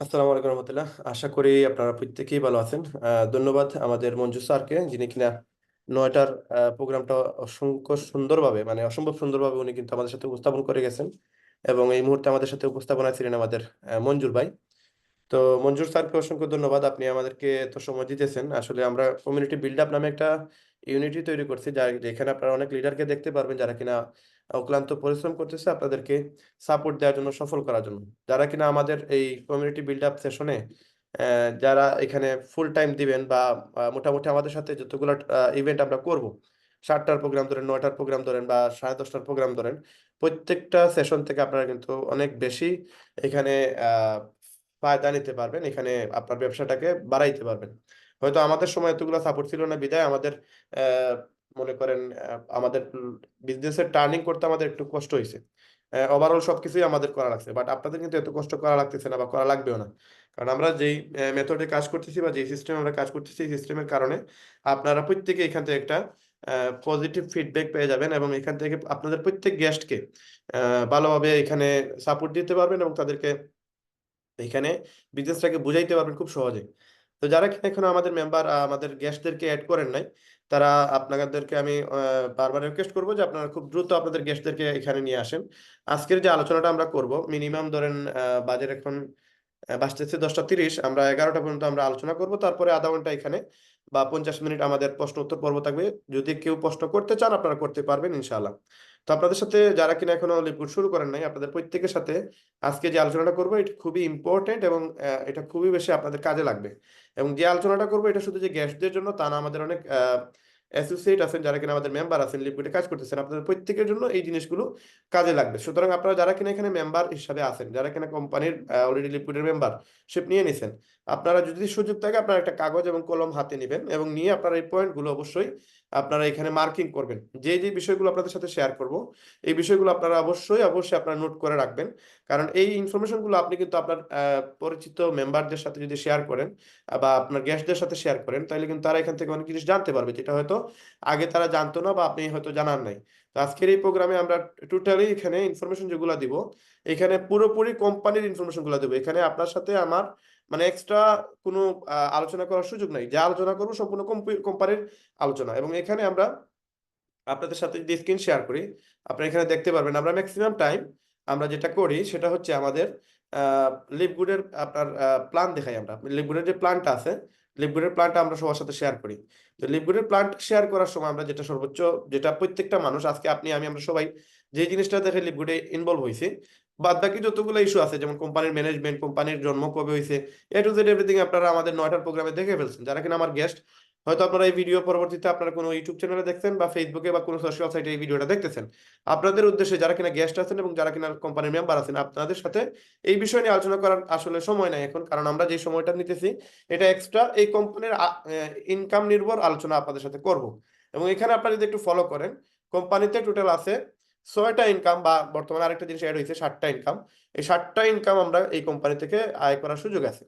আসসালামু আলাইকুম রহমতুল্লাহ। আশা করি আপনারা প্রত্যেকেই ভালো আছেন। ধন্যবাদ আমাদের মঞ্জু স্যারকে, যিনি কিনা নয়টার প্রোগ্রামটা অসংখ্য সুন্দরভাবে, মানে অসম্ভব সুন্দরভাবে উনি কিন্তু আমাদের সাথে উপস্থাপন করে গেছেন। এবং এই মুহূর্তে আমাদের সাথে উপস্থাপনায় ছিলেন আমাদের মঞ্জুর ভাই। তো মঞ্জুর স্যারকে অসংখ্য ধন্যবাদ, আপনি আমাদেরকে এত সময় দিতেছেন। আসলে আমরা কমিউনিটি বিল্ড আপ নামে একটা ইউনিটি তৈরি করছি, যেখানে আপনারা অনেক লিডারকে দেখতে পারবেন যারা কিনা অক্লান্ত পরিশ্রম করতেছে আপনাদেরকে সাপোর্ট দেওয়ার জন্য, সফল করার জন্য। যারা কিনা আমাদের এই কমিউনিটি বিল্ড আপ সেশনে যারা এখানে ফুল টাইম দিবেন বা মোটামুটি আমাদের সাথে যতগুলো ইভেন্ট আমরা করব, 7টার প্রোগ্রাম ধরেন, 9টার প্রোগ্রাম ধরেন বা 10:30টার প্রোগ্রাম ধরেন, প্রত্যেকটা সেশন থেকে আপনারা কিন্তু অনেক বেশি এখানে ফায়দা নিতে পারবেন, এখানে আপনার ব্যবসাটাকে বাড়াইতে পারবেন। হয়তো আমাদের সময় এতগুলো সাপোর্ট ছিল না, বিধায় আমাদের আহ, মনে করেন আমাদের বিজনেসের টার্নিং করতে আমাদের একটু কষ্ট হয়েছে। ওভারঅল সবকিছুই আমাদের করা লাগছে, বাট আপনাদের কিন্তু এত কষ্ট করা লাগতেছে না বা করা লাগবেও না। কারণ আমরা যেই মেথডে কাজ করতেছি বা যেই সিস্টেমে আমরা কাজ করতেছি, এই সিস্টেমের কারণে আপনারা প্রত্যেকে এখান থেকে একটা পজিটিভ ফিডব্যাক পেয়ে যাবেন এবং এখান থেকে আপনাদের প্রত্যেক গেস্টকে ভালোভাবে এখানে সাপোর্ট দিতে পারবেন এবং তাদেরকে এখানে বিজনেসটাকে বুঝাইতে পারবেন খুব সহজে। তো যারা কিনা এখনো আমাদের মেম্বার, আমাদের গেস্টদেরকে অ্যাড করেন নাই, তারা আপনাদেরকে আমি বারবার রিকোয়েস্ট করবো যে আপনারা খুব দ্রুত আপনাদের গেস্টদেরকে এখানে নিয়ে আসেন। আজকের যে আলোচনাটা আমরা করব, মিনিমাম ধরেন বাজেট এখন বাজতেছে 10টা 30, আমরা 11টা পর্যন্ত আমরা আলোচনা করব, তারপরে আধা ঘন্টা এখানে বা 50 মিনিট আমাদের প্রশ্ন উত্তর পর্ব থাকবে। যদি কেউ প্রশ্ন করতে চান আপনারা করতে পারবেন ইনশাআল্লাহ। তো আপনাদের সাথে যারা কিনা এখনো লিকুইড শুরু করেন নাই, আপনাদের প্রত্যেকের সাথে আজকে যে আলোচনাটা করবো এটা খুবই ইম্পর্টেন্ট এবং এটা খুবই বেশি আপনাদের কাজে লাগবে। এবং যে আলোচনাটা করবো এটা শুধু যে গেস্টদের জন্য তা না, আমাদের অনেক অ্যাসোসিয়েট আছেন যারা কিনা আমাদের মেম্বার আছেন, লিকুইডে কাজ করতেছেন, আপনাদের প্রত্যেকের জন্য এই জিনিসগুলো কাজে লাগবে। সুতরাং আপনারা যারা কিনা এখানে মেম্বার হিসাবে আছেন, যারা কিনা কোম্পানির অলরেডি লিকুইডের মেম্বারশিপ নিয়ে নিছেন, আপনারা যদি সুযোগ থাকে আপনারা একটা কাগজ এবং কলম হাতে নেবেন এবং নিয়ে আপনারা এই পয়েন্টগুলো অবশ্যই আপনারা এখানে মার্কিং করবেন। যে যে বিষয়গুলো আপনাদের সাথে শেয়ার করব, এই বিষয়গুলো আপনারা অবশ্যই অবশ্যই আপনারা নোট করে রাখবেন। কারণ এই ইনফরমেশনগুলো আপনি কিন্তু আপনার পরিচিত মেম্বারদের সাথে যদি শেয়ার করেন বা আপনার গেস্টদের সাথে শেয়ার করেন, তাহলে কিন্তু তারা এখান থেকে অনেক জিনিস জানতে পারবে, যেটা হয়তো আগে তারা জানতো না বা আপনি হয়তো জানার নাই। তো আজকের এই প্রোগ্রামে আমরা টোটালি এখানে ইনফরমেশন যেগুলো দিব, এখানে পুরোপুরি কোম্পানির ইনফরমেশন গুলো দেবো। এখানে আপনার সাথে আমার মানে এক্সট্রা কোনো আলোচনা করার সুযোগ নাই, যা আলোচনা করবো সম্পূর্ণ কোম্পানির আলোচনা। এবং এখানে আমরা আপনাদের সাথে যদি স্ক্রিন শেয়ার করি, আপনারা এখানে দেখতে পারবেন আমরা ম্যাক্সিমাম টাইম আমরা যেটা করি সেটা হচ্ছে আমাদের লিভগুডের আপনার প্ল্যান দেখাই। আমরা লিভগুডের যে প্ল্যানটা আছে, লিভগুডের প্ল্যানটা আমরা সবার সাথে শেয়ার করি। তো লিভগুডের প্ল্যান শেয়ার করার সময় আমরা যেটা সর্বোচ্চ, যেটা প্রত্যেকটা মানুষ, আজকে আপনি আমি আমরা সবাই যে জিনিসটা দেখে লিভগুডে ইনভলভ হয়েছি, বাদ বাকি যতগুলো ইস্যু আছে যেমন কোম্পানির ম্যানেজমেন্ট, কোম্পানির জন্ম কবে হয়েছে, এ টু জেড এভরিথিং আপনারা আমাদের 9টার প্রোগ্রামে দেখে ফেলছেন যারা কিনা আমার গেস্ট। হয়তো আপনারা এই ভিডিও পরবর্তীতে আপনারা কোনো ইউটিউব চ্যানেলে দেখছেন বা ফেসবুকে বা কোনো সোশ্যাল সাইটে এই ভিডিওটা দেখতেছেন। আপনাদের উদ্দেশ্যে যারা কিনা গেস্ট আছেন এবং যারা কিনা কোম্পানির মেম্বার আছেন, আপনাদের সাথে এই বিষয় নিয়ে আলোচনা করার আসলে সময় নাই এখন, কারণ আমরা যে সময়টা নিতেছি এটা এক্সট্রা এই কোম্পানির ইনকাম নির্ভর আলোচনা আপনাদের সাথে করব। এবং এখানে আপনারা যদি একটু ফলো করেন, কোম্পানিতে টোটাল আছে 6টা ইনকাম, বা বর্তমানে আরেকটা জিনিস অ্যাড হয়েছে 7টা ইনকাম। এই 7টা ইনকাম আমরা এই কোম্পানি থেকে আয় করার সুযোগ আছে।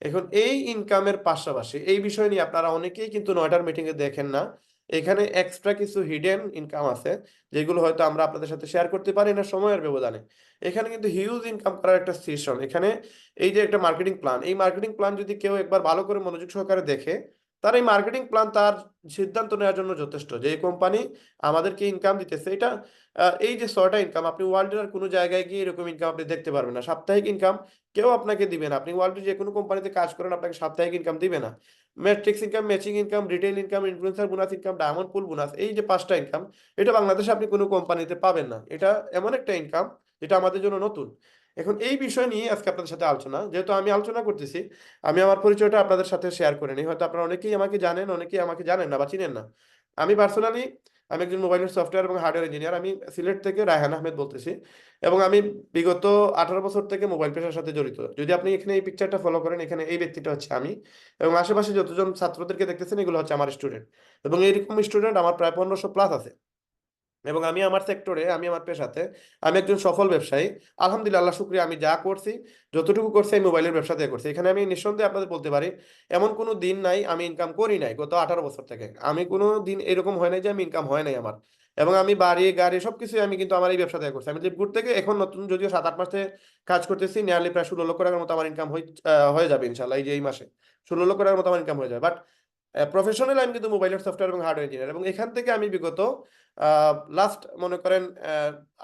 এখন এই ইনকামের পাশাপাশি এই বিষয় নিয়ে আপনারা অনেকেই কিন্তু 9টার মিটিং এ দেখেন না, এখানে এক্সট্রা কিছু হিডেন ইনকাম আছে যেগুলো হয়তো আমরা আপনাদের সাথে শেয়ার করতে পারি না সময়ের ব্যবধানে। এখানে কিন্তু হিউজ ইনকাম করার একটা সিস্টেম এখানে। এই যে একটা মার্কেটিং প্ল্যান, এই মার্কেটিং প্ল্যান যদি কেউ একবার ভালো করে মনোযোগ সহকারে দেখে, তার এই মার্কেটিং প্ল্যান তার সিদ্ধান্ত নেওয়ার জন্য যথেষ্ট যে এই কোম্পানি আমাদেরকে ইনকাম দিতেছে। এটা এই যে 6টা ইনকাম, আপনি ওয়ার্ল্ডের আর কোনো জায়গায় গিয়ে এরকম ইনকাম আপনি দেখতে পারবেন না। সাপ্তাহিক ইনকাম কেউ আপনাকে দিবে না। আপনি ওয়ার্ল্ডের যে কোনো কোম্পানিতে কাজ করেন, আপনাকে সাপ্তাহিক ইনকাম দিবে না। Matrix income, matching income, retail income, influencer bonus income, diamond pool bonus, এই যে 5টা ইনকাম, এটা বাংলাদেশে আপনি কোনো কোম্পানিতে পাবেন না। এটা এমন একটা ইনকাম যেটা আমাদের জন্য নতুন। এখন এই বিষয় নিয়ে আজকে আপনাদের সাথে আলোচনা, যেহেতু আমি আলোচনা করতেছি, আমি আমার পরিচয়টা আপনাদের সাথে শেয়ার করে নিই। হয়তো আপনারা অনেকেই আমাকে জানেন, অনেকেই আমাকে জানেন না বা চিনেন না। আমি পার্সোনালি আমি একজন মোবাইলের সফটওয়্যার এবং হার্ডওয়্যার ইঞ্জিনিয়ার। আমি সিলেট থেকে রায়হান আহমেদ বলতেছি এবং আমি বিগত 18 বছর থেকে মোবাইল পেশার সাথে জড়িত। যদি আপনি এখানে এই পিকচারটা ফলো করেন, এখানে এই ব্যক্তিটা হচ্ছে আমি, এবং আশেপাশে যতজন ছাত্রদেরকে দেখতেছেন এগুলো হচ্ছে আমার স্টুডেন্ট। এবং এইরকম স্টুডেন্ট আমার প্রায় 1500 প্লাস আছে। এবং আমি আমার সেক্টরে, আমি আমার পেশাতে আমি একজন সফল ব্যবসায়ী। আলহামদুলিল্লাহ, আল্লাহ শুক্রিয়া, আমি যা করছি, যতটুকু করছি আমি মোবাইলের ব্যবসাতে করছি। এখানে আমি নিঃসন্দেহে আপনাদের বলতে পারি এমন কোনো দিন নাই আমি ইনকাম করি নাই। গত 18 বছর থেকে আমি কোনো দিন এরকম হয় নাই যে আমি ইনকাম হয় নাই আমার। এবং আমি বাড়ি গাড়ি সবকিছু আমি কিন্তু আমার এই ব্যবসা থেকে করছি। আমি লিপগুড থেকে এখন নতুন যদিও 7-8 মাস থেকে কাজ করতেছি, নিয়ারলি প্রায় 16 লক্ষ টাকার মতো আমার ইনকাম হয়ে যাবে ইনশাল্লাহ। এই যে এই মাসে 16 লক্ষ টাকার মতো আমার ইনকাম হয়ে যাবে। বাট প্রফেশনাল আমি কিন্তু মোবাইলের সফটওয়্যার এবং হার্ডওয়্যার ইঞ্জিনিয়ার, এবং এখান থেকে আমি বিগত লাস্ট মনে করেন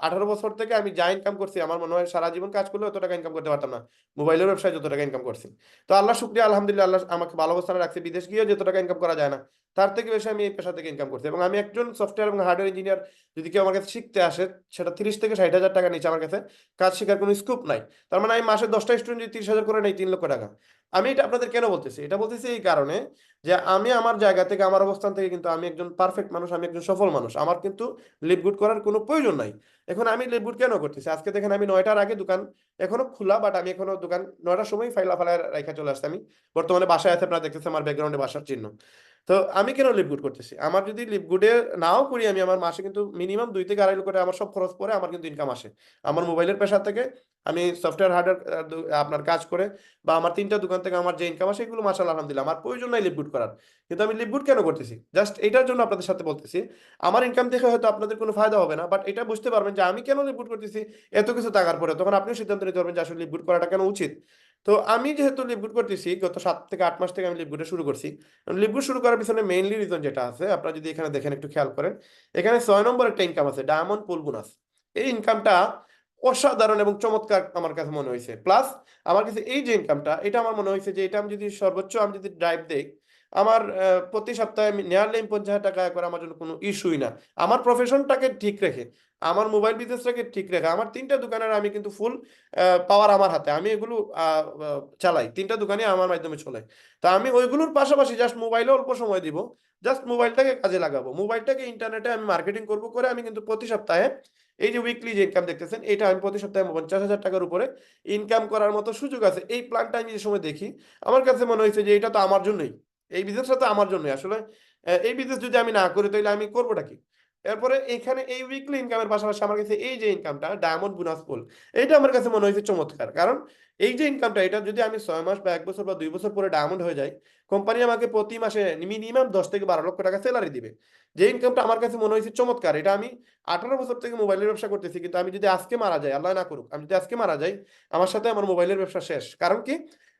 18 বছর থেকে আমি যা ইনকাম করছি, আমার মনে হয় সারা জীবন কাজ করলে অত টাকা ইনকাম করতে পারতাম না মোবাইলের ব্যবসায় যত টাকা ইনকাম করছি। তো আল্লাহ শুক্রিয়া, আলহামদুলিল্লাহ, আল্লাহ আমাকে ভালো অবস্থানে রাখছে। বিদেশ গিয়ে যত টাকা ইনকাম করা যায় না, তার থেকে বেশি আমি এই পেশা থেকে ইনকাম করছি। এবং আমি একজন সফটওয়্যার এবং হার্ডওয়্যার ইঞ্জিনিয়ার, যদি কেউ আমার কাছে শিখতে আসে, সেটা 30 থেকে 60 হাজার টাকা নিচে আমার কাছে কাজ শেখার কোনো স্কোপ নাই। তার মানে আমি মাসে 10টা স্টুডেন্ট যদি 30 হাজার করে নেই, 3 লক্ষ টাকা। আমি এটা আপনাদের কেন বলতেছি? এটা বলতেছি এই কারণে যে আমি আমার জায়গা থেকে, আমার অবস্থান থেকে কিন্তু আমি একজন পারফেক্ট মানুষ, আমি একজন সফল মানুষ। আমার কিন্তু লিভগুড করার কোনো প্রয়োজন নাই। এখন আমি লিভগুড কেন করতেছি? আজকে দেখেন আমি 9টার আগে দোকান এখনো খোলা, বাট আমি এখনো দোকান 9টার সময় ফাইলা ফালা রেখা চলে আসছে। আমি বর্তমানে বাসায় আছে, আপনারা দেখতেছেন আমার ব্যাকগ্রাউন্ডে বাসার চিহ্ন। তো আমি কেন লিভগুড করতেছি? আমার যদি লিভগুডে নাও করি, আমি আমার মাসে কিন্তু মিনিমাম 2 থেকে 2.5 লক্ষ টাকা আমার সব খরচ পরে আমার কিন্তু ইনকাম আসে আমার মোবাইলের পেশা থেকে। আমি সফটওয়্যার হার্ডওয়্যার আপনার কাজ করে, বা আমার 3টা দোকান থেকে আমার যে ইনকাম আসে, এগুলো মাশাআল্লাহ আলহামদুলিল্লাহ, আমার প্রয়োজন নাই লিভগুড করার। কিন্তু আমি লিভগুড কেন করতেছি? জাস্ট এটার জন্য আপনাদের সাথে বলতেছি। আমার ইনকাম দেখে হয়তো আপনাদের কোনো ফায়দা হবে না, বাট এটা বুঝতে পারবেন যে আমি কেন লিভগুড করতেছি এত কিছু টাকার পরে, তখন আপনিও সিদ্ধান্ত নিতে পারবেন যে আসলে লিভগুড করাটা কেন উচিত। তো আমি যেহেতু লিভগুড করতেছি, গত 7 থেকে 8 মাস থেকে আমি লিভগুডে শুরু করছি। লিভগুড শুরু করার পিছনে মেইনলি রিজন যেটা আছে, আপনারা যদি এখানে দেখেন, একটু খেয়াল করেন, এখানে 6 নম্বর একটা ইনকাম আছে, ডায়মন্ড পুল বোনাস। এই ইনকামটা অসাধারণ এবং চমৎকার আমার কাছে মনে হয়েছে। প্লাস আমার কাছে এই যে ইনকামটা, এটা আমার মনে হয়েছে যে এটা আমি যদি সর্বোচ্চ আমি যদি ড্রাইভ দেই, আমার প্রতি সপ্তাহে নিয়ারলি 50,000 টাকা করে আমার জন্য কোনো ইস্যুই না। আমার প্রফেশনটাকে ঠিক রেখে, আমার মোবাইল বিজনেসটাকে ঠিক রেখে, আমার 3টা দোকানের আমি কিন্তু ফুল পাওয়ার আমার হাতে, আমি এগুলো চালাই। 3টা দোকানই আমার মাধ্যমে চলে। তো আমি ওইগুলোর পাশাপাশি জাস্ট মোবাইলে অল্প সময় দিব, জাস্ট মোবাইলটাকে কাজে লাগাবো, মোবাইলটাকে ইন্টারনেটে আমি মার্কেটিং করবো করে আমি কিন্তু প্রতি সপ্তাহে এই যে উইকলি যে ইনকাম দেখতেছেন, এটা আমি প্রতি সপ্তাহে 50,000 টাকার উপরে ইনকাম করার মতো সুযোগ আছে। এই প্ল্যানটা আমি যে সময় দেখি, আমার কাছে মনে হয়েছে যে এটা তো আমার জন্যই, এই বিজনেসটা তো আমার জন্যই আসলে। এই বিজনেস যদি আমি না করি, তাহলে আমি করবোটা কি? এরপরে এখানে এই উইকলি ইনকামের পাশাপাশি আমার কাছে এই যে ইনকামটা, ডায়মন্ড বোনাস পুল, এটা আমার কাছে মনে হয়েছে চমৎকার। কারণ এই যে ইনকামটা, এটা যদি আমি 6 মাস বা 1 বছর বা 2 বছর পরে ডায়মন্ড হয়ে যাই, কোম্পানি আমাকে প্রতি মাসে মিনিমাম 10 থেকে 12 লক্ষ টাকা স্যালারি দিবে। যে ইনকামটা আমার কাছে মনে হয়েছে চমৎকার। এটা আমি 18 বছর থেকে মোবাইলের ব্যবসা করতেছি, কিন্তু আমি যদি আজকে মারা যাই, আল্লাহ না করুক, আমি যদি আজকে মারা যাই, আমার সাথে আমার মোবাইলের ব্যবসা শেষ। কারণ কি?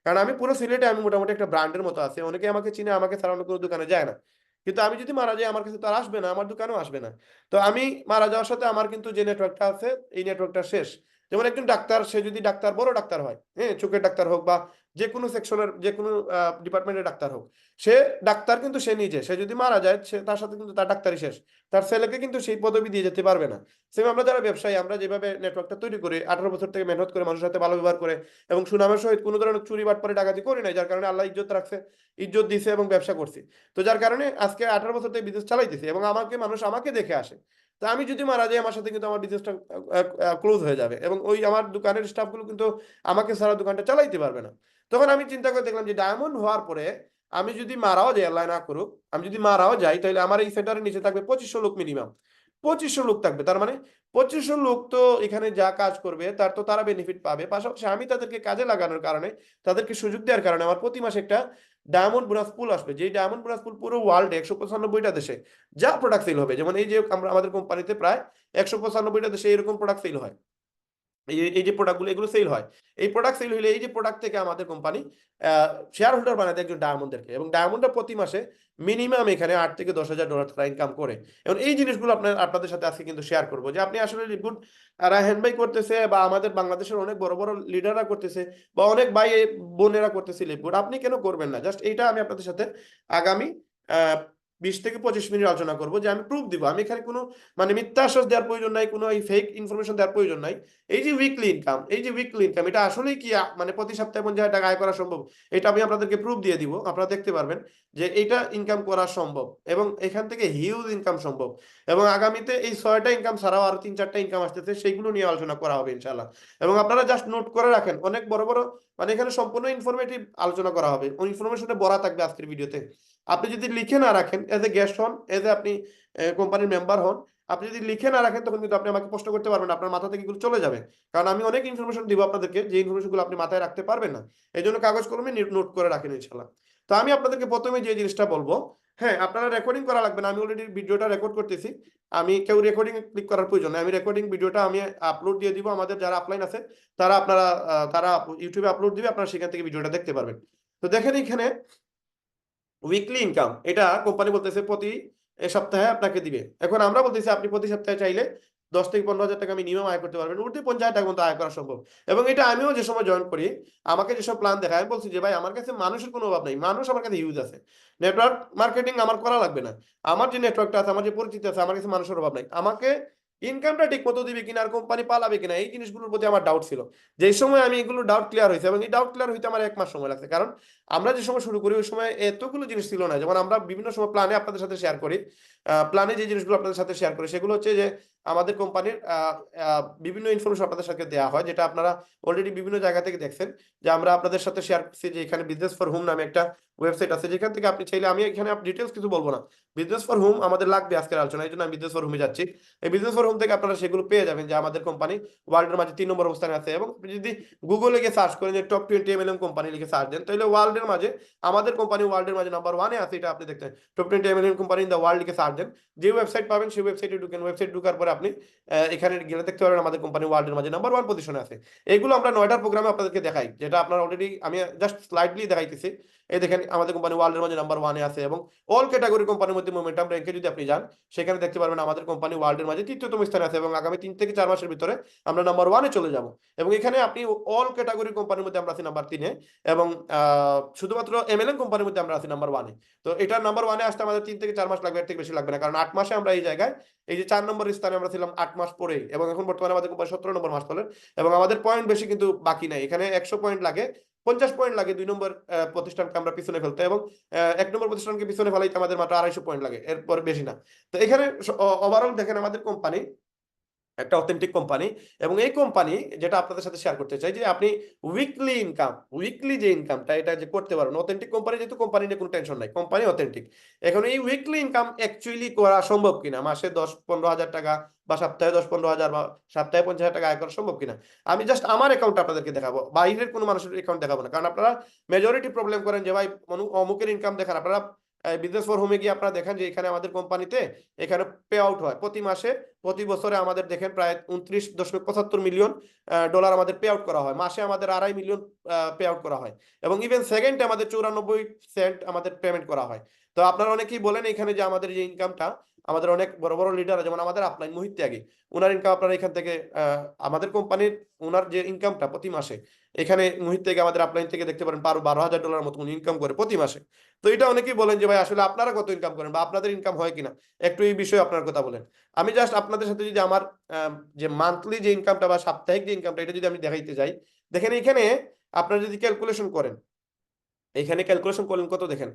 কারণ আমি পুরো সিলেটে আমি মোটামুটি একটা ব্র্যান্ডের মতো আছে, অনেকে আমাকে চিনে, আমাকে ছাড়া অন্য কোনো দোকানে যায় না। কিন্তু আমি যদি মারা যাই, আমার কাছে তো আর আসবে না, আমার দোকানেও আসবে না। তো আমি মারা যাওয়ার সাথে আমার কিন্তু যে নেটওয়ার্কটা আছে, এই নেটওয়ার্কটা শেষ। যেমন একজন ডাক্তার, সে যদি ডাক্তার, বড় ডাক্তার হয়, হ্যাঁ, চোখের ডাক্তার হোক বা যে কোনো সেকশনের যে কোনো ডিপার্টমেন্টের ডাক্তার হোক, সে ডাক্তার কিন্তু সে নিজে, সে যদি মারা যায়, সে তার সাথে কিন্তু তার ডাক্তারই শেষ। তার ছেলেকে কিন্তু সেই পদবি দিয়ে যেতে পারবে না। সেম আমরা যারা ব্যবসায়ী, আমরা যেভাবে নেটওয়ার্কটা তৈরি করি, 18 বছর থেকে মেহনত করে, মানুষের সাথে ভালো ব্যবহার করে, এবং সুনামের সহিত কোনো ধরনের চুরি বাটপারি ডাকাতি করি নাই, যার কারণে আল্লাহ ইজ্জত রাখছে, ইজ্জত দিছে এবং ব্যবসা করছি। তো যার কারণে আজকে 18 বছর থেকে বিজনেস চালাইতেছি, এবং আমাকে মানুষ আমাকে দেখে আসে। তো আমি যদি মারা যাই, আমার সাথে কিন্তু আমার বিজনেসটা ক্লোজ হয়ে যাবে, এবং ওই আমার দোকানের স্টাফগুলো কিন্তু আমাকে সারা দোকানটা চালাইতে পারবে না। তখন আমি চিন্তা করে দেখলাম যে ডায়মন্ড হওয়ার পরে আমি যদি মারাও যাই, আল্লাহ না করুক, আমি যদি মারাও যাই, তাহলে আমার এই সেন্টারের নিচে থাকবে 2500 লোক মিনিমাম। 2500 লোক থাকবে, তার মানে 2500 লোক তো এখানে যা কাজ করবে, তার তো তারা বেনিফিট পাবে, পাশাপাশি আমি তাদেরকে কাজে লাগানোর কারণে, তাদেরকে সুযোগ দেওয়ার কারণে আমার প্রতি মাসে একটা ডায়মন্ড বোনাস পুল আসবে। যেই ডায়মন্ড বোনাস পুল পুরো ওয়ার্ল্ডে 195টা দেশে যা প্রোডাক্ট সেল হবে, যেমন এই যে আমরা আমাদের কোম্পানিতে প্রায় 195টা দেশে এরকম প্রোডাক্ট সেল হয়। এই যে প্রোডাক্টগুলো, এগুলো সেল হয়। এই প্রোডাক্ট সেল হইলে এই যে প্রোডাক্ট থেকে আমাদের কোম্পানি শেয়ার হোল্ডার বানায় একজন ডায়মন্ডদেরকে, এবং ডায়মন্ডটা প্রতি মাসে মিনিমাম এখানে $8 থেকে 10,000 তারা ইনকাম করে। এবং এই জিনিসগুলো আপনাদের সাথে আজকে কিন্তু শেয়ার করবো, যে আপনি আসলে লিকুইড রায়হান ভাই করতেছে, বা আমাদের বাংলাদেশের অনেক বড় বড় লিডাররা করতেছে, বা অনেক ভাই বোনেরা করতেছে লিকুইড, আপনি কেন করবেন না? জাস্ট এইটা আমি আপনাদের সাথে আগামী 20 থেকে 25 মিনিট আলোচনা করবো, যে আমি প্রুফ দিব। আমি এখানে কোনো মানে মিথ্যা আশ্বাস দেওয়ার প্রয়োজন নাই, কোনো এই ফেক ইনফরমেশন দেওয়ার প্রয়োজন নাই। এই যে উইকলি ইনকাম, এই যে উইকলি ইনকাম, এটা আসলেই কি মানে প্রতি সপ্তাহে 50,000 টাকা আয় করা সম্ভব? এটা আমি আপনাদেরকে প্রুফ দিয়ে দিব, আপনারা দেখতে পারবেন যে এটা ইনকাম করা সম্ভব, এবং এখান থেকে হিউজ ইনকাম সম্ভব। এবং আগামীতে এই 6টা ইনকাম ছাড়াও আরো 3-4টা ইনকাম আসতেছে, সেইগুলো নিয়ে আলোচনা করা হবে ইনশাল্লাহ। এবং আপনারা জাস্ট নোট করে রাখেন, অনেক বড় বড় মানে এখানে সম্পূর্ণ ইনফরমেটিভ আলোচনা করা হবে, ওই ইনফরমেশনে ভরা থাকবে আজকের ভিডিওতে। আপনি যদি লিখে না রাখেন, এজ এ গেস্ট হন, এজ এ আপনি কোম্পানির মেম্বার হন, আপনি যদি লিখে না রাখেন, তখন কিন্তু আপনি আমাকে প্রশ্ন করতে পারবেন না, আপনার মাথা থেকে এগুলো চলে যাবে। কারণ আমি অনেক ইনফরমেশন দিব আপনাদেরকে, যে ইনফরমেশনগুলো আপনি মাথায় রাখতে পারবেন না। এই জন্য কাগজ কলমে নোট করে রাখেন ইনশাল্লাহ। তো আমি আপনাদেরকে প্রথমে যে জিনিসটা বলবো, হ্যাঁ, আপনারা রেকর্ডিং করা লাগবে না, আমি অলরেডি ভিডিওটা রেকর্ড করতেছি। আমি কেউ রেকর্ডিং ক্লিক করার প্রয়োজন নেই, আমি রেকর্ডিং ভিডিওটা আমি আপলোড দিয়ে দিব। আমাদের যারা আপলাইন আছে তারা আপনারা তারা ইউটিউবে আপলোড দিবে, আপনারা সেখান থেকে ভিডিওটা দেখতে পারবেন। তো দেখেন এখানে উইকলি ইনকাম, এটা কোম্পানি বলতেছে প্রতি সপ্তাহে আপনাকে দিবে। এখন আমরা বলতেছি আপনি প্রতি সপ্তাহে চাইলে 10 থেকে 15 হাজার টাকা মিনিমাম আয় করতে পারবেন, উঠতে 50 হাজার টাকা মতো আয় করা সম্ভব। এবং এটা আমিও যে সময় জয়েন করি, আমাকে যেসব প্ল্যান দেখায়, আমি বলছি যে ভাই আমার কাছে মানুষের কোনো অভাব নেই, মানুষ আমার কাছে ইউজ আছে, নেটওয়ার্ক মার্কেটিং আমার করা লাগবে না। আমার যে নেটওয়ার্কটা আছে, আমার যে পরিচিতি আছে, আমার কাছে মানুষের অভাব নাই। আমাকে ইনকামটা ঠিক মতো দিবে কিনা, আর কোম্পানি পালাবে কিনা, এই জিনিসগুলোর প্রতি আমার ডাউট ছিল। যেই সময় আমি এগুলো ডাউট ক্লিয়ার হয়েছে, এবং এই ডাউট ক্লিয়ার হইতে আমার 1 মাস সময় লাগছে। কারণ আমরা যে সময় শুরু করি ওই সময় এতগুলো জিনিস ছিল না। যেমন আমরা বিভিন্ন সময় প্ল্যানে আপনাদের সাথে শেয়ার করি, প্ল্যানে যে জিনিসগুলো আপনাদের সাথে শেয়ার করি সেগুলো হচ্ছে যে আমাদের কোম্পানির বিভিন্ন ইনফরমেশন আপনাদের সাথে দেওয়া হয়, যেটা আপনারা অলরেডি বিভিন্ন জায়গা থেকে দেখছেন। যে আমরা আপনাদের সাথে শেয়ার করছি যে এখানে বিজনেস ফর হোম নামে একটা ওয়েবসাইট আছে, যেখান থেকে আপনি চাইলে, আমি এখানে ডিটেলস কিছু বলবো না, বিজনেস ফর হোম আমাদের লাগবে আজকের আলোচনা, এই জন্য আমি বিজনেস ফর হোমে যাচ্ছি। এই বিজনেস ফর হোম থেকে আপনারা সেগুলো পেয়ে যাবেন যে আমাদের কোম্পানি ওয়ার্ল্ডের মাঝে 3 নম্বর অবস্থানে আছে। এবং আপনি যদি গুগলে গিয়ে সার্চ করেন যে টপ 20 এমএলএম কোম্পানি লিখে সার্চ দেন, তাহলে ওয়ার্ল্ডের মাঝে আমাদের কোম্পানি ওয়ার্ল্ডের মাঝে নাম্বার 1-এ আছে, এটা আপনি দেখতে। Top 20 MLM company in the world লিখে সার্চ দেন, যে ওয়েবসাইট পাবেন সেই ওয়েবসাইটে ঢুকেন। ওয়েবসাইট ঢুকার পরে আপনি এখানে গেলে দেখতে পারবেন আমাদের কোম্পানি ওয়ার্ল্ডের মাঝে নাম্বার 1 পজিশনে আছে। এগুলো আমরা 9টার প্রোগ্রামে আপনাদেরকে দেখাই, যেটা আপনারা অলরেডি, আমি জাস্ট স্লাইডলি দেখাইতেছি। এই দেখেন আমাদের কোম্পানি ওয়ার্ল্ডের মাঝে নাম্বার 1-এ আছে। এবং অল ক্যাটাগরি কোম্পানির মধ্যে মোমেন্টাম র্যাঙ্কে যদি আপনি যান, সেখানে দেখতে পারবেন আমাদের কোম্পানি ওয়ার্ল্ডের মাঝে 3য়তম স্থানে আছে, এবং আগামী 3 থেকে 4 মাসের ভিতরে আমরা নাম্বার 1-এ চলে যাব। এবং এখানে আপনি অল ক্যাটাগরি কোম্পানির মধ্যে আমরা আছি নাম্বার 3-এ, এবং শুধুমাত্র এমএলএম কোম্পানির মধ্যে আমরা আছি নাম্বার 1-এ। তো এটা নাম্বার 1-এ আসতে আমাদের 3 থেকে 4 মাস লাগবে, এর থেকে বেশি লাগবে না। কারণ 8 মাসে আমরা এই জায়গায়, এই যে 4 নম্বর স্থানে আমরা ছিলাম 8 মাস পরে, এবং এখন বর্তমানে আমাদের কোম্পানি 17 নম্বর মাস চলে। এবং আমাদের পয়েন্ট বেশি কিন্তু বাকি নাই, এখানে 100 পয়েন্ট লাগে, 50 পয়েন্ট লাগে 2 নম্বর প্রতিষ্ঠানকে আমরা পিছনে ফেলতে, এবং 1 নম্বর প্রতিষ্ঠানকে পিছনে ফেলাইতে আমাদের মাত্র 250 পয়েন্ট লাগে, এরপর বেশি না। তো এখানে ওভারঅল দেখেন আমাদের কোম্পানি একটা অথেন্টিক কোম্পানি। এবং এই কোম্পানি, যেটা আপনাদের সাথে শেয়ার করতে চাই, যে আপনি উইকলি ইনকাম, উইকলি যে ইনকামটা এটা যে করতে পারবেন, অথেন্টিক কোম্পানি, যেহেতু কোম্পানি নিয়ে কোনো টেনশন নাই, কোম্পানি অথেন্টিক। এখন এই উইকলি ইনকাম অ্যাকচুয়ালি করা সম্ভব কিনা, মাসে 10-15 হাজার টাকা, বা সপ্তাহে 10-15 হাজার, বা সপ্তাহে 50 হাজার টাকা আয় করা সম্ভব কিনা, আমি জাস্ট আমার অ্যাকাউন্ট আপনাদেরকে দেখাবো, বাইরের কোনো মানুষের অ্যাকাউন্ট দেখাবো না। কারণ আপনারা মেজরিটি প্রবলেম করেন যে ভাই অমুকের ইনকাম দেখান। আপনারা বিজনেস ফর হোমে গিয়ে আপনারা দেখেন যে এখানে আমাদের কোম্পানিতে এখানে পে আউট হয় প্রতি মাসে, প্রতি বছরে আমাদের দেখেন প্রায় 29.75 মিলিয়ন ডলার আমাদের পে আউট করা হয়। মাসে আমাদের 2.5 মিলিয়ন পে আউট করা হয়। এবং ইভেন সেকেন্ডে আমাদের 94 সেন্ট আমাদের পেমেন্ট করা হয়। তো আপনারা অনেকেই বলেন এখানে যে আমাদের যে ইনকামটা, আমাদের অনেক বড় বড় লিডার, যেমন আমাদের আপলাইন মুহিত ত্যাগী, ওনার ইনকাম আপনারা এখান থেকে আমাদের কোম্পানির, ওনার যে ইনকামটা প্রতি মাসে, এখানে মুহিত থেকে আমাদের আপলাইন থেকে দেখতে পারেন 12,000 ডলার মতো উনি ইনকাম করে প্রতি মাসে। তো এটা অনেকেই বলেন যে ভাই আসলে আপনারা কত ইনকাম করেন, বা আপনাদের ইনকাম হয় কিনা, একটু এই বিষয়ে আপনার কথা বলেন। আমি জাস্ট আপনাদের সাথে যদি আমার যে মান্থলি যে ইনকামটা বা সাপ্তাহিক যে ইনকামটা, এটা যদি আমি দেখাইতে যাই, দেখেন এখানে আপনারা যদি ক্যালকুলেশন করেন, এখানে ক্যালকুলেশন করেন কত, দেখেন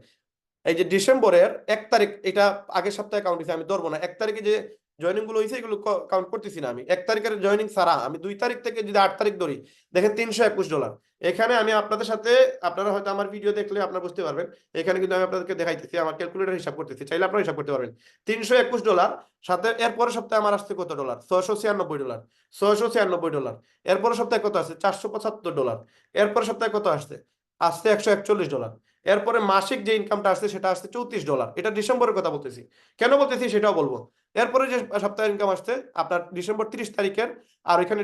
এই যে ডিসেম্বরের 1 তারিখ, এটা আগের সপ্তাহে কাউন্ট হয়েছে, আমি ধরবো না। 1 তারিখে যে জয়নিং গুলো হয়েছে এগুলো কাউন্ট করতেছি না আমি। 1 তারিখের জয়নিং ছাড়া আমি 2 তারিখ থেকে যদি 8 তারিখ ধরি, দেখেন $321। এখানে আমি আপনাদের সাথে, আপনারা হয়তো আমার ভিডিও দেখলে আপনারা বুঝতে পারবেন, এখানে কিন্তু আমি আপনাদেরকে দেখাইতেছি, আমার ক্যালকুলেটর হিসাব করতেছি, চাইলে আপনারা হিসাব করতে পারবেন। $321, সাথে এরপরের সপ্তাহে আমার আসছে কত ডলার, $696। $696। এরপরের সপ্তাহে কত আসছে, $475। এরপরের সপ্তাহে কত আসছে, আসছে $141। এরপরে মাসিক যে ইনকামটা আসছে সেটা আসছে $34। এটা ডিসেম্বরের কথা বলতেছি, কেন বলতেছি সেটাও বলবো। এরপরে যে সপ্তাহের ইনকাম আসছে আপনার ডিসেম্বর 30 তারিখের, আর এখানে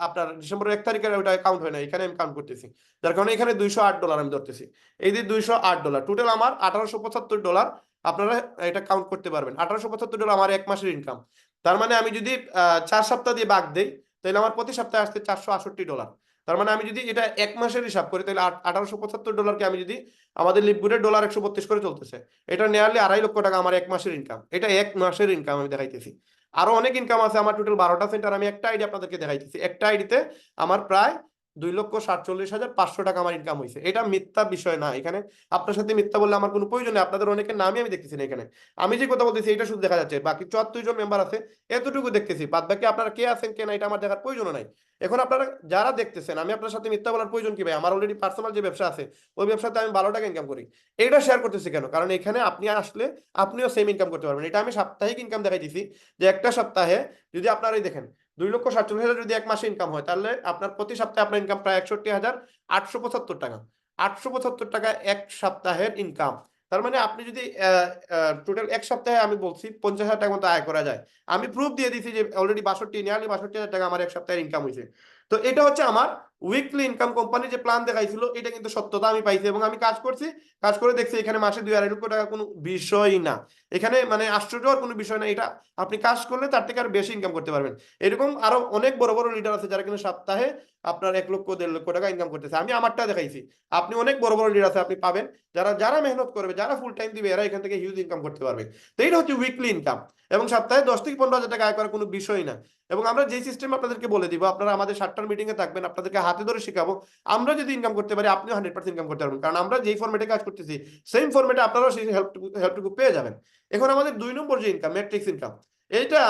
আপনার ডিসেম্বরের 1 তারিখের ওটা কাউন্ট হয় না, এখানে আমি কাউন্ট করতেছি, যার কারণে এখানে $208 আমি ধরতেছি। এই যে $208, টোটাল আমার $1875। আপনারা এটা কাউন্ট করতে পারবেন, $1875 আমার 1 মাসের ইনকাম। তার মানে আমি যদি 4 সপ্তাহ দিয়ে ভাগ দেই, তাহলে আমার প্রতি সপ্তাহে আসছে $468। তার মানে আমি যদি এটা 1 মাসের হিসাব করি, তাহলে $1875কে আমি যদি, আমাদের লিপগুডের ডলার 132 করে চলতেছে, এটা নিয়ারলি 2.5 লক্ষ টাকা আমার 1 মাসের ইনকাম। এটা 1 মাসের ইনকাম আমি দেখাইতেছি। আরো অনেক ইনকাম আছে আমার, টোটাল 12টা সেন্টার, আমি একটা আইডি আপনাদেরকে দেখাইতেছি। একটা আইডিতে আমার প্রায় 2,47,500 টাকা আমার ইনকাম হয়েছে। এটা মিথ্যা বিষয় না, এখানে আপনার সাথে মিথ্যা বললে আমার কোনো প্রয়োজন নেই, আপনাদের অনেকের নামই আমি দেখতেছি না এখানে। আমি যে কথা বলতেছি এটা শুধু দেখা যাচ্ছে, বাকি 74 জন মেম্বার আছে, এতটুকু দেখতেছি, বাদ বাকি আপনারা কে আছেন কে না এটা আমার দেখার প্রয়োজন নাই। এখন আপনারা যারা দেখতেছেন, আমি আপনার সাথে মিথ্যা বলার প্রয়োজন কি ভাই, আমার অলরেডি পার্সোনাল যে ব্যবসা আছে, ওই ব্যবসাতে আমি 12 টাকা ইনকাম করি। এটা শেয়ার করতেছি কেন, কারণ এখানে আপনি আসলে আপনিও সেম ইনকাম করতে পারবেন। এটা আমি সাপ্তাহিক ইনকাম দেখাইতেছি, যে একটা সপ্তাহে যদি আপনার এই দেখেন 2,47,000 যদি 1 মাসে ইনকাম হয়, তাহলে আপনার প্রতি সপ্তাহে আপনার ইনকাম প্রায় 61,875 টাকা। 875 টাকা 1 সপ্তাহের ইনকাম। তার মানে আপনি যদি টোটাল এক সপ্তাহে আমি বলছি 50,000 টাকা মতো আয় করা যায়। আমি প্রুফ দিয়ে দিছি যে অলরেডি 62 টাকা আমার এক সপ্তাহের ইনকাম হয়েছে। তো এটা হচ্ছে আমার উইকলি ইনকাম। কোম্পানি যে প্ল্যান দেখাইছিল এটা কিন্তু সত্যতা আমি পাইছি, এবং আমি কাজ করছি, কাজ করে দেখছি এখানে মাসে 2-2.5 লক্ষ টাকা কোনো বিষয় না। এখানে মানে আশ্চর্য হওয়ার কোনো বিষয় না। এটা আপনি কাজ করলে তার থেকে আরো বেশি ইনকাম করতে পারবেন। এরকম আরো অনেক বড় বড় লিডার আছে যারা কিন্তু সপ্তাহে আপনার 1 লক্ষ 1.5 লক্ষ টাকা ইনকাম করতেছে। আমি আমারটা দেখাইছি, আপনি অনেক বড় বড় লিডার আছে আপনি পাবেন, যারা যারা মেহনত করবে, যারা ফুল টাইম দিবে, এরা এখান থেকে হিউজ ইনকাম করতে পারবে। তো এটা হচ্ছে উইকলি ইনকাম, এবং সপ্তাহে 10 থেকে 15 হাজার টাকা আয় করার কোনো বিষয় না। এবং আমরা যে সিস্টেম আপনাদেরকে বলে দিব, আপনারা আমাদের 7টার মিটিং এ থাকবেন, আপনাদেরকে হাতে ধরে শেখাবো। আমরা যদি ইনকাম করতে পারি, আপনিও 100% ইনকাম করতে পারবেন, কারণ আমরা যেই ফরম্যাটে কাজ করতেছি সেম ফরম্যাটে আপনারাও সেই হেল্পটুকু পেয়ে যাবেন। এখন আমাদের 2 নম্বর যে ইনকাম, ম্যাট্রিক্স ইনকাম, এটা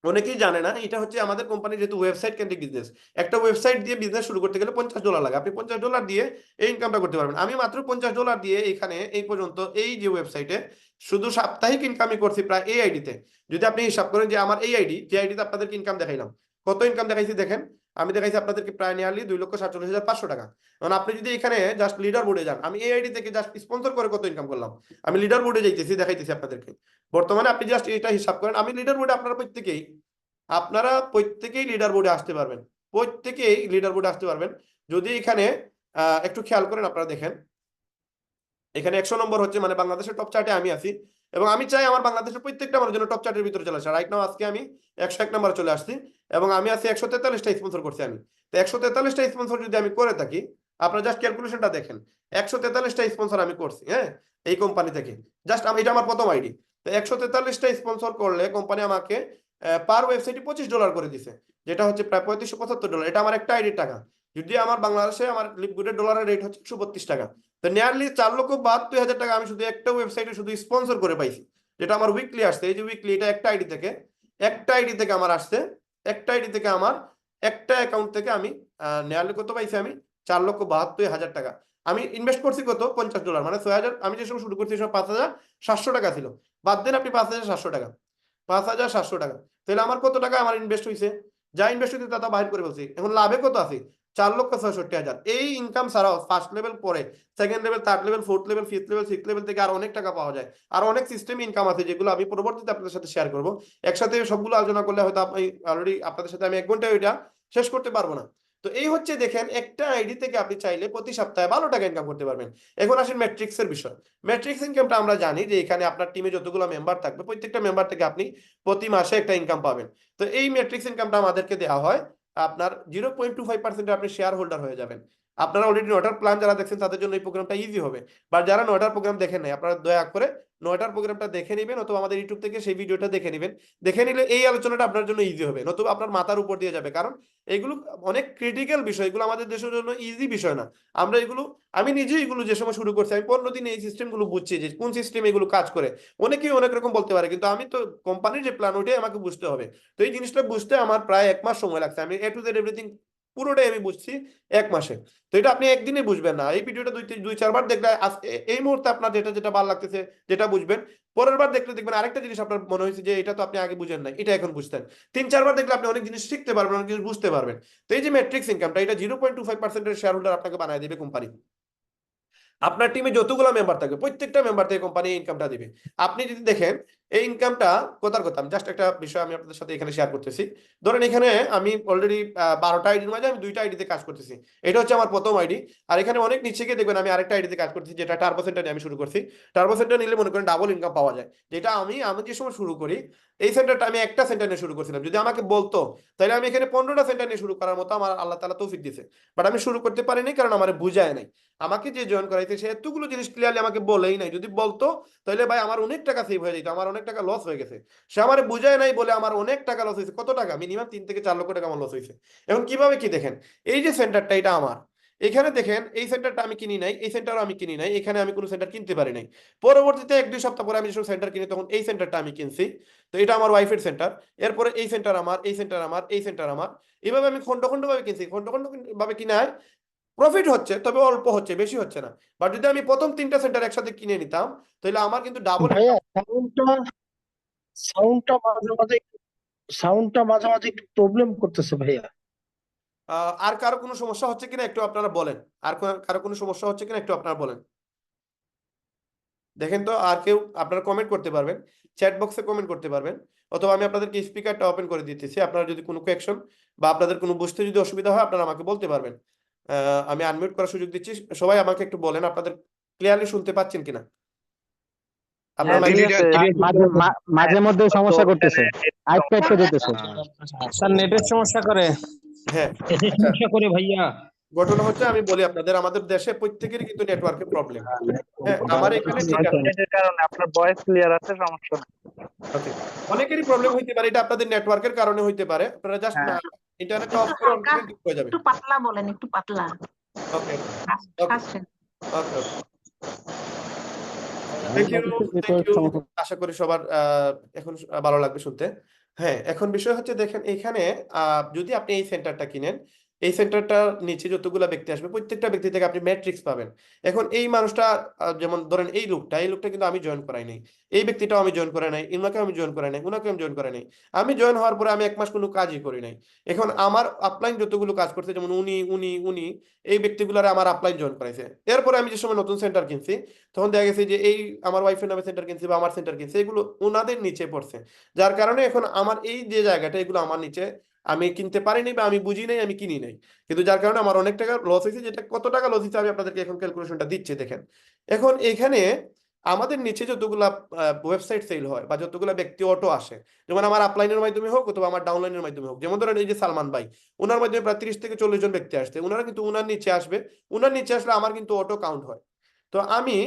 অনেকেই জানে না। এটা হচ্ছে আমাদের কোম্পানি যেহেতু ওয়েবসাইট কেন্দ্রিক বিজনেস, একটা ওয়েবসাইট দিয়ে বিজনেস শুরু করতে গেলে $50 লাগে। আপনি $50 দিয়ে এই ইনকামটা করতে পারবেন। আমি মাত্র $50 দিয়ে এখানে এই পর্যন্ত এই যে ওয়েবসাইটে শুধু সাপ্তাহিক ইনকামই করছি প্রায় এই আইডিতে। যদি আপনি হিসাব করেন যে আমার এই আইডি, যে আইডিতে আপনাদেরকে ইনকাম দেখাইলাম, কত ইনকাম দেখাইছি দেখেন। আমি দেখাইছি আপনাদেরকে প্রায় নিয়ারলি 2,47,500 টাকা। কারণ আপনি যদি এখানে জাস্ট লিডার বোর্ডে যান, আমি এই আইডি থেকে জাস্ট স্পন্সর করে কত ইনকাম করলাম, আমি লিডার বোর্ডে যাইতেছি, দেখাইতেছি আপনাদেরকে। বর্তমানে আপনি জাস্ট এটা হিসাব করেন, আমি লিডার বোর্ডে আপনারা প্রত্যেকেই লিডার বোর্ডে আসতে পারবেন। প্রত্যেকেই লিডার বোর্ডে আসতে পারবেন। যদি এখানে একটু খেয়াল করেন, আপনারা দেখেন এখানে 100 নম্বর হচ্ছে মানে বাংলাদেশের টপ চার্টে আমি আছি, এবং আমি চাই আমার বাংলাদেশের প্রত্যেকটা মানুষ যেন টপ চার্টের ভিতরে চলে আসে। রাইট নাও আজকে আমি 101 নম্বরে চলে আসছি, এবং আমি আছি 143টা স্পন্সর করছি আমি। তো 143টা স্পন্সর যদি আমি করে থাকি, আপনারা জাস্ট ক্যালকুলেশনটা দেখেন, 143টা স্পন্সর আমি করছি, হ্যাঁ, এই কোম্পানি থেকে। জাস্ট আমি, এটা আমার প্রথম আইডি। তো 143টা স্পন্সর করলে কোম্পানি আমাকে পার ওয়েবসাইটে $25 করে দিছে, যেটা হচ্ছে প্রায় $3575। এটা আমার একটা আইডির টাকা। যদি আমার বাংলাদেশে আমার লিপগুডের ডলারের রেট হচ্ছে 132 টাকা। তো নিয়ারলি 4,72,000 টাকা আমি শুধু একটা ওয়েবসাইটে শুধু স্পন্সর করে পাইছি, যেটা আমার উইকলি আসছে। এই যে উইকলি, এটা একটা আইডি থেকে আমার আসছে, একটা আইডি থেকে আমার একটা অ্যাকাউন্ট থেকে আমি নিয়ারলি কত পাইছি, আমি 4,72,000 টাকা। আমি ইনভেস্ট করছি কত, $50, মানে 6,000। আমি যে সময় শুরু করছি সব 5,700 টাকা ছিল। বাদ দেন আপনি 5,700 টাকা, 5,700 টাকা। তাহলে আমার কত টাকা আমার ইনভেস্ট হয়েছে, যা ইনভেস্ট হয়েছে তা বাহির করে বলছি। এখন লাভে কত আছে, 4,66,000। এই ইনকাম ছাড়াও ফার্স্ট লেভেল পরে second level, third level, fourth level, fifth level, six level থেকে আর অনেক টাকা পাওয়া যায়। আর অনেক সিস্টেম ইনকাম আছে যেগুলো আমি পরবর্তীতে আপনাদের সাথে শেয়ার করবো। একসাথে সবগুলো আলোচনা করলে হয়তো আপনি অলরেডি আপনাদের সাথে আমি 1 ঘন্টায় ওইটা শেষ করতে পারবো না। তো এই হচ্ছে দেখেন, একটা আইডি থেকে আপনি চাইলে প্রতি সপ্তাহে 12 টাকা ইনকাম করতে পারবেন। এখন আসেন ম্যাট্রিক্স এর বিষয়। ম্যাট্রিক্স ইনকামটা আমরা জানি যে এখানে আপনার টিমে যতগুলো মেম্বার থাকবে, প্রত্যেকটা মেম্বার থেকে আপনি প্রতি মাসে একটা ইনকাম পাবেন। তো এই ম্যাট্রিক্স ইনকামটা আমাদেরকে দেওয়া হয় আপনার 0.25% আপনি শেয়ার হোল্ডার হয়ে যাবেন। আপনারা অলরেডি 9টার প্ল্যান যারা দেখছেন তাদের জন্য এই প্রোগ্রামটা ইজি হবে। বা যারা 9টার প্রোগ্রাম দেখেন নাই, আপনারা দয়া করে 9টার প্রোগ্রামটা দেখে নেবেন, অথবা আমাদের ইউটিউব থেকে সেই ভিডিওটা দেখে নেবেন। দেখে নিলে এই আলোচনাটা আপনার জন্য ইজি হবে, নতুবা আপনার মাথার উপর দিয়ে যাবে। কারণ এগুলো অনেক ক্রিটিক্যাল বিষয়, এগুলো আমাদের দেশের জন্য ইজি বিষয় না। আমরা এগুলো, আমি নিজেই এগুলো যে সময় শুরু করছি, আমি 15 দিনে এই সিস্টেমগুলো বুঝছি যে কোন সিস্টেম এগুলো কাজ করে। অনেকেই অনেক রকম বলতে পারে, কিন্তু আমি তো কোম্পানির যে প্ল্যান ওইটাই আমাকে বুঝতে হবে। তো এই জিনিসটা বুঝতে আমার প্রায় 1 মাস সময় লাগছে। আমি এ টু জেড এভরিথিং পুরোটাই আমি বুঝছি 1 মাসে। তো এটা আপনি একদিনে বুঝবেন না, এই ভিডিওটা 2-4 বার দেখলে এই মুহূর্তে আপনার যেটা যেটা ভালো লাগতেছে, যেটা বুঝবেন, পরের বার দেখলে দেখবেন আরেকটা জিনিস আপনার মনে হয়েছে যে এটা তো আপনি আগে বুঝেন না, এটা এখন বুঝতেন। 3-4 বার দেখলে আপনি অনেক জিনিস শিখতে পারবেন, অনেক জিনিস বুঝতে পারবেন। তো এই যে ম্যাট্রিক্স ইনকামটা, এটা 0.25%-এর শেয়ার হোল্ডার আপনাকে বানায় দিবে কোম্পানি। আপনার টিমে যতগুলো মেম্বার থাকবে প্রত্যেকটা মেম্বার থেকে কোম্পানি ইনকামটা দিবে। আপনি যদি দেখেন এই ইনকামটা, কথার কথা আমি জাস্ট একটা বিষয় আমি আপনাদের সাথে এখানে শেয়ার করতেছি। ধরেন এখানে আমি অলরেডি 12টা আইডির মাঝে আমি 2টা আইডিতে কাজ করতেছি। এটা হচ্ছে আমার প্রথম আইডি। আর এখানে অনেক নিচে গিয়ে দেখবেন আমি আরেকটা আইডিতে কাজ করতেছি, যেটা টার্বো সেন্টার নিয়ে আমি শুরু করছি। টার্বো সেন্টার নিলে মনে করেন ডাবল ইনকাম পাওয়া যায়। যেটা আমি যে সময় শুরু করি, এই সেন্টারটা আমি একটা সেন্টার নিয়ে শুরু করছিলাম। যদি আমাকে বলতো তাহলে আমি এখানে 15টা সেন্টার নিয়ে শুরু করার মতো আমার আল্লাহ তাআলা তৌফিক দিছে। বাট আমি শুরু করতে পারিনি, কারণ আমার বুঝায় নাই। আমাকে যে জয়েন করাইছে সে এতগুলো জিনিস ক্লিয়ারলি আমাকে বলেই নাই। যদি বলতো তাহলে ভাই আমার অনেক টাকা সেভ হয়ে যেত, আমার অনেক টাকা লস হয়ে গেছে। সে আমার বুঝায় নাই বলে আমার অনেক টাকা লস হয়েছে। কত টাকা, মিনিমাম 3 থেকে 4 লক্ষ টাকা আমার লস হয়েছে। এখন কিভাবে কি দেখেন, এই যে সেন্টারটা এটা আমার, এখানে দেখেন এই সেন্টারটা আমি কিনি নাই, এই সেন্টারও আমি কিনি নাই, এখানে আমি কোনো সেন্টার কিনতে পারি নাই। পরবর্তীতে 1-2 সপ্তাহ পরে আমি যখন সেন্টার কিনি তখন এই সেন্টারটা আমি কিনছি। তো এটা আমার ওয়াইফের সেন্টার। এরপরে এই সেন্টার আমার, এই সেন্টার আমার, এই সেন্টার আমার। এভাবে আমি খন্ড খন্ড ভাবে কিনছি, খন্ড খন্ড ভাবে কিনায় প্রফিট হচ্ছে, তবে অল্প হচ্ছে, বেশি হচ্ছে না। বাট যদি আমি প্রথম 3টা সেন্টার একসাথে কিনে নিতাম তাহলে আমার কিন্তু ডাবল। ভাইয়া সাউন্ডটা সাউন্ডটা মাঝে মাঝে সাউন্ডটা মাঝে মাঝে একটু প্রবলেম করতেছে ভাইয়া। আর কারো কোনো সমস্যা হচ্ছে কিনা একটু আপনারা বলেন। আর কারো কোনো সমস্যা হচ্ছে কিনা একটু আপনারা বলেন। দেখেন তো আর কেউ আপনারা কমেন্ট করতে পারবেন, চ্যাট বক্সে কমেন্ট করতে পারবেন, অথবা আমি আপনাদেরকে স্পিকারটা ওপেন করে দিতেছি। আপনারা যদি কোনো কোয়েকশন বা আপনাদের কোনো বুঝতে যদি অসুবিধা হয় আপনারা আমাকে বলতে পারবেন। আমি আনমিউট করার সুযোগ দিচ্ছি। সবাই আমাকে একটু বলেন আপনাদের ক্লিয়ারলি শুনতে পাচ্ছেন কিনা। আপনার হ্যাঁ মাইক ক্লিয়ার মাঝে মধ্যে সমস্যা করতেছে, আটকে আটকে যেতেছে। স্যার নেটের সমস্যা করে। হ্যাঁ, এটা আচ্ছা, সমস্যা করে ভাইয়া। ঘটনা হচ্ছে আমি বলি আপনাদের, আমাদের দেশে প্রত্যেকেরই কিন্তু নেটওয়ার্কের প্রবলেম। হ্যাঁ, আমার এখানে ঠিক আছে, নেটের কারণে আপনার ভয়েস ক্লিয়ার আছে, সমস্যা নেই। ওকে। অনেকেরই প্রবলেম হইতে পারে, এটা আপনাদের নেটওয়ার্কের কারণে হইতে পারে। আপনারা জাস্ট হ্যাঁ ইন্টারনেটটা অফ একটু করে অন হালকা, করলেন ঠিক হয়ে যাবে। একটু পাতলা বলেন, একটু পাতলা ওকে ওকে হাসছেন। ওকে ওকে, থ্যাংক ইউ থ্যাংক ইউ। আশা করি সবার এখন ভালো লাগবে শুনতে। হ্যাঁ, এখন বিষয় হচ্ছে দেখেন এখানে যদি আপনি এই সেন্টারটা কিনেন, এই সেন্টারটার নিচে যতগুলা ব্যক্তি আসবে প্রত্যেকটা ব্যক্তি থেকে আপনি ম্যাট্রিক্স পাবেন। এখন এই মানুষটা যেমন ধরেন এই লোকটা কিন্তু আমি জয়েন করাই নাই, এই ব্যক্তিটাও আমি জয়েন করে নাই, ইনাকেও আমি জয়েন করে নাই, উনাকেও আমি জয়েন করে নাই। আমি জয়েন হওয়ার পরে আমি 1 মাস কোনো কাজই করি নাই। এখন আমার আপলাইন যতগুলো কাজ করছে, যেমন উনি এই ব্যক্তিগুলোরে আমার আপলাইন জয়েন করাইছে। এরপরে আমি যে সময় নতুন সেন্টার কিনছি তখন দেখা গেছে যে এই আমার ওয়াইফের নামে সেন্টার কিনছি বা আমার সেন্টার কিনছি, এগুলো ওনাদের নিচে পড়ছে। যার কারণে এখন আমার এই যে জায়গাটা এগুলো আমার নিচে আমি কিনতে পারিনি বা আমি বুঝি নাই, আমি কিনি নাই। কিন্তু যার কারণে আমার অনেক টাকা লস হয়েছে। যেটা কত টাকা লস হয়েছে আমি আপনাদেরকে এখন ক্যালকুলেশনটা দিচ্ছি দেখেন। এখন এখানে আমাদের নিচে যতগুলা ওয়েবসাইট সেল হয় বা যতগুলা ব্যক্তি অটো আসে, যেমন আমার আপলাইনের মাধ্যমে হোক অথবা আমার ডাউনলাইনের মাধ্যমে হোক, যেমন ধরেন এই যে সালমান ভাই, ওনার মাধ্যমে প্রায় 30 থেকে 40 জন ব্যক্তি আসছে, ওনারা কিন্তু ওনার নিচে আসবে। ওনার নিচে আসলে আমার কিন্তু অটো কাউন্ট হয়। তো আমি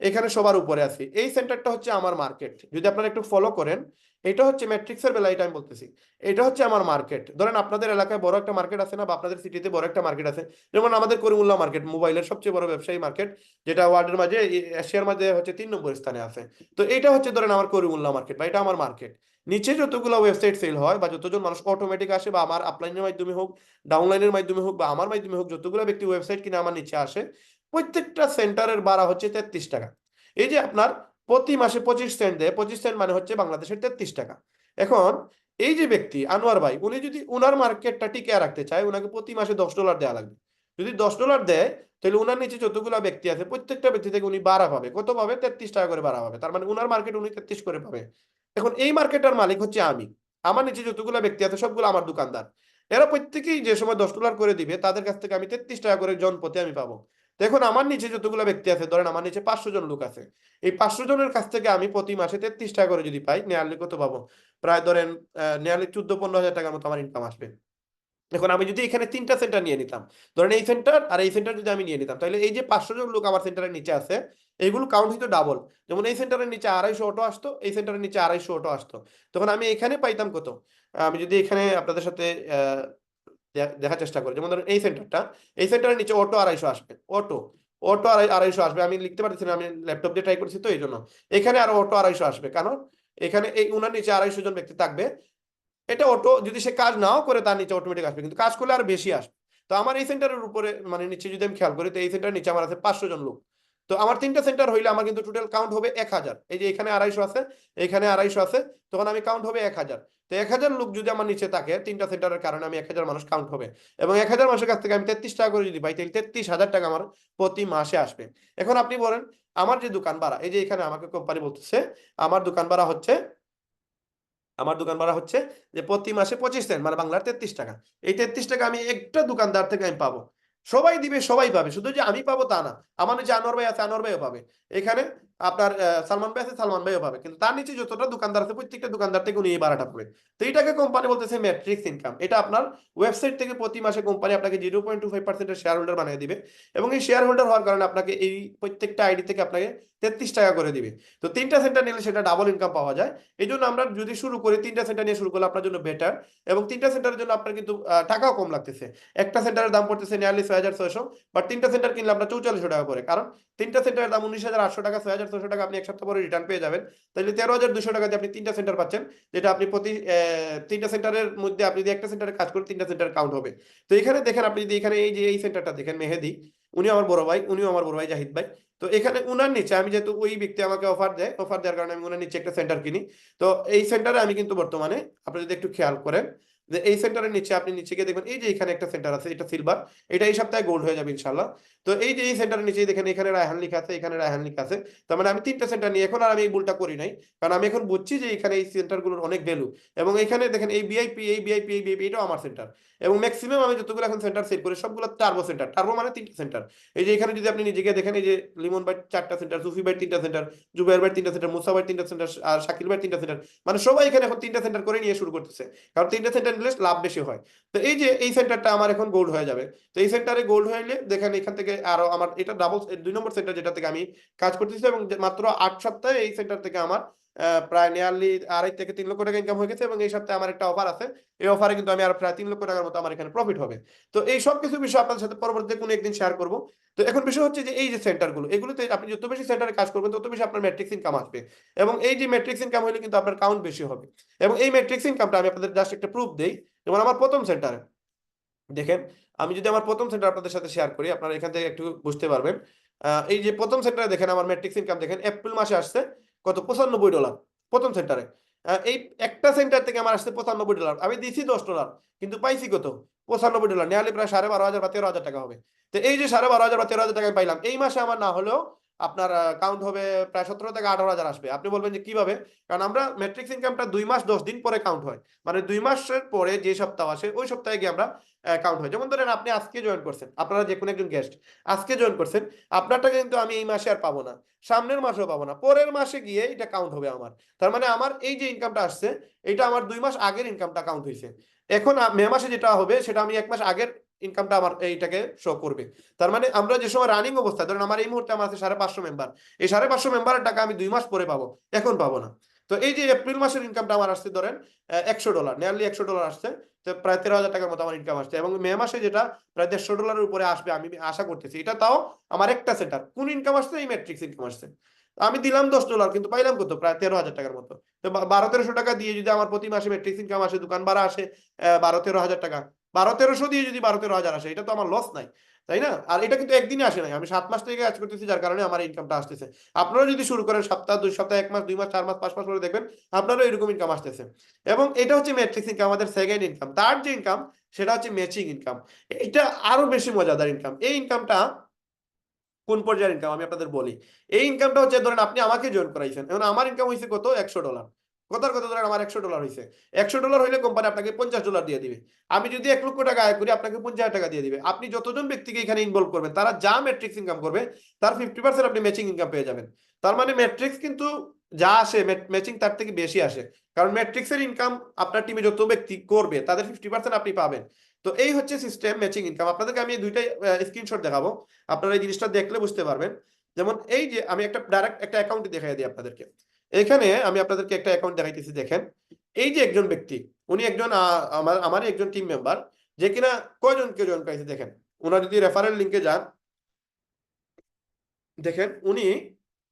এখানে সবার উপরে আছি। এই সেন্টারটা হচ্ছে আমার মার্কেট। যদি আপনারা একটু ফলো করেন, এটা হচ্ছে ম্যাট্রিক্সের বেলা, এটা আমি বলতেছি, এটা হচ্ছে আমার মার্কেট। ধরেন আপনাদের এলাকায় বড় একটা মার্কেট আছে না, বা আপনাদের সিটিতে বড় একটা মার্কেট আছে, যেমন আমাদের করিমুল্লাহ মার্কেট মোবাইলের সবচেয়ে বড় ব্যবসায়ী মার্কেট, যেটা ওয়ার্ল্ডের মাঝে এশিয়ার মাঝে হচ্ছে 3 নম্বর স্থানে আছে। তো এটা হচ্ছে ধরেন আমার করিমুল্লাহ মার্কেট বা এটা আমার মার্কেট। নিচে যতগুলো ওয়েবসাইট সেল হয় বা যতজন মানুষ অটোমেটিক আসে বা আমার আপলাইনের মাধ্যমে হোক, ডাউনলাইনের মাধ্যমে হোক বা আমার মাধ্যমে হোক, যতগুলো ব্যক্তি ওয়েবসাইট কিনে আমার নিচে আসে, প্রত্যেকটা সেন্টারের ভাড়া হচ্ছে 33 টাকা। এই যে আপনার প্রতি মাসে 25 সেন্ট দেয়, 25 সেন্ট মানে হচ্ছে বাংলাদেশের 33 টাকা। এখন এই যে ব্যক্তি আনোয়ার ভাই, উনি যদি উনার মার্কেটটা টিকে রাখতে চায়, উনাকে প্রতি মাসে $10 দেওয়া লাগবে। যদি $10 দেয়, তাহলে উনার নিচে যতগুলো ব্যক্তি আছে প্রত্যেকটা ব্যক্তি থেকে উনি ভাড়া পাবে। কত পাবে? 33 টাকা করে ভাড়া পাবে। তার মানে উনার মার্কেট উনি 33 করে পাবে। এখন এই মার্কেটার মালিক হচ্ছে আমি। আমার নিচে যতগুলো ব্যক্তি আছে সবগুলো আমার দোকানদার। এরা প্রত্যেকেই যে সময় $10 করে দিবে, তাদের কাছ থেকে আমি 33 টাকা করে জন প্রতি আমি পাবো। দেখুন আমার নিচে যতগুলো ব্যক্তি আছে, ধরেন আমার নিচে 500 জন লোক আছে, এই 500 জনের কাছ থেকে আমি প্রতি মাসে 33 টাকা করে যদি পাই, নিয়ারলি কত পাবো? প্রায় ধরেন নিয়ারলি 14-15 হাজার টাকার মতো আমার ইনকাম আসবে। এখন আমি যদি এখানে 3টা সেন্টার নিয়ে নিতাম, ধরেন এই সেন্টার আর এই সেন্টার যদি আমি নিয়ে নিতাম, তাহলে এই যে 500 জন লোক আমার সেন্টারের নিচে আছে, এইগুলো কাউন্ট হইতো ডাবল। যেমন এই সেন্টারের নিচে 250 অটো আসতো, এই সেন্টারের নিচে 250 অটো আসতো। তখন আমি এখানে পাইতাম কত? আমি যদি এখানে আপনাদের সাথে দেখার চেষ্টা করি, যেমন ধরেন এই সেন্টারের নিচে অটো 250 আসবে, অটো 250 আসবে। আমি লিখতে পারতেছি না, আমি ল্যাপটপ দিয়ে ট্রাই করছি তো এই জন্য। এখানে আরো অটো 250 আসবে, কারণ এখানে এই উনার নিচে 250 জন ব্যক্তি থাকবে। এটা অটো যদি সে কাজ নাও করে তার নিচে অটোমেটিক আসবে, কিন্তু কাজ করলে আরো বেশি আসবে। তো আমার এই সেন্টারের উপরে মানে নিচে যদি আমি খেয়াল করি, তো এই সেন্টারের নিচে আমার আছে 500 জন লোক। তো আমার 3টা সেন্টার হইলে আমার কিন্তু টোটাল কাউন্ট হবে 1000। এই যে এখানে 250 আছে, এখানে 250 আছে, তখন আমি কাউন্ট হবে 1000। তো 1000 লোক যদি আমার নিচে থাকে, 3টা সেন্টারের কারণে আমি 1000 মানুষ কাউন্ট হবে। এবং 1000 মানুষের কাছ থেকে আমি 33 টাকা করে যদি পাই, তাহলে 33,000 টাকা আমার প্রতি মাসে আসবে। এখন আপনি বলেন, আমার যে দোকান ভাড়া, এই যে এখানে আমাকে কোম্পানি বলতেছে আমার দোকান ভাড়া হচ্ছে, যে প্রতি মাসে 25 সেন্ট মানে বাংলার 33 টাকা। এই 33 টাকা আমি একটা দোকানদার থেকে আমি পাবো। সবাই দিবে, সবাই পাবে, শুধু যে আমি পাবো তা না। আমার নিচে আনোয়ার ভাই আছে, আনোয়ার ভাইও পাবে। এখানে আপনার সালমান ভাই আছে, সালমান ভাইও পাবে। কিন্তু তার নিচে যতটা দোকানদার আছে প্রত্যেকটা দোকানদার থেকে উনি এই ভাড়াটা পাবে। তো এটাকে কোম্পানি বলতেছে ম্যাট্রিক্স ইনকাম। এটা আপনার ওয়েবসাইট থেকে প্রতি মাসে কোম্পানি আপনাকে 0.25% শেয়ার হোল্ডার বানিয়ে দিবে। এবং এই শেয়ার হোল্ডার হওয়ার কারণে আপনাকে এই প্রত্যেকটা আইডি থেকে আপনাকে 33 টাকা করে দিবে। তো 3টা সেন্টার নিলে সেটা ডাবল ইনকাম পাওয়া যায়। এই জন্য আমরা যদি শুরু করি 3টা সেন্টার নিয়ে শুরু করলে আপনার জন্য বেটার। এবং 3টা সেন্টারের জন্য আপনার কিন্তু টাকাও কম লাগতেছে। একটা সেন্টারের দাম পড়তেছে নিয়ারলি 6600, বাট 3টা সেন্টার কিনলে আপনার 4400 টাকা করে, কারণ 3টা সেন্টারের দাম 19,800 টাকা, 6600 টাকা আপনি এক সপ্তাহ পরে রিটার্ন পেয়ে যাবেন। তাহলে 13,200 টাকা দিয়ে আপনি 3টা সেন্টার পাচ্ছেন, যেটা আপনি প্রতি 3টা সেন্টারের মধ্যে আপনি যদি একটা সেন্টারে কাজ করেন 3টা সেন্টার কাউন্ট হবে। তো এখানে দেখেন, আপনি যদি এখানে এই যে এই সেন্টারটা দেখেন, মেহেদি, উনিও আমার বড় ভাই, উনিও আমার বড় ভাই জাহিদ ভাই। তো এখানে উনার নিচে আমি যেহেতু ওই ব্যক্তি আমাকে অফার দেওয়ার কারণে আমি উনার নিচে একটা সেন্টার কিনি। তো এই সেন্টারে আমি কিন্তু বর্তমানে আপনি যদি একটু খেয়াল করেন, যে এই সেন্টারের নিচে আপনি নিচে গিয়ে দেখবেন এই যে এখানে একটা সেন্টার আছে, এটা সিলভার, এটা এই সপ্তাহে গোল্ড হয়ে যাবে ইনশাল্লাহ। তো এই যে এই সেন্টারের নিচে দেখেন এখানে রায়হান লেখা আছে, এখানে রায়হান লেখা আছে, তার মানে আমি 3টা সেন্টার নিয়ে এখন আর আমি এই ভুলটা করি নাই, কারণ আমি এখন বুঝছি যে এখানে এই সেন্টারগুলোর অনেক ভ্যালু। এবং এখানে দেখেন এই ভিআইপি, এই ভিআইপি, এই ভিআইপি, এটাও আমার সেন্টার। এবং ম্যাক্সিমাম আমি যতগুলো এখন সেন্টার সেট করি সবগুলো টার্বো সেন্টার। টার্বো মানে 3টা সেন্টার। এই যে এখানে যদি আপনি নিজেকে দেখেন, এই যে লিমন ভাই 4টা সেন্টার, সুফি ভাই 3টা সেন্টার, জুবাইর ভাই 3টা সেন্টার, মুসা ভাই 3টা সেন্টার, আর শাকিল ভাই 3টা সেন্টার, মানে সবাই এখানে এখন 3টা সেন্টার করে নিয়ে শুরু করতেছে, কারণ 3টা সেন্টার নিলে লাভ বেশি হয়। তো এই যে এই সেন্টারটা আমার এখন গোল্ড হয়ে যাবে। তো এই সেন্টারে গোল্ড হইলে দেখেন এখান থেকে আরো আমার এটা ডাবল 2 নম্বর সেন্টার যেটা থেকে আমি কাজ করতেছি, এবং মাত্র 8 সপ্তাহে এই সেন্টার থেকে আমার প্রায় নিয়ারলি 2.5 থেকে 3 লক্ষ টাকা ইনকাম হয়ে গেছে। এবং এই সপ্তাহে আমার একটা অফার আছে, এই অফারে কিন্তু আমি আর প্রায় 3 লক্ষ টাকার মতো আমার এখানে প্রফিট হবে। তো এই সব কিছু বিষয় আপনাদের সাথে পরবর্তীতে কোনো একদিন শেয়ার করব। তো এখন বিষয় হচ্ছে যে এই যে সেন্টারগুলো, এগুলোতে আপনি যত বেশি সেন্টারে কাজ করবেন তত বেশি আপনার ম্যাট্রিক্স ইনকাম আসবে। এবং এই যে ম্যাট্রিক্স ইনকাম হলে কিন্তু আপনার কাউন্ট বেশি হবে। এবং এই ম্যাট্রিক্স ইনকামটা আমি আপনাদের জাস্ট একটা প্রুফ দেই। যেমন আমার প্রথম সেন্টারে দেখেন, আমি যদি আমার প্রথম সেন্টার আপনাদের সাথে শেয়ার করি, আপনারা এখান থেকে একটু বুঝতে পারবেন। এই যে প্রথম সেন্টারে দেখেন আমার ম্যাট্রিক্স ইনকাম দেখেন এপ্রিল মাসে আসছে কত, $95 প্রথম সেন্টারে। এই একটা সেন্টার থেকে আমার আসছে $95, আমি দিছি $10, কিন্তু পাইছি কত, $95, নিয়ারলি প্রায় 12,500 বা 13,000 টাকা হবে। তো এই যে 12,500 বা 13,000 টাকা আমি পাইলাম, এই মাসে আমার না হলেও আপনার কাউন্ট হবে প্রায় 17 থেকে 18,000 আসবে। আপনি বলবেন যে কিভাবে, কারণ আমরা ম্যাট্রিক্স ইনকামটা 2 মাস 10 দিন পরে কাউন্ট হয়, মানে 2 মাসের পরে যে সপ্তাহ আসে ওই সপ্তাহে গিয়ে আমরা কাউন্ট হয়। যেমন ধরেন আপনি আজকে জয়েন করছেন, আপনারা যে কোনো একজন গেস্ট আজকে জয়েন করছেন, আপনারটা কিন্তু আমি এই মাসে আর পাবো না, সামনের মাসেও পাবো না, পরের মাসে গিয়ে এটা কাউন্ট হবে আমার। তার মানে আমার এই যে ইনকামটা আসছে এটা আমার 2 মাস আগের ইনকামটা কাউন্ট হয়েছে। এখন মে মাসে যেটা হবে সেটা আমি 1 মাস আগের ইনকামটা আমার এইটাকে শো করবে। তার মানে আমরা যে সময় রানিং অবস্থায়, ধরেন আমার এই মুহূর্তে আমার আছে 550 মেম্বার, এই 550 মেম্বারের টাকা আমি 2 মাস পরে পাবো, এখন পাবো না। তো এই যে এপ্রিল মাসের ইনকামটা আমার আসছে ধরেন $100, নিয়ারলি $100 আসছে, তো প্রায় 13,000 টাকার মতো আমার ইনকাম আসছে। এবং মে মাসে যেটা প্রায় $150 উপরে আসবে আমি আশা করতেছি, এটা তাও আমার একটা সেন্টার। কোন ইনকাম আসছে, এই ম্যাট্রিক্স ইনকাম আসছে। আমি দিলাম $10, কিন্তু পাইলাম কত, প্রায় 13,000 টাকার মতো। তো 1200-1300 টাকা দিয়ে যদি আমার প্রতি মাসে ম্যাট্রিক্স ইনকাম আসে, দোকান ভাড়া আসে 12-13 হাজার টাকা, 1200-1300 দিয়ে যদি 12-13 হাজার আসে, এটা তো আমার লস নাই, তাই না? আর এটা কিন্তু একদিনে আসে নাই, আমি 7 মাস থেকে কাজ করতেছি, যার কারণে আমার ইনকামটা আসতেছে। আপনারা যদি শুরু করেন সপ্তাহ, 2 সপ্তাহ, 1 মাস, 2 মাস, 4 মাস, 5 মাস করে দেখবেন আপনারও এরকম ইনকাম আসতেছে। এবং এটা হচ্ছে ম্যাট্রিক্স ইনকাম। আমাদের সেকেন্ড ইনকাম, থার্ড যে ইনকাম সেটা হচ্ছে ম্যাচিং ইনকাম। এটা আরো বেশি মজাদার ইনকাম। এই ইনকামটা কোন পর্যায়ের ইনকাম আমি আপনাদের বলি। এই ইনকামটা হচ্ছে ধরেন আপনি আমাকে জয়েন করাইছেন, এখন আমার ইনকাম হয়েছে কত, $100, কথার কথা ধরেন আমার $100 হয়েছে। $100 হইলে কোম্পানি আপনাকে $50 দিয়ে দিবে। আমি যদি 1 লক্ষ টাকা আয় করি, আপনাকে 50,000 টাকা দিয়ে দিবে। আপনি যতজন ব্যক্তিকে এখানে ইনভলভ করবেন, তারা যা ম্যাট্রিক্স ইনকাম করবে তার 50% আপনি ম্যাচিং ইনকাম পেয়ে যাবেন। তার মানে ম্যাট্রিক্স কিন্তু যা আসে ম্যাচিং তার থেকে বেশি আসে, কারণ ম্যাট্রিক্সের ইনকাম আপনার টিমে যত ব্যক্তি করবে তাদের 50% আপনি পাবেন। তো এই হচ্ছে সিস্টেম ম্যাচিং ইনকাম। আপনাদেরকে আমি দুইটাই স্ক্রিনশট দেখাবো, আপনারা এই জিনিসটা দেখলে বুঝতে পারবেন। যেমন এই যে আমি একটা ডাইরেক্ট একটা অ্যাকাউন্ট দেখাই দিই আপনাদেরকে। এখানে আমি আপনাদেরকে একটা অ্যাকাউন্ট দেখাইতেছি, দেখেন এই যে একজন ব্যক্তি, উনি একজন আমারই একজন টিম মেম্বার, যে কিনা কয়জনকে জয়েন করাইছে দেখেন। ওনার যদি রেফারেল লিঙ্কে যান, দেখেন উনি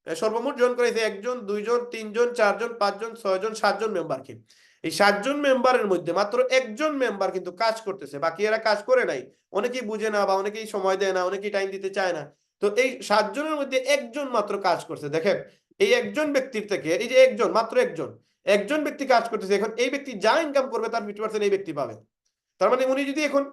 সর্বমোট জয়েন করেছে 1 জন, 2 জন, 3 জন, 4 জন, 5 জন, 6 জন, 7 জন মেম্বারকে। এই 7 জন মেম্বারের মধ্যে মাত্র একজন মেম্বার কিন্তু কাজ করতেছে, বাকি এরা কাজ করে নাই। অনেকেই বুঝে না, বা অনেকেই সময় দেয় না, অনেকেই টাইম দিতে চায় না। তো এই 7 জনের মধ্যে একজন মাত্র কাজ করছে। দেখেন এই একজন ব্যক্তির থেকে, এই যে একজন, মাত্র একজন ব্যক্তি কাজ করতেছে, এখন এই ব্যক্তি যা ইনকাম করবে তার 50% এই ব্যক্তি পাবে। তার মানে উনি যদি এখন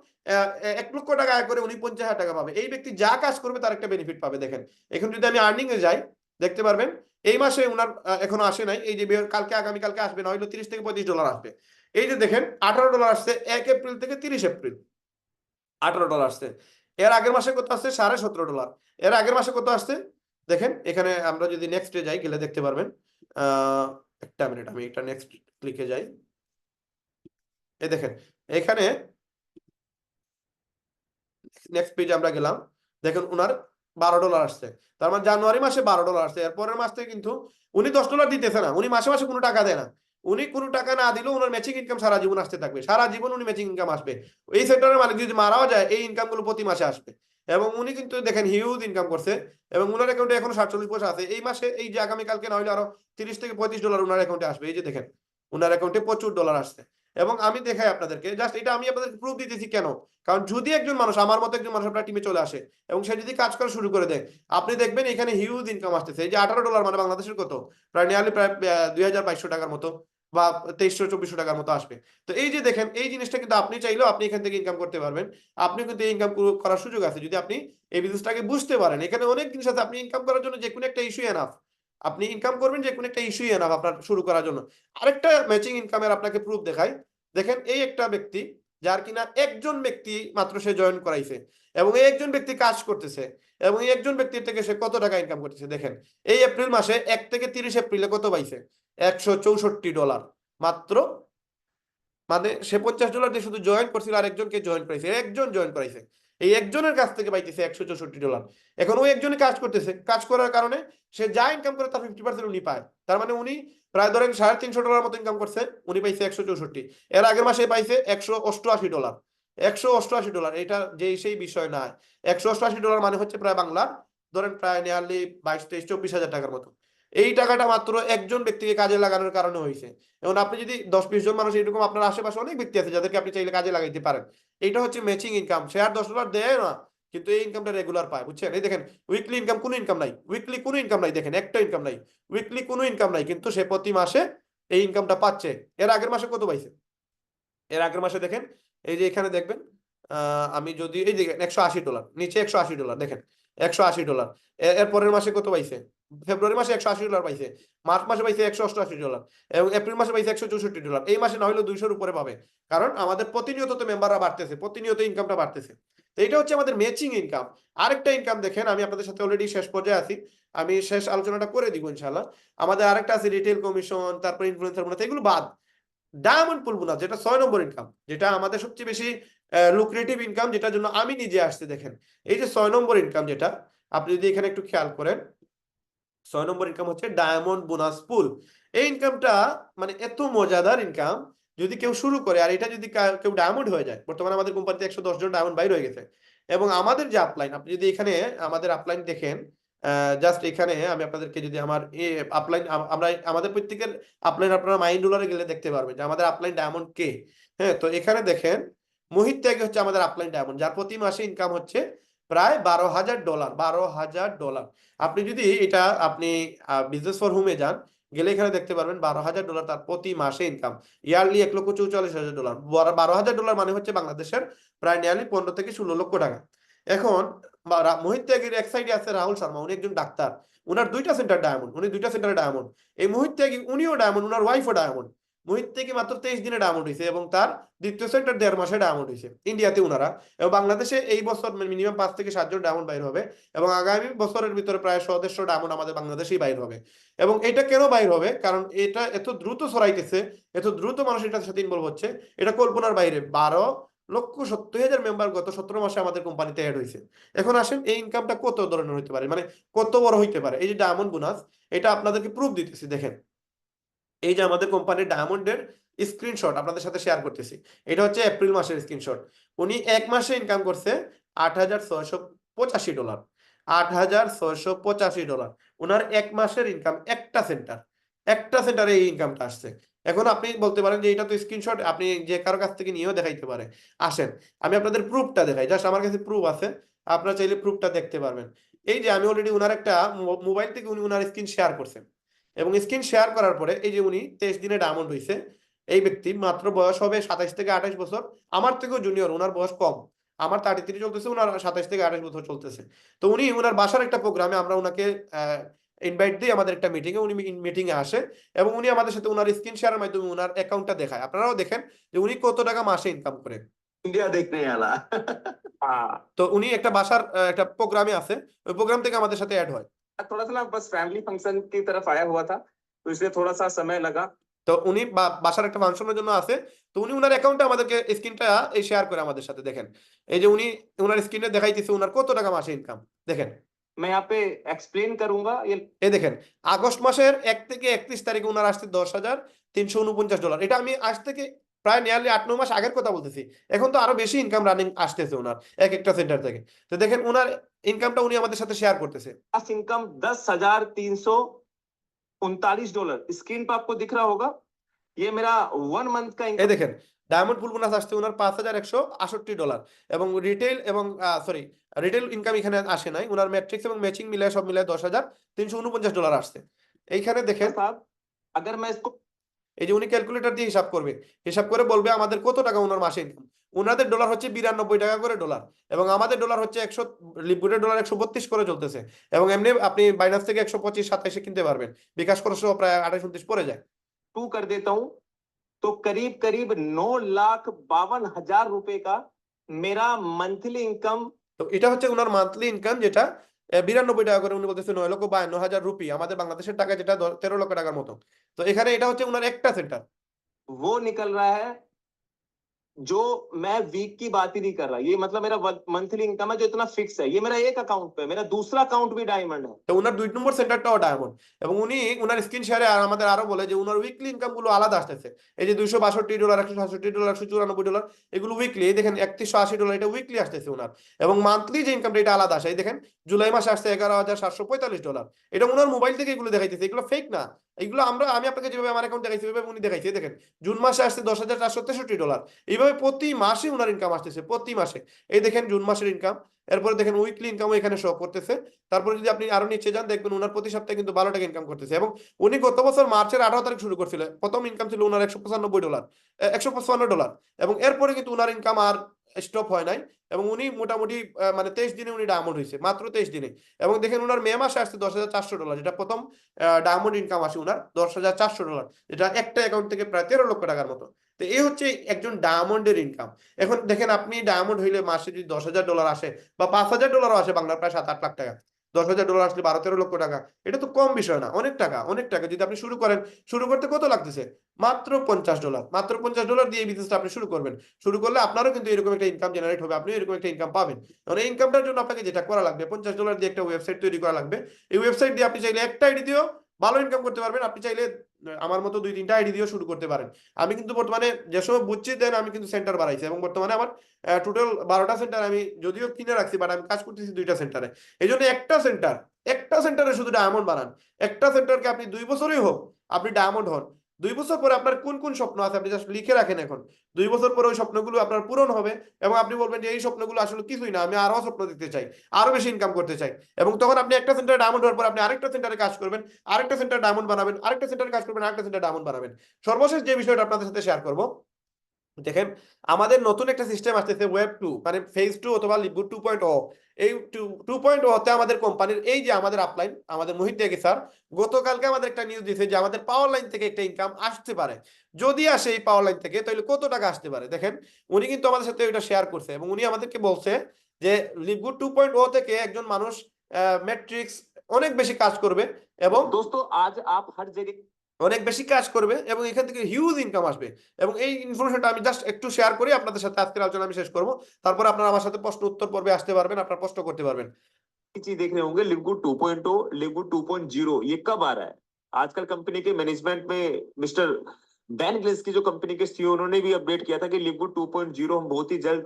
1 লক্ষ টাকা আয় করে উনি 50,000 টাকা পাবে, এই ব্যক্তি যা কাজ করবে তার একটা বেনিফিট পাবে। দেখেন এখন যদি আমি আর্নিং এ যাই, দেখতে পারবেন এই মাসে উনার এখনো আসে নাই, এই যে কালকে আগামীকালকে আসবে, না হয়তো $30 থেকে $35 আসবে। এই যে দেখেন $18 আসছে 1 এপ্রিল থেকে 30 এপ্রিল, $18 আসছে। এর আগের মাসে কত আসছে, $17.5। এর আগের মাসে কত আসছে দেখেন, এখানে আমরা যদি নেক্সট ডে যাই গেলে দেখতে পারবেন। একটা মিনিট, আমি এটা নেক্সট ক্লিকে যাই। এই দেখেন এখানে নেক্সট পেজে আমরা গেলাম, দেখেন উনার $12 আসছে। তার মানে জানুয়ারি মাসে $12 আসছে। এরপরের মাস থেকে কিন্তু উনি $10 দিতেছে না, উনি মাসে মাসে কোনো টাকা দেয় না। উনি কোনো টাকা না দিলেও উনার ম্যাচিং ইনকাম সারা জীবন আসতে থাকবে, সারা জীবন উনি ম্যাচিং ইনকাম আসবে। এই সেক্টরের মালিক যদি মারাও যায়, এই ইনকাম গুলো প্রতি মাসে আসবে। এবং উনি কিন্তু দেখেন হিউজ ইনকাম করছে, এবং উনার অ্যাকাউন্টে এখনো 47 পয়সা আছে। এই মাসে, এই যে আগামীকালকে না হলে আরো $30 থেকে $35 উনার অ্যাকাউন্টে আসবে। এই যে দেখেন উনার অ্যাকাউন্টে প্রচুর ডলার আসছে। এবং আমি দেখাই আপনাদেরকে, জাস্ট এটা আমি আপনাদেরকে প্রুফ দিতেছি কেন, কারণ যদি একজন মানুষ, আমার মতো একজন মানুষ আপনার টিমে চলে আসে এবং সে যদি কাজ করা শুরু করে দেয়, আপনি দেখবেন এখানে হিউজ ইনকাম আসতেছে। এই যে $18 মানে বাংলাদেশের কত, প্রায় নিয়ারলি প্রায় 2,200 টাকার মতো বা 2300-2400 টাকার মতো আসবে। তো এই যে দেখেন এই জিনিসটা কিন্তু আপনি চাইলেও আপনি এখান থেকে ইনকাম করতে পারবেন। আপনি কিন্তু ইনকাম করার সুযোগ আছে যদি আপনি এই বিজনেসটাকে বুঝতে পারেন। এখানে অনেক জিনিস আছে, আপনি ইনকাম করার জন্য যে কোনো একটা ইস্যু এনাফ। আপনি ইনকাম করবেন যে কোনো একটা ইস্যু এনাফ আপনার শুরু করার জন্য। আরেকটা ম্যাচিং ইনকামের আপনাকে প্রুফ দেখাই। দেখেন এই একটা ব্যক্তি যার কিনা একজন ব্যক্তি মাত্র সে জয়েন করাইছে এবং এই একজন ব্যক্তি কাজ করতেছে এবং এই একজন ব্যক্তির থেকে সে কত টাকা ইনকাম করতেছে দেখেন। এই এপ্রিল মাসে 1 থেকে 30 এপ্রিলে কত পাইছে? $164 মাত্র। মানে সে $50 দিয়ে শুধু জয়েন করছিল আর একজনকে জয়েন করাইছে, একজন জয়েন করাইছে। এই একজনের কাছ থেকে পাইতেছে $164। এখন ওই একজনে কাজ করতেছে, কাজ করার কারণে সে যা ইনকাম করে তার 50% উনি পায়। তার মানে উনি প্রায় ধরেন $350 মতো ইনকাম করছে, উনি পাইছে 164। এর আগের মাসে পাইছে $188। $188 এটা যে সেই বিষয় না। $188 মানে হচ্ছে প্রায় বাংলা ধরেন প্রায় নিয়ারলি 22-23-24 হাজার টাকার মতো। এই টাকাটা মাত্র একজন ব্যক্তিকে কাজে লাগানোর কারণে হয়েছে। এবং আপনি যদি 10-20 জন মানুষ এরকম আপনার আশেপাশে অনেক ব্যক্তি আছে যাদেরকে আপনি চাইলে কাজে লাগাইতে পারেন। এইটা হচ্ছে ম্যাচিং ইনকাম। সে আর $10 দেয় না, কিন্তু এই ইনকামটা রেগুলার পায়, বুঝছেন? এই দেখেন উইকলি ইনকাম কোনো ইনকাম নাই, উইকলি কোনো ইনকাম নাই, দেখেন একটা ইনকাম নাই, উইকলি কোনো ইনকাম নাই, কিন্তু সে প্রতি মাসে এই ইনকামটা পাচ্ছে। এর আগের মাসে কত পাইছে? এর আগের মাসে দেখেন এই যে এখানে দেখবেন আমি যদি এই দেখেন $180 নিচে $180 দেখেন $180। এর পরের মাসে কত পাইছে? ফেব্রুয়ারি মাসে $180 পাইছে, মার্চ মাসে পাইছে $188 এবং এপ্রিল মাসে পাইছে $164। এই মাসে না হলেও 200-র উপরে পাবে, কারণ আমাদের প্রতিনিয়ত তো মেম্বাররা বাড়তেছে, প্রতিনিয়ত ইনকামটা বাড়তেছে। তো এটা হচ্ছে আমাদের ম্যাচিং ইনকাম। আরেকটা ইনকাম দেখেন, আমি আপনাদের সাথে অলরেডি শেষ পর্যায়ে আছি, আমি শেষ আলোচনাটা করে দিব ইনশাল্লাহ। আমাদের আরেকটা আছে রিটেল কমিশন, তারপর ইনফ্লুয়েন্সার বোনাস, এগুলো বাদ। ডায়মন্ড পুল বোনাস যেটা 6 নম্বর ইনকাম, যেটা আমাদের সবচেয়ে বেশি লুক্রেটিভ ইনকাম, যেটার জন্য আমি নিজে আসছি। দেখেন এই যে 6 নম্বর ইনকাম, যেটা আপনি যদি এখানে একটু খেয়াল করেন, 6 নম্বর ইনকাম হচ্ছে ডায়মন্ড বোনাস পুল। এই ইনকামটা মানে এত মজাদার ইনকাম, যদি কেউ শুরু করে আর এটা যদি কেউ ডায়মন্ড হয়ে যায়। বর্তমানে আমাদের কোম্পানিতে 110 জন ডায়মন্ড বাইর হয়ে গেছে এবং আমাদের যে আপলাইন, আপনি যদি এখানে আমাদের আপলাইন দেখেন, জাস্ট এখানে আমি আপনাদেরকে যদি আমার আপলাইন, আমরা আমাদের প্রত্যেকের আপলাইন আপনারা মাইন্ড রুলারে গেলে দেখতে পারবেন যে আমাদের আপলাইন ডায়মন্ড কে। হ্যাঁ, তো এখানে দেখেন মোহিত ত্যাগী হচ্ছে আমাদের আপলাইন ডায়মন্ড, যার প্রতি মাসে ইনকাম হচ্ছে প্রায় $12,000। $12,000। আপনি যদি এটা আপনি বিজনেস ফর হোমে যান, গেলে এখানে দেখতে পারবেন $12,000 তার প্রতি মাসে ইনকাম। ইয়ারলি $1,44,000। $12,000 মানে হচ্ছে বাংলাদেশের প্রায় নিয়ারলি 15 থেকে 16 লক্ষ টাকা। এখন মোহিত ত্যাগীর এক সাইডে আছে রাহুল শর্মা, উনি একজন ডাক্তার, উনার 2টা সেন্টার ডায়মন্ড, উনি 2টা সেন্টারে ডায়মন্ড। এই মোহিত ত্যাগী উনিও ডায়মন্ড, উনার ওয়াইফও ডায়মন্ড। মোহিত ত্যাগী মাত্র 23 দিনে ডায়মন্ড হয়েছে এবং তার দ্বিতীয় সেন্টার 1.5 মাসে ডায়মন্ড হয়েছে ইন্ডিয়াতে উনারা। এবং বাংলাদেশে এই বছর মিনিমাম 5 থেকে 7 জন ডায়মন্ড বাইর হবে এবং আগামী বছরের ভিতরে প্রায় 100-150 ডায়মন্ড আমাদের বাংলাদেশেই বাইর হবে। এবং এটা কেন বাইর হবে? কারণ এটা এত দ্রুত ছড়াইতেছে, এত দ্রুত মানুষ এটার সাথে ইনভলভ হচ্ছে, এটা কল্পনার বাইরে। 12,70,000 মেম্বার গত 17 মাসে আমাদের কোম্পানিতে অ্যাড হয়েছে। এখন আসেন এই ইনকামটা কত ধরনের হইতে পারে, মানে কত বড় হইতে পারে। এই যে ডায়মন্ড বোনাস, এটা আপনাদেরকে প্রুফ দিতেছি। দেখেন এই যে আমাদের কোম্পানির ডায়মন্ডের স্ক্রিনশট আপনাদের সাথে শেয়ার করতেছি। এটা হচ্ছে এপ্রিল মাসের স্ক্রিনশট। উনি এক মাসে ইনকাম করছে $8,685। $8,685। ওনার এক মাসের ইনকাম একটা সেন্টারে এই ইনকামটা আসছে। এখন আপনি বলতে পারেন যে এটা তো স্ক্রিনশট, আপনি যে কারো কাছ থেকে নিয়েও দেখাইতে পারে। আসেন আমি আপনাদের প্রুফটা দেখাই, জাস্ট আমার কাছে প্রুফ আছে, আপনারা চাইলে প্রুফটা দেখতে পারবেন। এই যে আমি অলরেডি ওনার একটা মোবাইল থেকে উনি ওনার স্ক্রিন শেয়ার করছেন এবং স্ক্রিন শেয়ার করার পরে এই যে উনি 23 দিনে ডায়মন্ড হয়েছে। এই ব্যক্তি মাত্র বয়স হবে 27 থেকে 28 বছর, আমার থেকেও জুনিয়র, ওনার বয়স কম। আমার 33 চলতেছে, ওনার 27 থেকে 28 বছর চলতেছে। তো উনি ওনার বাসার একটা প্রোগ্রামে আমরা ওনাকে ইনভাইট দিই, আমাদের একটা মিটিং এ উনি মিটিং এ আসে এবং উনি আমাদের সাথে ওনার স্ক্রিন শেয়ারের মাধ্যমে ওনার অ্যাকাউন্টটা দেখায়। আপনারাও দেখেন যে উনি কত টাকা মাসে ইনকাম করে। इंडिया देखने वाला তো উনি একটা বাসার একটা প্রোগ্রামে আছে, ওই প্রোগ্রাম থেকে আমাদের সাথে অ্যাড হয়। थोड़ा सा ना बस फैमिली फंक्शन की तरफ आया हुआ था, तो इसलिए थोड़ा सा समय लगा। তো উনি বাসার একটা ফাংশনের জন্য আছে, তো উনি ওনার অ্যাকাউন্টে আমাদেরকে স্ক্রিনটা এই শেয়ার করে আমাদের সাথে। দেখেন এই যে উনি ওনার স্ক্রিনে দেখাইতেছে ওনার কত টাকা মাসে ইনকাম। দেখেন मैं यहाँ पे एक्सप्लेन करूंगा ये। এই দেখেন আগস্ট মাসের 1 থেকে 31 তারিখে ওনার আসছে $10,349। এটা আমি আজ থেকে প্রায় নিয়ারলি 8-9 মাস আগের কথা বলতেছি। এখন তো আরো বেশি ইনকাম রানিং আসতেছে ওনার এক একটা সেন্টার থেকে। তো দেখেন ওনার ইনকামটা উনি আমাদের সাথে শেয়ার করতেছে। इनकम $10,339। स्क्रीन पर आपको दिख रहा होगा, ये मेरा 1 मंथ का এই इनकम। দেখেন ডায়মন্ড পুল বোনাস আসছে ওনার $5,168 এবং রিটেল এবং সরি রিটেল ইনকাম এখানে আসে নাই, ওনার ম্যাট্রিক্স এবং ম্যাচিং মিলায় সব মিলায় $10,349 আসছে। এইখানে দেখেন साहब अगर मैं इसको এই যে উনি ক্যালকুলেটর দিয়ে হিসাব করবে, হিসাব করে বলবে আমাদের কত টাকা ওনার মাসে ইনকাম। ওনাদের ডলার হচ্ছে 92 টাকা করে ডলার, এবং আমাদের ডলার হচ্ছে 100, লিপগুডের ডলার 132 করে চলতেছে। এবং এমনি আপনি বাইনান্স থেকে 125-27 কিনতে পারবেন, বিকাশ খরচ প্রায় 28-29 পড়ে যায়। टू कर देता हूं तो करीब करीब 9,52,000 रुपए का मेरा मंथली इनकम। তো এটা হচ্ছে ওনার মান্থলি ইনকাম, যেটা 92 টাকা করে, উনি বলতেছে 9,52,000 রুপি, আমাদের বাংলাদেশের টাকা যেটা 13 লক্ষ টাকার মতো। তো এখানে এটা হচ্ছে ওনার একটা সেন্টার। वो निकल रहा है जो मैं वीक की बात ही नहीं कर रहा, ये मतलब मेरा मंथली इनकम है जो इतना फिक्स है, ये मेरा एक अकाउंट पे, मेरा दूसरा अकाउंट भी डायमंड है। তো উনার 2 নম্বর সেন্টারটাও ডায়মন্ড, এবং উনি উনার স্ক্রিন শেয়ারে আমাদের আরো বলে যে উনার উইকলি ইনকাম গুলো আলাদা আসতেছে। এই যে $262, $167, $194, এগুলো উইকলি। এই দেখেন $3180, এটা উইকলি আসতেছে উনার। এবং মান্থলি যে ইনকামটা এটা আলাদা আসে। এই দেখেন জুলাই মাসে আসছে $11,745, এটা উনার মোবাইল থেকে এগুলো দেখাইতেছে, এগুলো ফেক না। এগুলো আমি আপনাকে যেভাবে আমার অ্যাকাউন্ট দেখাইছি ওইভাবে উনি দেখাইছে। দেখেন জুন মাসে আসছে $10,463, এইভাবে প্রতি মাসে উনার ইনকাম আসতেছে, প্রতি মাসে। এই দেখেন জুন মাসের ইনকাম, এরপরে দেখেন উইকলি ইনকাম এখানে শো করতেছে। তারপরে যদি আপনি আরো নিচে যান দেখবেন উনার প্রতি সপ্তাহে কিন্তু 12 টাকা ইনকাম করতেছে। এবং উনি গত বছর মার্চের 18 তারিখ শুরু করছিল, প্রথম ইনকাম ছিল উনার $195, $155, এবং এরপরে কিন্তু উনার ইনকাম আর স্টপ হয় নাই। এবং উনি মোটামুটি মানে 23 দিনে উনি ডায়মন্ড হয়েছে, মাত্র 23 দিনে। এবং দেখেন উনার মে মাসে আসছে $10,400, যেটা প্রথম ডায়মন্ড ইনকাম আসে উনার $10,400, যেটা একটা অ্যাকাউন্ট থেকে প্রায় 13 লক্ষ টাকার মতো। তো এই হচ্ছে একজন ডায়মন্ডের ইনকাম। এখন দেখেন আপনি ডায়মন্ড হইলে মাসে যদি $10,000 আসে বা $5,000 আসে, বাংলার প্রায় 7-8 লাখ টাকা, $10,000 আসলে 12-13 লক্ষ টাকা, এটা তো কম বিষয় না, অনেক টাকা, অনেক টাকা। যদি আপনি শুরু করেন, শুরু করতে কত লাগতেছে? মাত্র $50, মাত্র $50 দিয়ে এই বিজনেসটা আপনি শুরু করবেন। শুরু করলে আপনারও কিন্তু এরকম একটা ইনকাম জেনারেট হবে, আপনি এরকম একটা ইনকাম পাবেন। কারণ এই ইনকামটার জন্য আপনাকে যেটা করা লাগবে, $50 দিয়ে একটা ওয়েবসাইট তৈরি করা লাগবে। এই ওয়েবসাইট দিয়ে আপনি চাইলে একটা আইডি দিয়েও ভালো ইনকাম করতে পারবেন। আপনি চাইলে আমার মতো 2-3টা আইডি দিয়েও শুরু করতে পারেন। আমি কিন্তু বর্তমানে যে সময় বুঝছি দেন আমি কিন্তু সেন্টার বাড়াইছি, এবং বর্তমানে আমার টোটাল 12টা সেন্টার আমি যদিও কিনে রাখছি, বাট আমি কাজ করতেছি 2টা সেন্টারে। এই জন্য একটা সেন্টারে শুধু ডায়মন্ড বানান। একটা সেন্টারকে আপনি 2 বছরই হোক আপনি ডায়মন্ড হন। 2 বছর পরে আপনার কোন কোন স্বপ্ন আছে আপনি জাস্ট লিখে রাখেন। এখন 2 বছর পরে ওই স্বপ্নগুলো আপনার পূরণ হবে, এবং আপনি বলবেন যে এই স্বপ্নগুলো আসলে কিছুই না, আমি আরো স্বপ্ন দেখতে চাই, আরো বেশি ইনকাম করতে চাই। এবং তখন আপনি একটা সেন্টারে ডায়মন্ড হওয়ার পর আপনি আরেকটা সেন্টারে কাজ করবেন, আরেকটা সেন্টার ডায়মন্ড বানাবেন, আরেকটা সেন্টারে কাজ করবেন, আরেকটা সেন্টার ডায়মন্ড বানাবেন। সর্বশেষ যে বিষয়টা আপনাদের সাথে শেয়ার করব, দেখেন আমাদের নতুন একটা সিস্টেম আসতেছে ওয়েব 2, মানে ফেজ 2 অথবা লিপগুড 2.0। এই 2.0 তে আমাদের কোম্পানির এই যে আমাদের আপলাইন, আমাদের মোহিত ত্যাগী স্যার গতকালকে আমাদের একটা নিউজ দিয়েছে যে আমাদের পাওয়ার লাইন থেকে একটা ইনকাম আসতে পারে। যদি আসে এই পাওয়ার লাইন থেকে, তাহলে কত টাকা আসতে পারে দেখেন। উনি কিন্তু আমাদের সাথে এটা শেয়ার করছে, এবং উনি আমাদেরকে বলছে যে লিপগুড 2.0 থেকে একজন মানুষ ম্যাট্রিক্স অনেক বেশি কাজ করবে, এবং दोस्तों आज आप हर जगह অনেক বেশি কাজ করবে, এবং এখান থেকে হিউজ ইনকাম আসবে। এবং এই ইনফরমেশনটা আমি জাস্ট একটু শেয়ার করি আপনাদের সাথে, আজকের আলোচনা আমি শেষ করব। তারপর আপনারা আমার সাথে প্রশ্ন উত্তর পর্বে আসতে পারবেন, আপনারা প্রশ্ন করতে পারবেন। चीज देख रहे होंगे, लिवगुड 2.0, लिवगुड 2.0 ये कब आ रहा है? आजकल कंपनी के मैनेजमेंट में मिस्टर बैन ग्लिस की जो कंपनी के सीईओ, उन्होंने भी अपडेट किया था कि लिवगुड 2.0 हम बहुत ही जल्द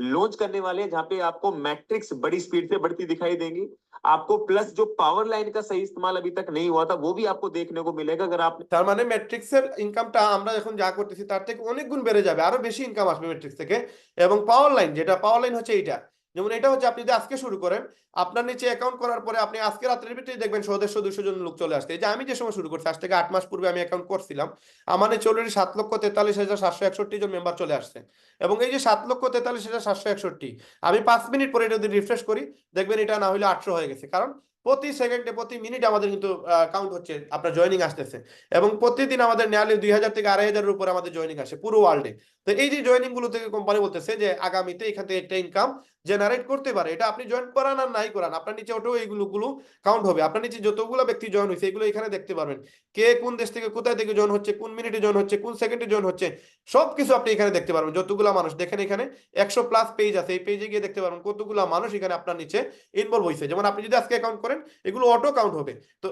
लॉन्च करने वाले हैं, जहां पे आपको मैट्रिक्स बड़ी स्पीड से बढ़ती दिखाई देंगी। आपको प्लस जो पावर लाइन का सही इस्तेमाल अभी तक नहीं हुआ था वो भी आपको देखने को मिलेगा। अगर आप তার মানে ম্যাট্রিক্সের ইনকামটা আমরা এখন যা করতেছি তার থেকে অনেক গুণ বেড়ে যাবে, আরো বেশি ইনকাম আসবে ম্যাট্রিক্স থেকে। এবং পাওয়ার লাইন, যেটা পাওয়ার লাইন হচ্ছে এইটা, যেমন এটা হচ্ছে আপনি যদি আজকে শুরু করেন, আপনার নিচে অ্যাকাউন্ট করার পরে আপনি আজকে রাত্রের ভিতরে দেখবেন 100-200 জন লোক চলে আসছে। এই যে আমি যে সময় শুরু করছি, আজ থেকে 8 মাস পূর্বে আমি অ্যাকাউন্ট করছিলাম, আমার নিচে অলরেডি 7,43,761 জন মেম্বার চলে আসছে। এবং এই যে 7,43,761, আমি 5 মিনিট পরে এটা যদি রিফ্রেশ করি দেখবেন এটা না হলে 800 হয়ে গেছে। কারণ প্রতি সেকেন্ডে প্রতি মিনিটে আমাদের কিন্তু কাউন্ট হচ্ছে, আপনার জয়েনিং আসতেছে। এবং প্রতিদিন আমাদের নেয়ালি 2,000 থেকে 2,500-এর উপরে আমাদের জয়েনিং আসে পুরো ওয়ার্ল্ডে। তো এই যে জয়েনিং গুলো থেকে কোম্পানি বলতেছে যে আগামীতে এখান থেকে একটা ইনকাম জেনারেট করতে পারে। এটা আপনি জয়েন করান আর নাই করান, আপনার নিচে ওটাও এইগুলো কাউন্ট হবে। আপনার নিচে যতগুলো ব্যক্তি জয়েন হয়েছে এগুলো এখানে দেখতে পারবেন, কে কোন দেশ থেকে কোথায় থেকে জয়েন হচ্ছে, কোন মিনিটে জয়েন হচ্ছে, কোন সেকেন্ডে জয়েন হচ্ছে, সবকিছু আপনি এখানে দেখতে পারবেন। যতগুলো মানুষ দেখেন, এখানে 100+ পেজ আছে, এই পেজে গিয়ে দেখতে পারবেন কতগুলো মানুষ এখানে আপনার নিচে ইনভলভ হয়েছে। যেমন আপনি যদি আজকে অ্যাকাউন্ট করেন এগুলো অটো কাউন্ট হবে। তো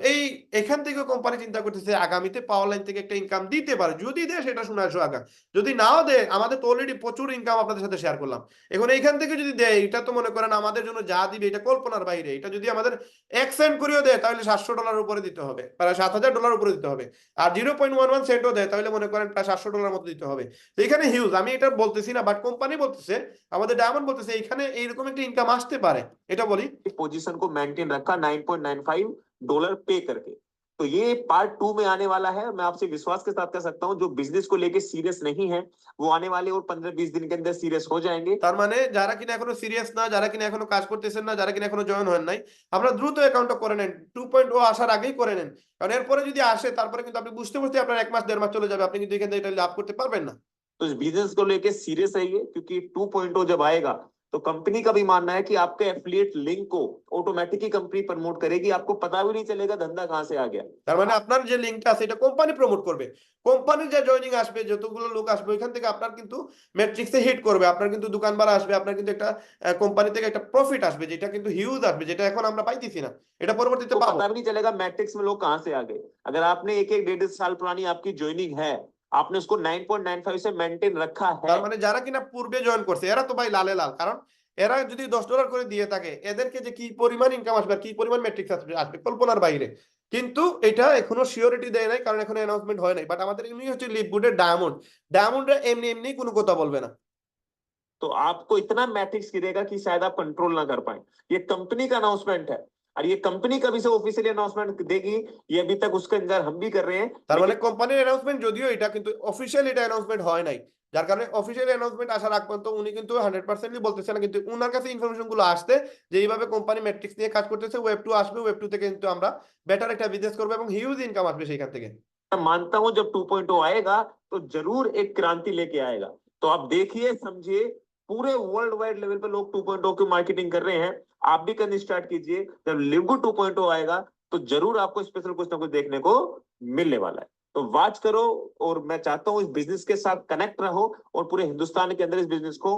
এখান থেকে কোম্পানি চিন্তা করতেছে আগামীতে পাওয়ার লাইন থেকে একটা ইনকাম দিতে পারে, যদি দেয় সেটা শুনে আসো আগা, যদি নাও দেয় আমাদের তো অলরেডি প্রচুর ইনকাম আপনাদের সাথে শেয়ার করলাম। এখন এইখান থেকে যদি দেয়, এটা তো মনে করেন আমাদের জন্য যা দিবে এটা কল্পনার বাইরে। এটা যদি আমাদের 1 সেন্ট করেও দেয় তাহলে $700 উপরে দিতে হবে, প্রায় $7,000 উপরে দিতে হবে। আর 0.11 সেন্টও দেয় তাহলে মনে করেন প্রায় $700 মতো দিতে হবে। তো এখানে হিউজ, আমি এটা বলতেছি না, বাট কোম্পানি বলতেছে, আমাদের ডায়মন্ড বলতেছে এখানে এইরকম একটা इनकम আসতে পারে। এটা বলি पोजीशन को मेंटेन रखा $9.95 पे करके। तो ये पार्ट 2 में आने वाला है। मैं आपसे विश्वास के साथ कह सकता हूँ जो बिजनेस को लेके सीरियस नहीं है वो आने वाले और 15-20 दिन के अंदर सीरियस हो जाएंगे। তার মানে যারা কিনা এখনো সিরিয়াস না, যারা কিনা এখনো কাজ করতেছেন না, যারা কিনা এখনো জয়েন হন নাই, আপনারা দ্রুত অ্যাকাউন্টটা করে নেন, 2.0 আসার আগেই করে নেন। কারণ এরপরে যদি আসে তারপরে কিন্তু আপনি বুঝতে বুঝতে আপনার 1 মাস 1.5 মাস চলে যাবে, আপনি কিন্তু এখান থেকে এটা লাভ করতে পারবেন না। तो इस बिजनेस को लेके सीरियस रहिए क्योंकि 2.0 जब आएगा तो कंपनी का भी मानना है कि आपके एफिलिएट लिंक को ऑटोमेटिकली कंपनी प्रमोट करेगी, आपको पता भी नहीं चलेगा धंधा कहाँ से आ गया। তার মানে আপনার যে লিংকটা আছে এটা কোম্পানি প্রমোট করবে, কোম্পানির যে জয়েনিং আসবে, যতগুলো লোক আসবে ওইখান থেকে আপনার কিন্তু ম্যাট্রিক্সে হিট করবে, আপনার কিন্তু দোকান ভাড়া আসবে, আপনার কিন্তু একটা কোম্পানি থেকে একটা প্রফিট আসবে, যেটা কিন্তু হিউজ আসবে, যেটা এখন আমরা পাইতেছি না, এটা পরবর্তীতে तो পাবো। पता भी नहीं चलेगा मैट्रिक्स में लोग कहाँ से आ गए। अगर आपने एक 1.5 साल पुरानी आपकी ज्वाइनिंग है, आपने उसको 9.95 से मेंटेन रखा है, তার মানে যারা কিনা পূর্বে জয়েন করছে এরা তো ভাই লালে লাল, কারণ এরা যদি $10 করে দিয়ে থাকে এদেরকে যে কি পরিমাণ ইনকাম আসবে আর কি পরিমাণ ম্যাট্রিক্স আসবে কল্পনার বাইরে। কিন্তু এটা এখনো সিওরিটি দেয় নাই, কারণ এখনো অ্যানাউন্সমেন্ট হয় নাই। বাট আমাদের এমনি হচ্ছে লিভগুডের ডায়মন্ডরা এমনি এমনি কোনো কথা বলবে না। तो आपको इतना मैट्रिक्स गिरेगा कि शायद आप कंट्रोल ना कर पाए। ये कंपनी का अनाउंसमेंट है और ये कंपनी कभी से ऑफिशियली अनाउंसमेंट देगी, ये अभी तक उसका इंतजार हम भी कर रहे हैं। তার মানে लेकिन কোম্পানির অ্যানাউন্সমেন্ট যদিও এটা, কিন্তু অফিশিয়াল এটা অ্যানাউন্সমেন্ট হয় নাই, যার কারণে অফিশিয়াল অ্যানাউন্সমেন্ট আসার আগ পর্যন্ত উনি কিন্তু 100% বলতেছে না, কিন্তু উনার কাছে ইনফরমেশন গুলো আসছে যে এইভাবে কোম্পানি ম্যাট্রিক্স নিয়ে কাজ করতেছে, ওয়েব 2 আসবে, ওয়েব 2 থেকে কিন্তু আমরা বেটার একটা বিজনেস করবো এবং হিউজ ইনকাম আসবে সেইখান থেকে। मैं मानता हूं जब 2.0 आएगा तो जरूर एक क्रांति लेके आएगा। तो आप देखिए समझिए, पूरे वर्ल्ड वाइड लेवल पे लोग 2.0 की मार्केटिंग कर रहे हैं, आप भी करनी स्टार्ट कीजिए। जब लिवगुड 2.0 आएगा तो जरूर आपको स्पेशल कुछ ना कुछ देखने को मिलने वाला है। तो वॉच करो और मैं चाहता हूं इस बिजनेस के साथ कनेक्ट रहो और पूरे हिंदुस्तान के अंदर इस बिजनेस को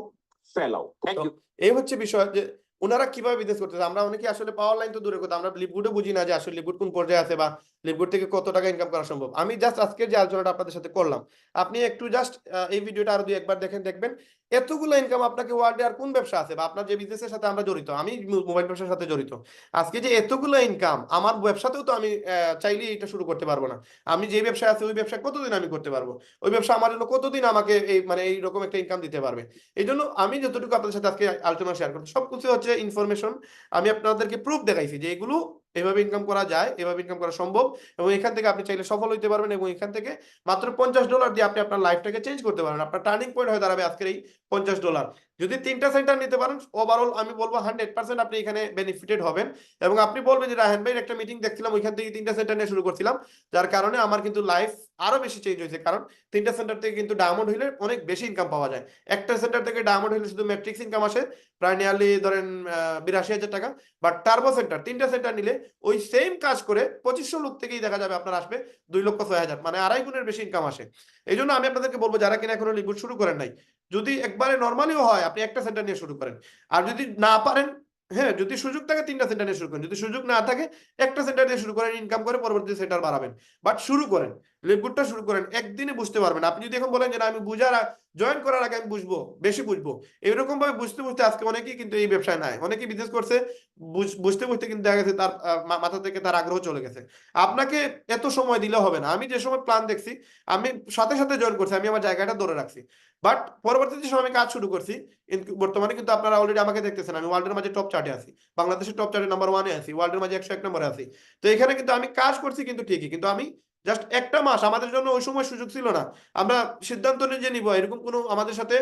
फैलाओ। थैंक তো यू। এই হচ্ছে বিষয় যে ওনারা কিভাবে বিজনেস করতেছে। আমরা অনেকে আসলে পাওয়ার লাইন তো দূরের কথা, আমরা লিভগুডও বুঝি না যে আসলে লিভগুড কোন পর্যায়ে আছে বা লিভগুড থেকে কত টাকা ইনকাম করা সম্ভব। আমি জাস্ট আজকের যে আলোচনাটা আপনাদের সাথে করলাম, আপনি একটু জাস্ট এই ভিডিওটা আরো 2-1 বার দেখেন, দেখবেন এতগুলো ইনকাম আপনাকে ওয়ার্ল্ডে আর কোন ব্যবসা আছে বা আপনার যে বিজনেসের সাথে আমরা জড়িত, আমি মোবাইল ব্যবসার সাথে জড়িত, আজকে যে এতগুলো ইনকাম আমার ব্যবসাতেও তো আমি চাইলেই এটা শুরু করতে পারবো না। আমি যে ব্যবসায় আছি ওই ব্যবসা কতদিন আমি করতে পারবো, ওই ব্যবসা আমার জন্য কতদিন আমাকে এই মানে এইরকম একটা ইনকাম দিতে পারবে। এই জন্য আমি যতটুকু আপনাদের সাথে আজকে আলোচনা শেয়ার করবো সবকিছু হচ্ছে ইনফরমেশন। আমি আপনাদেরকে প্রুফ দেখাইছি যে এগুলো এভাবে ইনকাম করা যায়, এভাবে ইনকাম করা সম্ভব, এবং এখান থেকে আপনি চাইলে সফল হইতে পারবেন এবং এখান থেকে মাত্র $50 দিয়ে আপনি আপনার লাইফটাকে চেঞ্জ করতে পারবেন। আপনার টার্নিং পয়েন্ট হয়ে দাঁড়াবে আজকের এই $50। যদি 3টা সেন্টার নিতে পারেন ওভারঅল আমি বলবো 100% আপনি এখানে বেনিফিটেড হবেন। এবং আপনি বলবেন যে রায়হান ভাই একটা মিটিং দেখছিলাম ওইখান থেকে 3টা সেন্টার নিয়ে শুরু করছিলাম, যার কারণে আমার কিন্তু লাইফ আরো বেশি চেঞ্জ হয়েছে। কারণ 3টা সেন্টার থেকে কিন্তু ডায়মন্ড হইলে অনেক বেশি ইনকাম পাওয়া যায়। একটা সেন্টার থেকে ডায়মন্ড হইলে শুধু ম্যাট্রিক্স ইনকাম আসে প্রায় নিয়ারলি ধরেন 82,000 টাকা। বাট টার্বো সেন্টার 3টা সেন্টার নিলে ওই সেম কাজ করে 2500 লোক থেকেই দেখা যাবে আপনার আসবে 2,06,000, মানে 2.5 গুণের বেশি ইনকাম আসে। এই জন্য আমি আপনাদেরকে বলবো যারা কিনা এখনো লিভগুড শুরু করেন নাই, যদি একবারে নর্মালিও হয় আপনি একটা সেন্টার নিয়ে শুরু করেন, আর যদি না পারেন, হ্যাঁ যদি সুযোগ থাকে 3টা সেন্টার নিয়ে শুরু করেন, যদি সুযোগ না থাকে একটা সেন্টার দিয়ে শুরু করেন, ইনকাম করে পরবর্তী সেন্টার বাড়াবেন। বাট শুরু করেন, লিভগুডটা শুরু করেন, একদিনে বুঝতে পারবেন। আপনি যদি এখন বলেন যে না আমি বুঝার জয়েন করার আগে আমি বুঝবো, বেশি বুঝবো, এরকম ভাবে বুঝতে বুঝতে আজকে অনেকেই কিন্তু এই ব্যবসায় নাই, অনেকেই বিজনেস করছে বুঝতে বুঝতে কিন্তু দেখা গেছে তার মাথা থেকে তার আগ্রহ চলে গেছে। আপনাকে এত সময় দিলে হবে না। আমি যে সময় প্ল্যান দেখছি আমি সাথে সাথে জয়েন করছি, আমি আমার জায়গাটা ধরে রাখছি। বাট পরবর্তীতে সময় আমি কাজ শুরু করছি, বর্তমানে কিন্তু আপনারা অলরেডি আমাকে দেখতেছেন আমি ওয়ার্ল্ডের মাঝে টপ চার্টে আছি, বাংলাদেশের টপ চার্টে নাম্বার 1-এ আছি, ওয়ার্ল্ডের মাঝে 101 নম্বরে আছি। তো এখানে কিন্তু আমি কাজ করছি কিন্তু ঠিকই, কিন্তু আমি জাস্ট একটা মাস, আমাদের জন্য ওই সময় সুযোগ ছিল না, আমরা সিদ্ধান্ত নিয়ে যে নিব এরকম কোনো আমাদের সাথে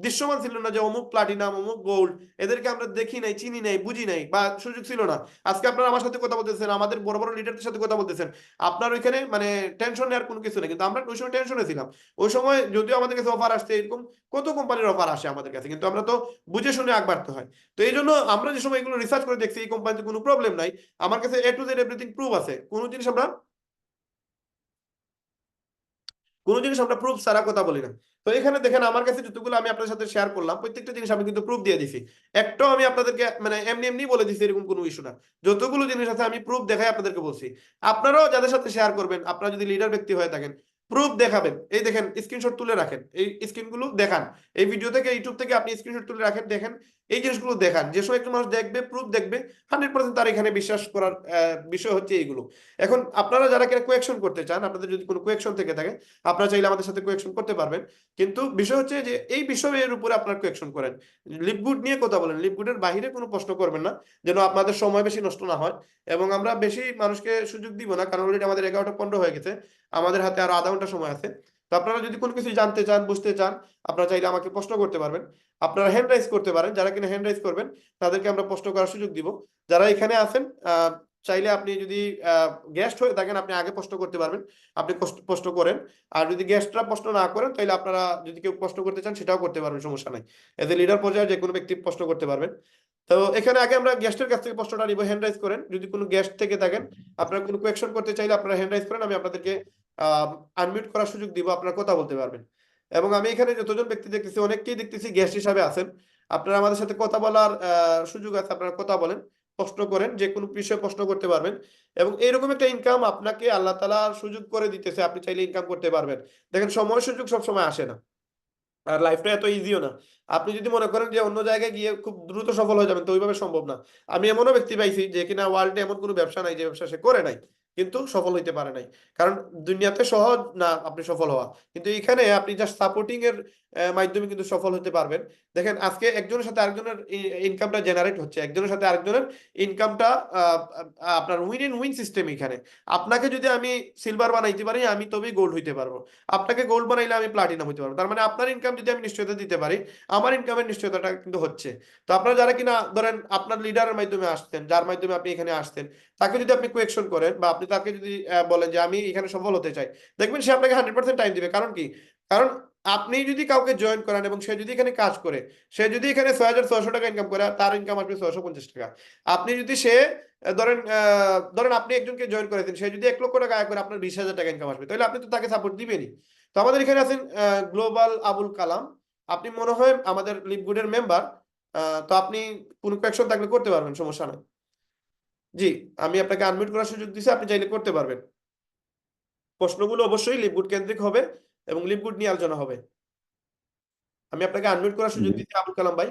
দৃশ্যমান ছিল না যে অমুক প্লাটিনাম অমুক গোল্ড, এদেরকে আমরা দেখি নাই, চিনি নাই, বুঝি নাই বা সুযোগ ছিল না। আজকে আপনারা আমার সাথে কথা বলতেছেন, আমাদের বড় বড় লিডারদের সাথে কথা বলতেছেন, আপনার ওইখানে মানে টেনশন নেওয়ার কোনো কিছু নেই, কিন্তু আমরা ওই সময় টেনশনে ছিলাম। ওই সময় যদিও আমাদের কাছে অফার আসছে, এরকম কত কোম্পানির অফার আসে আমাদের কাছে, কিন্তু আমরা তো বুঝে শুনে আগ বাড়তে হয়। তো এই জন্য আমরা যে সময় এগুলো রিসার্চ করে দেখছি এই কোম্পানিতে কোনো প্রবলেম নাই, আমার কাছে A to Z everything proof আছে, কোনো জিনিস আমরা প্রুফ ছাড়া কথা বলি না। তো এখানে দেখেন আমার কাছে যতগুলো আমি আপনাদের সাথে শেয়ার করলাম প্রত্যেকটা জিনিস আমি কিন্তু প্রুফ দিয়ে দিছি, একটাও আমি আপনাদেরকে মানে এমনি এমনি বলে দিছি এরকম কোনো ইস্যু না। যতগুলো জিনিস আছে আমি প্রুফ দেখাই আপনাদেরকে বলছি। আপনারাও যাদের সাথে শেয়ার করবেন, আপনারা যদি লিডার ব্যক্তি হয়ে থাকেন প্রুফ দেখাবেন। এই দেখেন স্ক্রিনশট তুলে রাখেন, এই স্ক্রিনগুলো দেখান, এই ভিডিও থেকে ইউটিউব থেকে আপনি স্ক্রিনশট তুলে রাখেন, দেখেন এই জিনিসগুলো দেখান। যে সময় একজন মানুষ দেখবে, প্রুফ দেখবে, 100% তার এখানে বিশ্বাস করার বিষয় হচ্ছে এইগুলো। এখন আপনারা যারা কিনা কোয়েকশন করতে চান, আপনাদের যদি কোনো কোয়েকশন থেকে থাকে, আপনারা চাইলে আমাদের সাথে কোয়েকশন করতে পারবেন। কিন্তু বিষয় হচ্ছে যে এই বিষয়ের উপরে আপনার কোয়েকশন করেন, লিপগুড নিয়ে কথা বলেন, লিপগুডের বাইরে কোনো প্রশ্ন করবেন না, যেন আপনাদের সময় বেশি নষ্ট না হয়। এবং আমরা বেশি মানুষকে সুযোগ দিব না, কারণ অলরেডি আমাদের 11টা 15 হয়ে গেছে, আমাদের হাতে আরো আধা ঘন্টা সময় আছে। তো আপনারা যদি কোনো কিছু জানতে চান, বুঝতে চান, আপনারা চাইলে আমাকে প্রশ্ন করতে পারবেন। আপনারা হ্যান্ড রাইজ করতে পারেন, যারা কিনা হ্যান্ড রাইজ করবেন তাদেরকে আমরা প্রশ্ন করার সুযোগ দিব। যারা এখানে আছেন, চাইলে আপনি যদি গেস্ট হয়ে থাকেন, আপনি আগে প্রশ্ন করতে পারবেন, আপনি প্রশ্ন করেন। আর যদি গেস্টরা প্রশ্ন না করেন, তাহলে আপনারা যদি কেউ প্রশ্ন করতে চান সেটাও করতে পারবেন, সমস্যা নাই। এজ এ লিডার পর্যায়ে যে কোনো ব্যক্তি প্রশ্ন করতে পারবেন। তো এখানে আগে আমরা গেস্টের কাছ থেকে প্রশ্নটা নিব, হ্যান্ড রাইজ করেন। যদি কোনো গেস্ট থেকে থাকেন, আপনারা কোনো কোয়েকশন করতে চাইলে আপনারা হ্যান্ড রাইজ করেন, আমি আপনাদেরকে আনমিউট করার সুযোগ দিব, আপনারা কথা বলতে পারবেন। এবং আমি এখানে যতজন ব্যক্তি দেখতেছি, অনেককেই দেখতেছি গেস্ট হিসাবে আছেন। আপনারা আমাদের সাথে কথা বলার সুযোগ আছে, আপনারা কথা বলেন, প্রশ্ন করেন, যে কোনো বিষয়ে প্রশ্ন করতে পারবেন। এবং এইরকম একটা ইনকাম আপনাকে আল্লাহ তাআলা সুযোগ করে দিতেছে, আপনি চাইলে ইনকাম করতে পারবেন। দেখেন, সময় সুযোগ সব সময় আসে না, আর লাইফটা এত ইজিও না। আপনি যদি মনে করেন যে অন্য জায়গায় গিয়ে খুব দ্রুত সফল হয়ে যাবেন, তো ওইভাবে সম্ভব না। আমি এমনও ব্যক্তি পাইছি যে কিনা ওয়ার্ল্ডে এমন কোনো ব্যবসা নাই যে ব্যবসা সে করে নাই, কিন্তু সফল হইতে পারে নাই। কারণ দুনিয়াতে সহজ না আপনি সফল হওয়া, কিন্তু এখানে আপনি জাস্ট সাপোর্টিং এর মাধ্যমে কিন্তু সফল হতে পারবেন। দেখেন, আজকে একজনের সাথে আরেকজনের ইনকামটা জেনারেট হচ্ছে, একজনের সাথে আরেকজনের ইনকামটা আপনার উইন ইন উইন সিস্টেম। এখানে আপনাকে যদি আমি সিলভার বানাইতে পারি, আমি তবেই গোল্ড হইতে পারবো। আপনাকে গোল্ড বানাইলে আমি প্লাটিনাম হইতে পারবো। তার মানে আপনার ইনকাম যদি আমি নিশ্চয়তা দিতে পারি, আমার ইনকামের নিশ্চয়তাটা কিন্তু হচ্ছে। তো আপনারা যারা কিনা ধরেন আপনার লিডারের মাধ্যমে আসতেন, যার মাধ্যমে আপনি এখানে আসতেন, তাকে যদি আপনি কোয়েকশন করেন, বা আপনি তাকে যদি বলেন যে আমি এখানে সফল হতে চাই, দেখবেন সে আপনাকে 100% টাইম দিবে। কারণ কি? কারণ আপনি যদি কাউকে জয়েন করেন এবং সে যদি এখানে কাজ করে, সে যদি এখানে 6,600 টাকা ইনকাম করে, তার ইনকাম আসবে 650 টাকা। আপনি যদি সে ধরেন আপনি একজনকে জয়েন করেছেন, সে যদি 1 লক্ষ টাকা আয় করে, আপনার 20,000 টাকা ইনকাম আসবে, তাহলে আপনি তো তাকে সাপোর্ট দিবেনই। তো আমাদের এখানে আছেন গ্লোবাল আবুল কালাম, আপনি মনে হয় আমাদের লিপগুডের মেম্বার। তো আপনি কোনো কোয়েকশন থাকলে করতে পারবেন, সমস্যা নাই। জি, আমি আপনাকে আনমিউট করার সুযোগ দিচ্ছি, আপনি চাইলে করতে পারবেন। প্রশ্নগুলো অবশ্যই লিপগুড কেন্দ্রিক হবে এবং লিপগুড নিয়ে আলোচনা হবে। আমি আপনাকে আনমিউট করার সুযোগ জি দিচ্ছি, আবুল কালাম ভাই।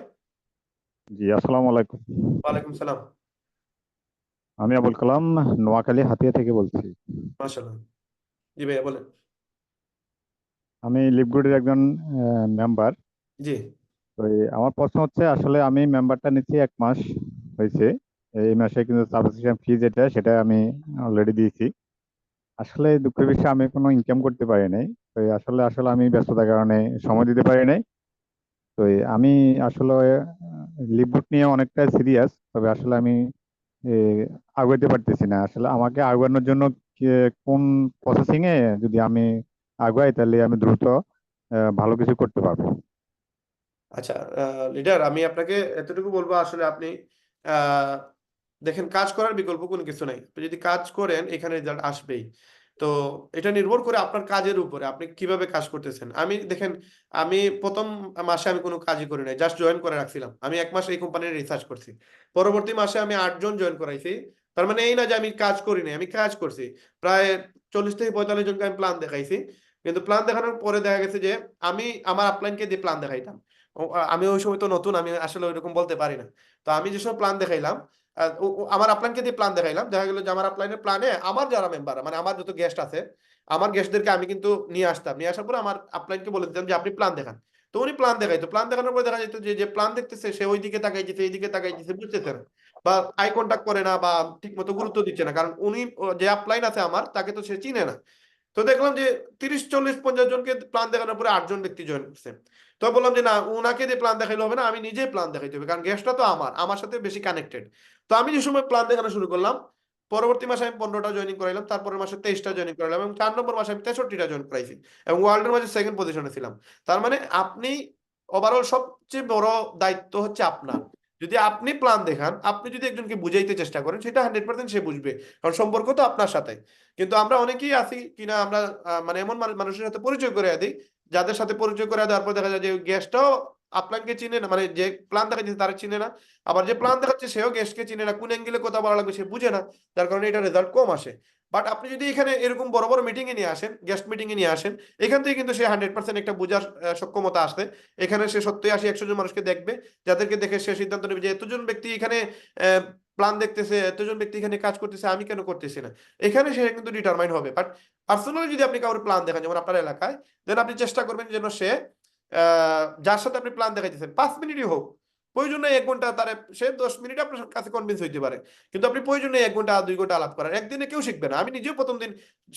জি, আসসালামু আলাইকুম। ওয়ালাইকুম সালাম। আমি আবুল কালাম, নোয়াখালী হাতিয়া থেকে বলছি। মাশাআল্লাহ। জি ভাইয়া বলেন। আমি লিপগুডের একজন মেম্বার। জি তো আমার প্রশ্ন হচ্ছে, আসলে আমি মেম্বারটা নিচ্ছি 1 মাস হয়েছে। এই মাসে কিন্তু সাবস্ক্রিপশন ফি সেটা আমি অলরেডি দিয়েছি। আসলে দুঃখের বিষয়ে আমি কোনো ইনকাম করতে পারি নাই। তো আসলে আসলে আমি ব্যস্ততার কারণে সময় দিতে পারি নাই। তো আমি আসলে লিপগুড নিয়ে অনেকটা সিরিয়াস, তবে আসলে আমি এ, আগাইতে পারতেছি না। আসলে আমাকে আগানোর জন্য কোন প্রসেসিং এ যদি আমি আগাই, তাহলে আমি দ্রুত ভালো কিছু করতে পারবো। আচ্ছা, লিডার, আমি আপনাকে এতটুকু বলবো, আসলে আপনি আহ, দেখেন, কাজ করার বিকল্প কোনো কিছু নাই। আপনি যদি কাজ করেন, এখানে রেজাল্ট আসবেই। তো এটা নির্ভর করে আপনার কাজের উপরে, আপনি কিভাবে কাজ করতেছেন। দেখেন, আমি প্রথম মাসে আমি কোনো কাজই করি নাই, জাস্ট জয়েন করে রাখছিলাম। আমি 1 মাস এই কোম্পানির রিসার্চ করছি, পরবর্তী মাসে আমি 8 জন জয়েন করাইছি। তার মানে এই না যে আমি কাজ করি নাই, আমি কাজ করছি। প্রায় 40 থেকে 45 জনকে আমি প্ল্যান দেখাইছি। কিন্তু প্ল্যান দেখানোর পরে দেখা গেছে যে আমি আমার আপলাইনকে দিয়ে প্ল্যান দেখাইতাম। আমি ওই সময় তো নতুন, আমি আসলে ওইরকম বলতে পারি না। তো আমি যেসব প্ল্যান দেখাইলাম, আমার আপলাইনকে দিয়ে প্ল্যান দেখাইলাম, দেখা গেলো যে আমার আপলাইনের প্ল্যানে আমার যারা মেম্বার, মানে আমার যত গেস্ট আছে, আমার গেস্টদেরকে আমি কিন্তু নিয়ে আসতাম। নিয়ে আসার পরে আমার আপলাইনকে বলে দিতাম যে আপনি প্ল্যান দেখান। তো উনি প্ল্যান দেখাইতো, প্ল্যান দেখানোর পরে দেখা যেত যে যে প্ল্যান দেখতেছে, সে ওই দিকে তাকাইতেছে, এই দিকে তাকাইতেছে, বুঝতেছে না, বা আই কন্টাক্ট করে না, বা ঠিক মতো গুরুত্ব দিচ্ছে না। কারণ উনি যে আপলাইন আছে আমার, তাকে তো সে চিনে না। তো দেখলাম যে 30, 40, 50 জনকে প্ল্যান দেখানোর পরে 8 জন ব্যক্তি জয়েন করছে। তো বললাম যে না, উনাকে দিয়ে প্ল্যান দেখাইলে হবে না, আমি নিজেই প্ল্যান দেখাইতে হবে, কারণ গেস্টটা তো আমার সাথে বেশি কানেক্টেড। তো আমি যে সময় প্ল্যান দেখানো শুরু করলাম, পরবর্তী মাসে আমি 15টা জয়েনিং করাইলাম, তারপরের মাসে 23টা জয়েনিং করাইলাম, এবং 4 নম্বর মাসে আমি 63টা জয়েন করাইছি, এবং ওয়ার্ল্ডের মাঝে সেকেন্ড পজিশনে ছিলাম। তার মানে আপনি ওভারঅল সবচেয়ে বড় দায়িত্ব হচ্ছে আপনার। যদি আপনি প্ল্যান দেখান, আপনি যদি একজনকে বুঝাইতে চেষ্টা করেন, সেটা 100% সে বুঝবে, কারণ সম্পর্ক তো আপনার সাথে। কিন্তু আমরা অনেকেই আছি কিনা, আমরা মানে এমন মানুষের সাথে পরিচয় করে দিই, যাদের সাথে পরিচয় করে দেওয়ার পর দেখা যায় যে গেস্টটাও আপলাইনকে চিনে না, মানে যে প্ল্যান দেখাচ্ছে তারা চিনে না, আবার যে প্ল্যান দেখাচ্ছে সেও গেস্টকে চিনে না, কোন অ্যাঙ্গেলে কথা বলা লাগবে সে বুঝে না, যার কারণে এটা রেজাল্ট কম আসে। বাট আপনি যদি এখানে এরকম বড় বড় মিটিং এ নিয়ে আসেন, গেস্ট মিটিং এ নিয়ে আসেন, এখান থেকে কিন্তু সে 100% একটা বোঝার সক্ষমতা আসবে। এখানে সে 70, 80, 100 জন মানুষকে দেখবে, যাদেরকে দেখে সে সিদ্ধান্ত নেবে যে এতজন ব্যক্তি এখানে প্ল্যান দেখতেছে, এতজন ব্যক্তি এখানে কাজ করতেছে, আমি কেন করতেছি না। এখানে সে কিন্তু ডিটারমাইন হবে। বাট পার্সোনালি যদি আপনি কারোর প্ল্যান দেখান, যেমন আপনার এলাকায়, দেন আপনি চেষ্টা করবেন যেন সে যার সাথে আপনি প্ল্যান দেখাইতেছেন 5 মিনিটই হোক, প্রয়োজন নেই 1 ঘন্টা, তার সে 10 মিনিট আপনার কাছে কনভিন্স হইতে পারে, কিন্তু আপনি প্রয়োজন নেই 1 ঘন্টা 2 ঘন্টা আলাপ করার। একদিনে কেউ শিখবে না, আমি নিজেও প্রথম দিন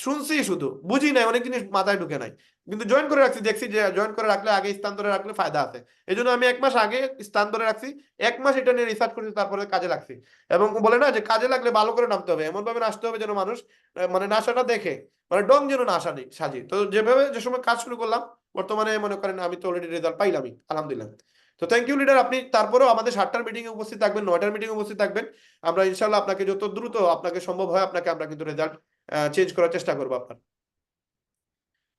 শুনছি, শুধু বুঝি নাই, অনেক জিনিস মাথায় ঢুকে নাই, কিন্তু জয়েন করে রাখছি, দেখছি যে জয়েন করে রাখলে, আগে স্থান ধরে রাখলে ফায়দা আছে। এই জন্য আমি 1 মাস আগে স্থান ধরে রাখছি, 1 মাস এটা নিয়ে রিসার্চ করছি, তারপরে কাজে লাগছি। এবং বলে না যে কাজে লাগলে ভালো করে নামতে হবে, এমন ভাবে নাচতে হবে যেন মানুষ মানে নাচাটা দেখে, মানে ডং যেন না আসা সাজি। তো যেভাবে যে সময় কাজ শুরু করলাম, বর্তমানে মনে করেন আমি তো অলরেডি রেজাল্ট পাইলামই, আলহামদুলিল্লাহ। তো থ্যাংক ইউ লিডার, আপনি তারপরেও আমাদের 7টার মিটিং এ উপস্থিত থাকবেন, 9টার মিটিং এ উপস্থিত থাকবেন। আমরা ইনশাল্লাহ আপনাকে যত দ্রুত আপনাকে সম্ভব হয় আপনাকে আমরা কিন্তু রেজাল্ট চেঞ্জ করার চেষ্টা করবো আপনার।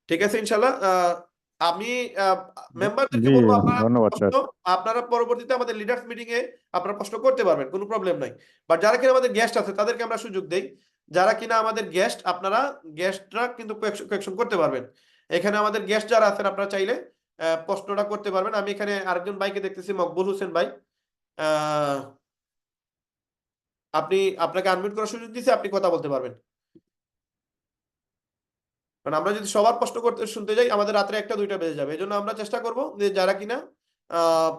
ঠিক আছে ইনশাল্লাহ। আমি মেম্বারদেরকে জি, বলবো আপনারা ধন্যবাদ স্যার। আপনারা পরবর্তীতে আমাদের লিডার্স মিটিং এ আপনারা প্রশ্ন করতে পারবেন, কোনো প্রবলেম নাই। বাট যারা কিনা আমাদের গেস্ট আছে তাদেরকে আমরা সুযোগ দেই, যারা কিনা আমাদের গেস্ট, আপনারা গেস্টরা কিন্তু কোয়েকশন করতে পারবেন। এখানে আমাদের গেস্ট যারা আছেন আপনারা চাইলে প্রশ্নটা করতে পারবেন। আমি এখানে আরেকজন ভাইকে দেখতেছি, মকবুল হোসেন ভাই, আহ, আপনি আপনাকে আনমিউট করার সুযোগ দিয়েছি, আপনি কথা বলতে পারবেন। কারণ আমরা যদি সবার প্রশ্ন করতে শুনতে যাই আমাদের রাত্রে 1টা 2টা বেজে যাবে। এই জন্য আমরা চেষ্টা করব যে যারা কিনা আহ,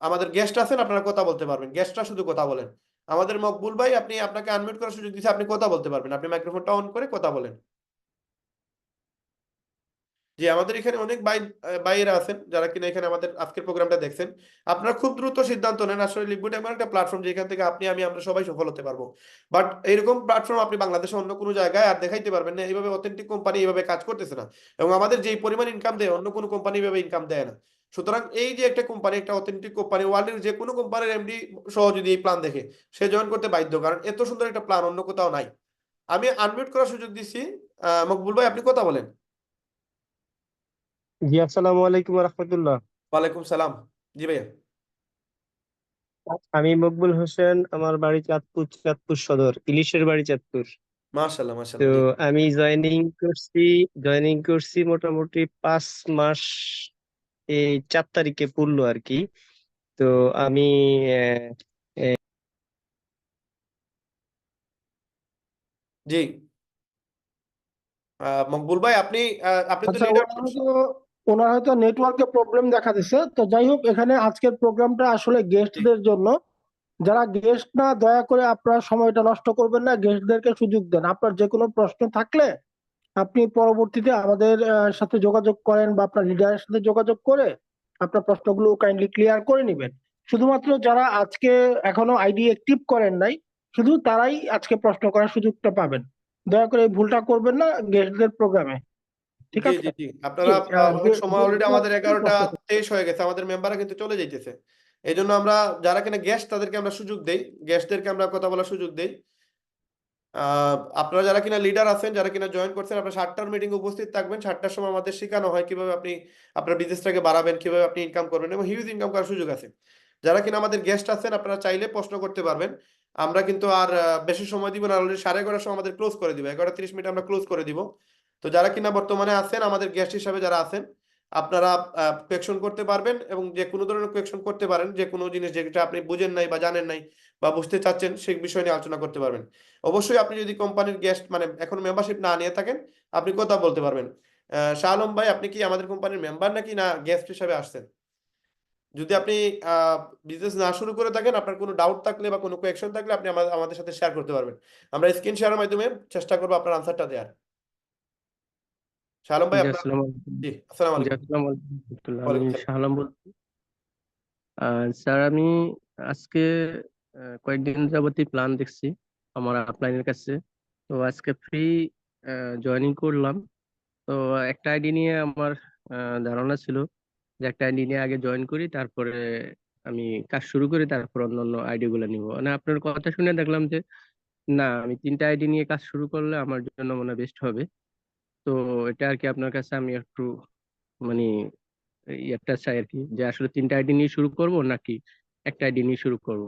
আমাদের গেস্ট আছেন আপনারা কথা বলতে পারবেন, গেস্টরা শুধু কথা বলেন। আমাদের মকবুল ভাই, আপনি আপনাকে আনমিউট করার সুযোগ দিয়েছে, আপনি কথা বলতে পারবেন, আপনি মাইক্রোফোনটা অন করে কথা বলেন। জি, আমাদের এখানে অনেক ভাইয়েরা আছেন যারা কিনা এখানে আমাদের আজকের প্রোগ্রামটা দেখছেন। আপনারা খুব দ্রুত সিদ্ধান্ত নেন, আসলে লিকুইড এমন একটা প্ল্যাটফর্ম যেখান থেকে আপনি, আমি, আমরা সবাই সফল হতে পারবো। বাট এরকম প্ল্যাটফর্ম আপনি বাংলাদেশে অন্য কোনো জায়গায় আর দেখাইতে পারবেন না, এইভাবে অথেন্টিক কোম্পানি এইভাবে কাজ করতেছে না, এবং আমাদের যেই পরিমাণ ইনকাম দেয় অন্য কোনো কোম্পানি এইভাবে ইনকাম দেয় না। সুতরাং এই যে একটা কোম্পানি, একটা অথেন্টিক কোম্পানি, ওয়ার্ল্ডের যে কোনো কোম্পানির এমডি সহ যদি এই প্ল্যান দেখে, সে জয়েন করতে বাধ্য, কারণ এত সুন্দর একটা প্ল্যান অন্য কোথাও নাই। আমি আনমিউট করার সুযোগ দিচ্ছি, মকবুল ভাই আপনি কথা বলেন। জি, আসসালামু আলাইকুম রহমতুল্লাহ। ওয়ালাইকুম সালাম। জি ভাইয়া। আমি মকবুল হোসেন, আমার বাড়ি চাঁদপুর, চাঁদপুর সদর, ইলিশের বাড়ি চাঁদপুর। মাশাল্লাহ তো মাশাল্লাহ, জি। আমি জয়েনিং করছি মোটামুটি 5 মাস, এই 4 তারিখে পড়লো আর কি। তো আমি জি, মকবুল ভাই আপনি আপনি তো আচ্ছা, লিডার। ওনার হয়তো নেটওয়ার্কে প্রবলেম দেখা দিচ্ছে। তো যাই হোক, এখানে আজকের প্রোগ্রামটা আসলে জি গেস্টদের জন্য। যারা গেস্ট না, দয়া করে আপনারা সময়টা নষ্ট করবেন না, গেস্টদেরকে সুযোগ দেন। আপনার যে কোনো প্রশ্ন থাকলে আপনি পরবর্তীতে আমাদের সাথে যোগাযোগ করেন, বা আপনার লিডারের সাথে যোগাযোগ করে আপনার প্রশ্নগুলো কাইন্ডলি ক্লিয়ার করে নেবেন। শুধুমাত্র যারা আজকে এখনো আইডি অ্যাক্টিভ করেন নাই, শুধু তারাই আজকে প্রশ্ন করার সুযোগটা পাবেন। দয়া করে এই ভুলটা করবেন না গেস্টদের প্রোগ্রামে, ঠিক জি আছে? জি জি, জি, আপনারা অনেক সময় অলরেডি গেস্টরা আমাদের 11টা 23 হয়ে গেছে, আমাদের মেম্বাররা কিন্তু চলে যাইতেছে। এই জন্য আমরা যারা কিনা গেস্ট তাদেরকে আমরা সুযোগ দেই, গেস্টদেরকে আমরা কথা বলার সুযোগ দেই। আপনারা যারা কিনা লিডার আছেন, যারা কিনা জয়েন করছেন, আপনারা 7টার মিটিং উপস্থিত থাকবেন। 7টার সময় আমাদের শেখানো হয় কিভাবে আপনি আপনার বিজনেসটাকে বাড়াবেন, কিভাবে আপনি ইনকাম করবেন, এবং হিউজ ইনকাম করার সুযোগ আছে। যারা কিনা আমাদের গেস্ট আছেন আপনারা চাইলে প্রশ্ন করতে পারবেন। আমরা কিন্তু আর বেশি সময় দিব না, অলরেডি 11:30 সময় আমাদের ক্লোজ করে দিব, 11:30 আমরা ক্লোজ করে দিব। তো যারা কিনা বর্তমানে আছেন আমাদের গেস্ট হিসাবে যারা আছেন, আপনারা কোয়েকশন করতে পারবেন, এবং যে কোনো ধরনের কোয়েকশন করতে পারেন, যে কোনো জিনিস যেটা আপনি বুঝেন নাই বা জানেন নাই বা বুঝতে চাচ্ছেন সেই বিষয় নিয়ে আলোচনা করতে পারবেন। অবশ্যই আপনি যদি কোম্পানির গেস্ট মানে এখন মেম্বারশিপ না নিয়ে থাকেন, আপনি কথা বলতে পারবেন। শাহ আলম ভাই, আপনি কি আমাদের কোম্পানির মেম্বার নাকি না গেস্ট হিসাবে আসছেন? যদি আপনি বিজনেস না শুরু করে থাকেন, আপনার কোনো ডাউট থাকলে বা কোনো কোয়েকশন থাকলে আপনি আমাদের সাথে শেয়ার করতে পারবেন। আমরা স্ক্রিন শেয়ারের মাধ্যমে চেষ্টা করবো আপনার আনসারটা দেওয়ার। শাহ আলম ভাই জি, আপনার। আসসালামু আলাইকুম। জি, আসসালামু জি, আলাইকুম। আসসালামু আলাইকুম রহমতুল্লাহ। আমি ওয়ালাইকুম সালাম। শাহ আলম বলছি। স্যার, আমি আজকে কয়েকদিন যাবতই প্ল্যান দেখছি আমার আপলাইনের কাছে। তো আজকে ফ্রি জয়েনিং করলাম। তো একটা আইডি নিয়ে আমার ধারণা ছিল যে একটা আইডি নিয়ে আগে জয়েন করি, তারপরে আমি কাজ শুরু করি, তারপর অন্যান্য আইডি গুলো নিবো। মানে আপনার কথা শুনে দেখলাম যে না, আমি 3টা আইডি নিয়ে কাজ শুরু করলে আমার জন্য মনে বেস্ট হবে। তো এটা আর কি আপনার কাছে আমি একটু মানে ইয়েটা চাই আর কি, যে আসলে 3টা আইডি নিয়ে শুরু করব নাকি একটা আইডি নিয়ে শুরু করব।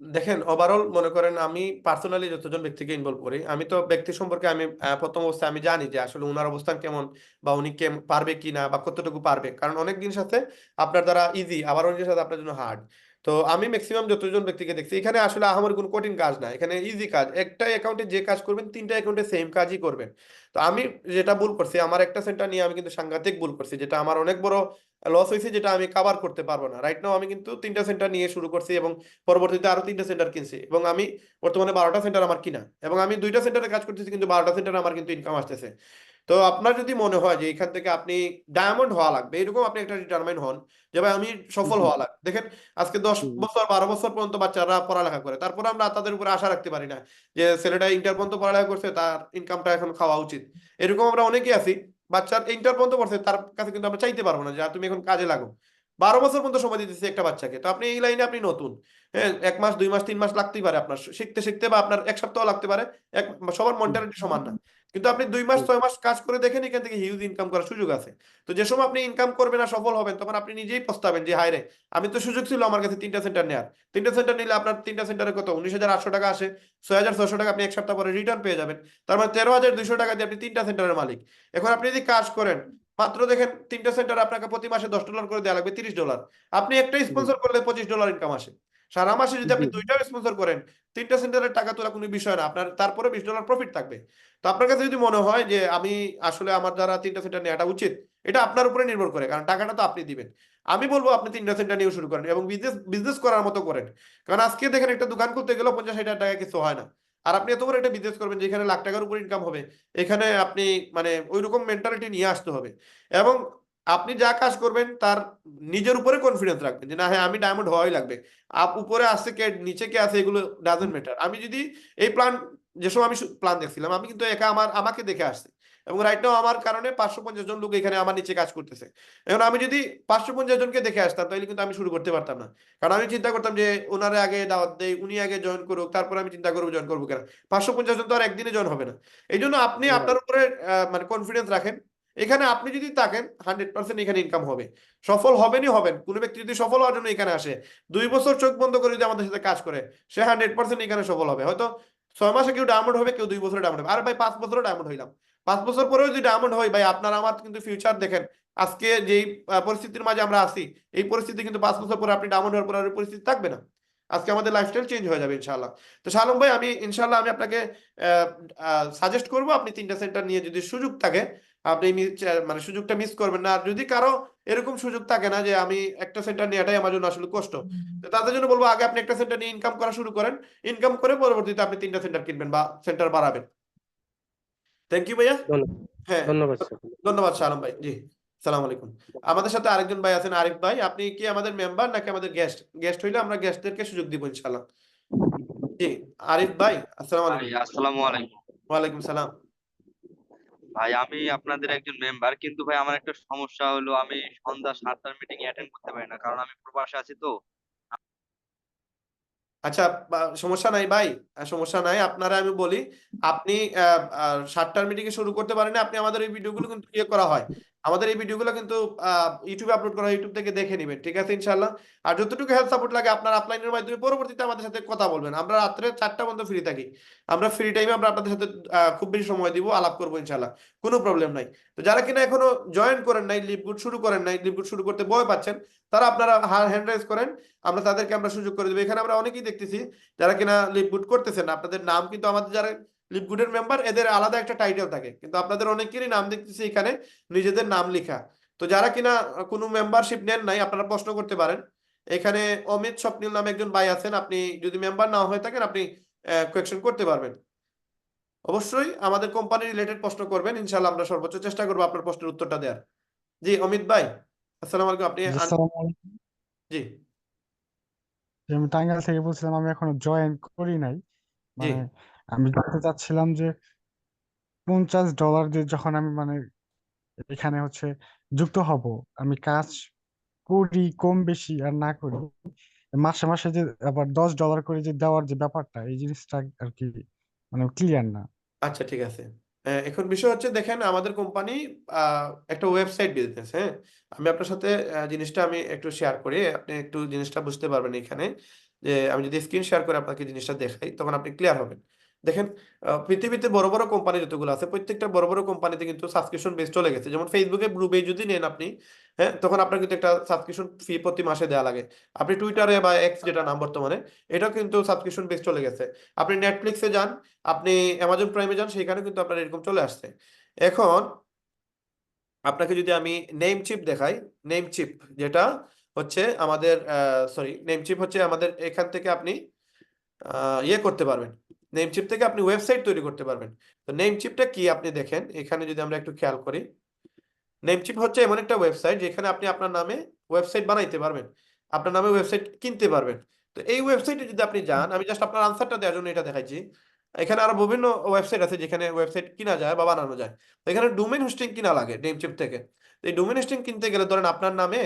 দেখেন, ওভারঅল মনে করেন আমি পার্সোনালি যতজন ব্যক্তিকে ইনভলভ করি, আমি তো ব্যক্তি সম্পর্কে আমি প্রথম অবস্থায় আমি জানি যে আসলে ওনার অবস্থান কেমন, বা উনি পারবে কি না, বা কতটুকু পারবে। কারণ অনেক জিনিস আছে আপনার দ্বারা ইজি, আবার অনেক জিনিস আছে আপনার জন্য হার্ড। তো আমি ম্যাক্সিমাম যতজন ব্যক্তিকে দেখছি, এখানে আসলে আমার কোনো কঠিন কাজ না, এখানে ইজি কাজ। একটা অ্যাকাউন্টে যে কাজ করবেন 3টা অ্যাকাউন্টে সেম কাজই করবেন। তো আমি যেটা ভুল করছি, আমার একটা সেন্টার নিয়ে আমি কিন্তু সাংঘাতিক ভুল করছি, যেটা আমার অনেক বড় লস হয়েছে, যেটা আমি কভার করতে পারবো না। রাইট নাও আমি কিন্তু 3টা সেন্টার নিয়ে শুরু করছি, এবং পরবর্তীতে আরো 3টা সেন্টার কিনছি, এবং আমি বর্তমানে 12টা সেন্টার আমার কিনা, এবং আমি 2টা সেন্টারে কাজ করতেছি, কিন্তু 12টা সেন্টারে আমার কিন্তু ইনকাম আসতেছে। তো আপনার যদি মনে হয় যে এখান থেকে আপনি ডায়মন্ড হওয়া লাগবে, এরকম আপনি একটা ডিটারমাইন হন যে ভাই আমি সফল জি। হওয়া লাগবে। দেখেন, আজকে 10 হুম। বছর 12 বছর পর্যন্ত বাচ্চারা পড়ালেখা করে, তারপরে আমরা তাদের উপরে আশা রাখতে পারি না যে ছেলেটা ইন্টার পর্যন্ত পড়ালেখা করছে, তার ইনকামটা এখন খাওয়া উচিত। এরকম আমরা অনেকেই আছি, বাচ্চার ইন্টার পর্যন্ত পড়ছে, তার কাছে কিন্তু আমরা চাইতে পারবো না যে তুমি এখন কাজে লাগো। 12 বছর পর্যন্ত সময় দিতেছি একটা বাচ্চাকে, তো আপনি এই লাইনে আপনি নতুন। হ্যাঁ, 1 মাস 2 মাস 3 মাস লাগতেই পারে আপনার শিখতে শিখতে, বা আপনার 1 সপ্তাহ লাগতে পারে। এক সবার মেন্টালিটি সমান না। কিন্তু আপনি 2 মাস হুম। 6 মাস কাজ করে দেখেন, এখান থেকে হিউজ ইনকাম করার সুযোগ আছে। তো যে সময় আপনি ইনকাম করবেন না, সফল হবেন, তখন আপনি নিজেই পস্তাবেন যে হায় রে, আমি তো সুযোগ ছিল আমার কাছে 3টা সেন্টার নেওয়ার। 3টা সেন্টার নিলে আপনার 3টা সেন্টারে কত 19,800 টাকা আসে, 6,600 টাকা আপনি 1 সপ্তাহ পরে রিটার্ন পেয়ে যাবেন। তার মানে 13,200 টাকা দিয়ে আপনি 3টা সেন্টারের মালিক। এখন আপনি যদি কাজ করেন, মাত্র দেখেন 3টা সেন্টার আপনাকে প্রতি মাসে $10 করে দেওয়া লাগবে, $30। আপনি একটা জি। স্পন্সর করলে $25 ইনকাম আসে। সারা মাসে যদি জি। আপনি 2টা স্পন্সর করেন, 3টা সেন্টারের টাকা তোলা কোনো বিষয় না, আপনার তারপরে $20 প্রফিট থাকবে। তো আপনার কাছে যদি মনে হয় যে আমি আসলে আমার দ্বারা 3টা সেন্টার নেওয়াটা উচিত, এটা আপনার উপরে নির্ভর করে, কারণ টাকাটা তো আপনি দিবেন। আমি বলবো আপনি 3টা সেন্টার নিয়ে শুরু করেন, এবং বিজনেস বিজনেস করার মতো করেন। কারণ আজকে দেখেন, একটা দোকান করতে গেলেও 50-60 হাজার টাকা কিছু হয় না। আর আপনি এত বড় একটা বিজনেস করবেন যেখানে লাখ টাকার উপর ইনকাম হবে, এখানে আপনি মানে ওই রকম মেন্টালিটি নিয়ে আসতে হবে। এবং আপনি যা কাজ করবেন তার নিজের উপরে কনফিডেন্স রাখবেন যে না, হ্যাঁ আমি ডায়মন্ড হওয়াই লাগবে। উপরে আসছে কে নিচে কে আছে এগুলো ডাজন্ট ম্যাটার। আমি যদি এই প্ল্যান, যে সময় আমি প্ল্যান দেখছিলাম, আমি কিন্তু একা আমাকে দেখে আসছি, এবং রাইট নাও আমার কারণে 550 জন লোক এখানে আমার নিচে কাজ করতেছে। এখন আমি যদি 550 জনকে দেখে আসতাম, তাহলে কিন্তু আমি শুরু করতে পারতাম না। কারণ আমি চিন্তা করতাম যে ওনারে আগে দাওয়াত দেই, উনি আগে জয়েন করুক, তারপর আমি চিন্তা করবো জয়েন করবো কেন। 550 জন তো আর একদিনে জয়েন হবে না। এই জন্য আপনি আপনার উপরে মানে কনফিডেন্স রাখেন। এখানে আপনি যদি থাকেন, 100% এখানে ইনকাম হবে। সফল হবেনই হবেন। কোনো ব্যক্তি যদি সফল হওয়ার জন্য এখানে আসে, 2 বছর চোখ বন্ধ করে যদি আমাদের সাথে কাজ করে, সে 100% এখানে সফল হবে। হয়তো 6 মাসে কেউ ডায়মন্ড হবে, কেউ 2 বছরে ডায়মন্ড হবে। আর ভাই 5 বছরে ডায়মন্ড হইলাম, 5 বছর পরেও যদি ডায়মন্ড হয়, ভাই আপনার আমার কিন্তু ফিউচার দেখেন। আজকে যেই পরিস্থিতির মাঝে আমরা আছি, এই পরিস্থিতি কিন্তু 5 বছর পরে আপনি ডায়মন্ড হওয়ার পর আর ওই পরিস্থিতি থাকবে না। আজকে আমাদের লাইফস্টাইল চেঞ্জ হয়ে যাবে ইনশাআল্লাহ। তো শালম ভাই, আমি ইনশাআল্লাহ আমি আপনাকে সাজেস্ট করবো, আপনি 3টা সেন্টার নিয়ে যদি সুযোগ থাকে, আপনি মানে সুযোগটা মিস করবেন না। আর যদি কারো এরকম সুযোগ থাকে না যে আমি একটা সেন্টার নেওয়াটাই আমার জন্য আসলে কষ্ট, তো তাদের জন্য বলবো আগে আপনি একটা সেন্টার নিয়ে ইনকাম করা শুরু করেন। ইনকাম করে পরবর্তীতে আপনি 3টা সেন্টার কিনবেন বা সেন্টার বাড়াবেন। থ্যাংক ইউ ভাইয়া। হ্যাঁ, ধন্যবাদ স্যার। ধন্যবাদ শালম ভাই। জি, সালাম আলাইকুম। আমাদের সাথে আরেকজন ভাই আছেন, আরিফ ভাই। আপনি কি আমাদের মেম্বার নাকি আমাদের গেস্ট? গেস্ট হইলে আমরা গেস্টদেরকে সুযোগ দিব ইনশাআল্লাহ। জি, আরিফ ভাই, আসসালামু ভাই আলাইকুম। আসসালামু আলাইকুম। ওয়ালাইকুম সালাম। ভাই আমি আপনাদের একজন মেম্বার, কিন্তু ভাই আমার একটা সমস্যা হলো আমি সন্ধ্যা 7টার মিটিং অ্যাটেন্ড করতে পারি না, কারণ আমি প্রবাসে আছি তো। আচ্ছা, সমস্যা নাই ভাই, সমস্যা নাই। আপনারা আমি বলি, আপনি 7টার মিটিং এ শুরু করতে পারেন না, আপনি আমাদের এই ভিডিওগুলো কিন্তু ইয়ে করা হয়, আমাদের এই ভিডিওগুলো কিন্তু ইউটিউবে আপলোড করা হয়, ইউটিউব থেকে দেখে নেবেন, ঠিক আছে ইনশাআল্লাহ। আর যতটুকু হেল্প সাপোর্ট লাগে আপনার আপলাইনের মাধ্যমে পরবর্তীতে আমাদের সাথে কথা বলবেন। আমরা রাত্রে 4টা পর্যন্ত ফ্রি থাকি, আমরা ফ্রি টাইমে আমরা আপনাদের সাথে খুব বেশি সময় দিব, আলাপ করবো ইনশাআল্লাহ, কোনো প্রবলেম নাই। তো যারা কিনা এখনো জয়েন করেন নাই, লিভগুড শুরু করেন নাই, লিভগুড শুরু করতে ভয় পাচ্ছেন, তারা আপনারা হ্যান্ড রাইজ করেন, আমরা সুযোগ করে দেবো। এখানে আমরা অনেকেই দেখতেছি যারা কিনা লিভগুড করতেছেন, আপনাদের নাম কিন্তু আমাদের যারা লিভগুডের মেম্বার, এদের আলাদা একটা টাইটেল থাকে, কিন্তু আপনাদের অনেকেরই নাম দেখতেছি এখানে নিজেদের নাম লেখা। তো যারা কিনা কোনো মেম্বারশিপ নেন নাই, আপনারা প্রশ্ন করতে পারেন। এখানে অমিত স্বপ্নিল নামে একজন ভাই আছেন, আপনি যদি মেম্বার না হয়ে থাকেন, আপনি কোয়েকশন করতে পারবেন। অবশ্যই আমাদের কোম্পানি রিলেটেড প্রশ্ন করবেন, ইনশাআল্লাহ আমরা সর্বোচ্চ চেষ্টা করবো আপনার প্রশ্নের উত্তরটা দেওয়ার। জি অমিত ভাই, আসসালামু আলাইকুম। আপনি জি, আসসালামু আলাইকুম। জি আমি টাঙ্গাইল থেকে বলছিলাম, আমি এখনো জয়েন করি নাই। জি মানে আমি জানতে চাচ্ছিলাম যে $50 দিয়ে যখন আমি মানে এখানে হচ্ছে যুক্ত হব, আমি কাজ করি কম বেশি আর না করি, মাসে মাসে যে আবার $10 করে যে দেওয়ার যে ব্যাপারটা, এই জিনিসটা আর কি মানে ক্লিয়ার না। আচ্ছা ঠিক আছে। এখন বিষয় হচ্ছে দেখেন আমাদের কোম্পানি একটা ওয়েবসাইট বিজনেস, হ্যাঁ। আমি আপনার সাথে জিনিসটা আমি একটু শেয়ার করি, আপনি একটু জিনিসটা বুঝতে পারবেন এখানে। যে আমি যদি স্ক্রিন শেয়ার করে আপনাকে জিনিসটা দেখাই তখন আপনি ক্লিয়ার হবেন। দেখেন পৃথিবীতে বড় বড় কোম্পানি যতগুলো আছে প্রত্যেকটা বড় বড় কোম্পানিতে কিন্তু সাবস্ক্রিপশন বেস চলে গেছে। যেমন ফেসবুকে গ্রুপে যদি নেন আপনি, হ্যাঁ, তখন আপনার কিন্তু একটা সাবস্ক্রিপশন ফি প্রতি মাসে দেওয়া লাগে। আপনি টুইটারে বা এক্স যেটা নাম বর্তমানে, এটাও কিন্তু সাবস্ক্রিপশন বেস চলে গেছে। আপনি নেটফ্লিক্সে যান, আপনি অ্যামাজন প্রাইমে যান, সেখানে কিন্তু আপনার এরকম চলে আসছে। এখন আপনাকে যদি আমি নেম চিপ দেখাই, নেম চিপ যেটা হচ্ছে আমাদের নেম চিপ হচ্ছে আমাদের এখান থেকে আপনি ইয়ে করতে পারবেন। নেম চিপ থেকে আপনি ওয়েবসাইট তৈরি করতে পারবেন। তো নেম চিপটা কি আপনি দেখেন এখানে যদি আমরা একটু খেয়াল করি, নেমচিপ হচ্ছে এমন একটা ওয়েবসাইট যেখানে আপনি আপনার নামে ওয়েবসাইট বানাইতে পারবেন, আপনার নামে ওয়েবসাইট কিনতে পারবেন। তো এই ওয়েবসাইটে যদি আপনি যান, আমি জাস্ট আপনার আনসারটা দেওয়ার জন্য এটা দেখাইছি। এখানে আরো বিভিন্ন ওয়েবসাইট আছে যেখানে ওয়েবসাইট কিনা যায় বা বানানো যায়। তো এখানে ডোমেইন হোস্টিং কিনা লাগে নেমচিপ থেকে। তো এই ডোমেইন হোস্টিং কিনতে গেলে ধরেন আপনার নামে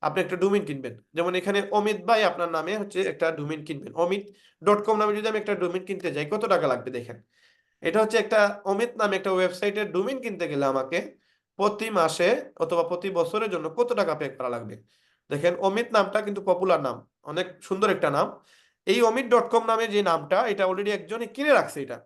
আপনি একটা ডোমেইন কিনবেন, যেমন এখানে অমিত ভাই আপনার নামে হচ্ছে একটা ডোমেইন কিনবেন, অমিত.com নামে যদি আমি একটা ডোমেইন কিনতে যাই কত টাকা লাগবে দেখেন। এটা হচ্ছে একটা অমিত নামে একটা ওয়েবসাইটের ডোমেইন কিনতে গেলে আমাকে প্রতি মাসে অথবা প্রতি বছরের জন্য কত টাকা পে করা লাগবে। দেখেন অমিত নামটা কিন্তু পপুলার নাম, অনেক সুন্দর একটা নাম। এই অমিত.com নামে যে নামটা, এটা অলরেডি একজনে কিনে রাখছে এটা,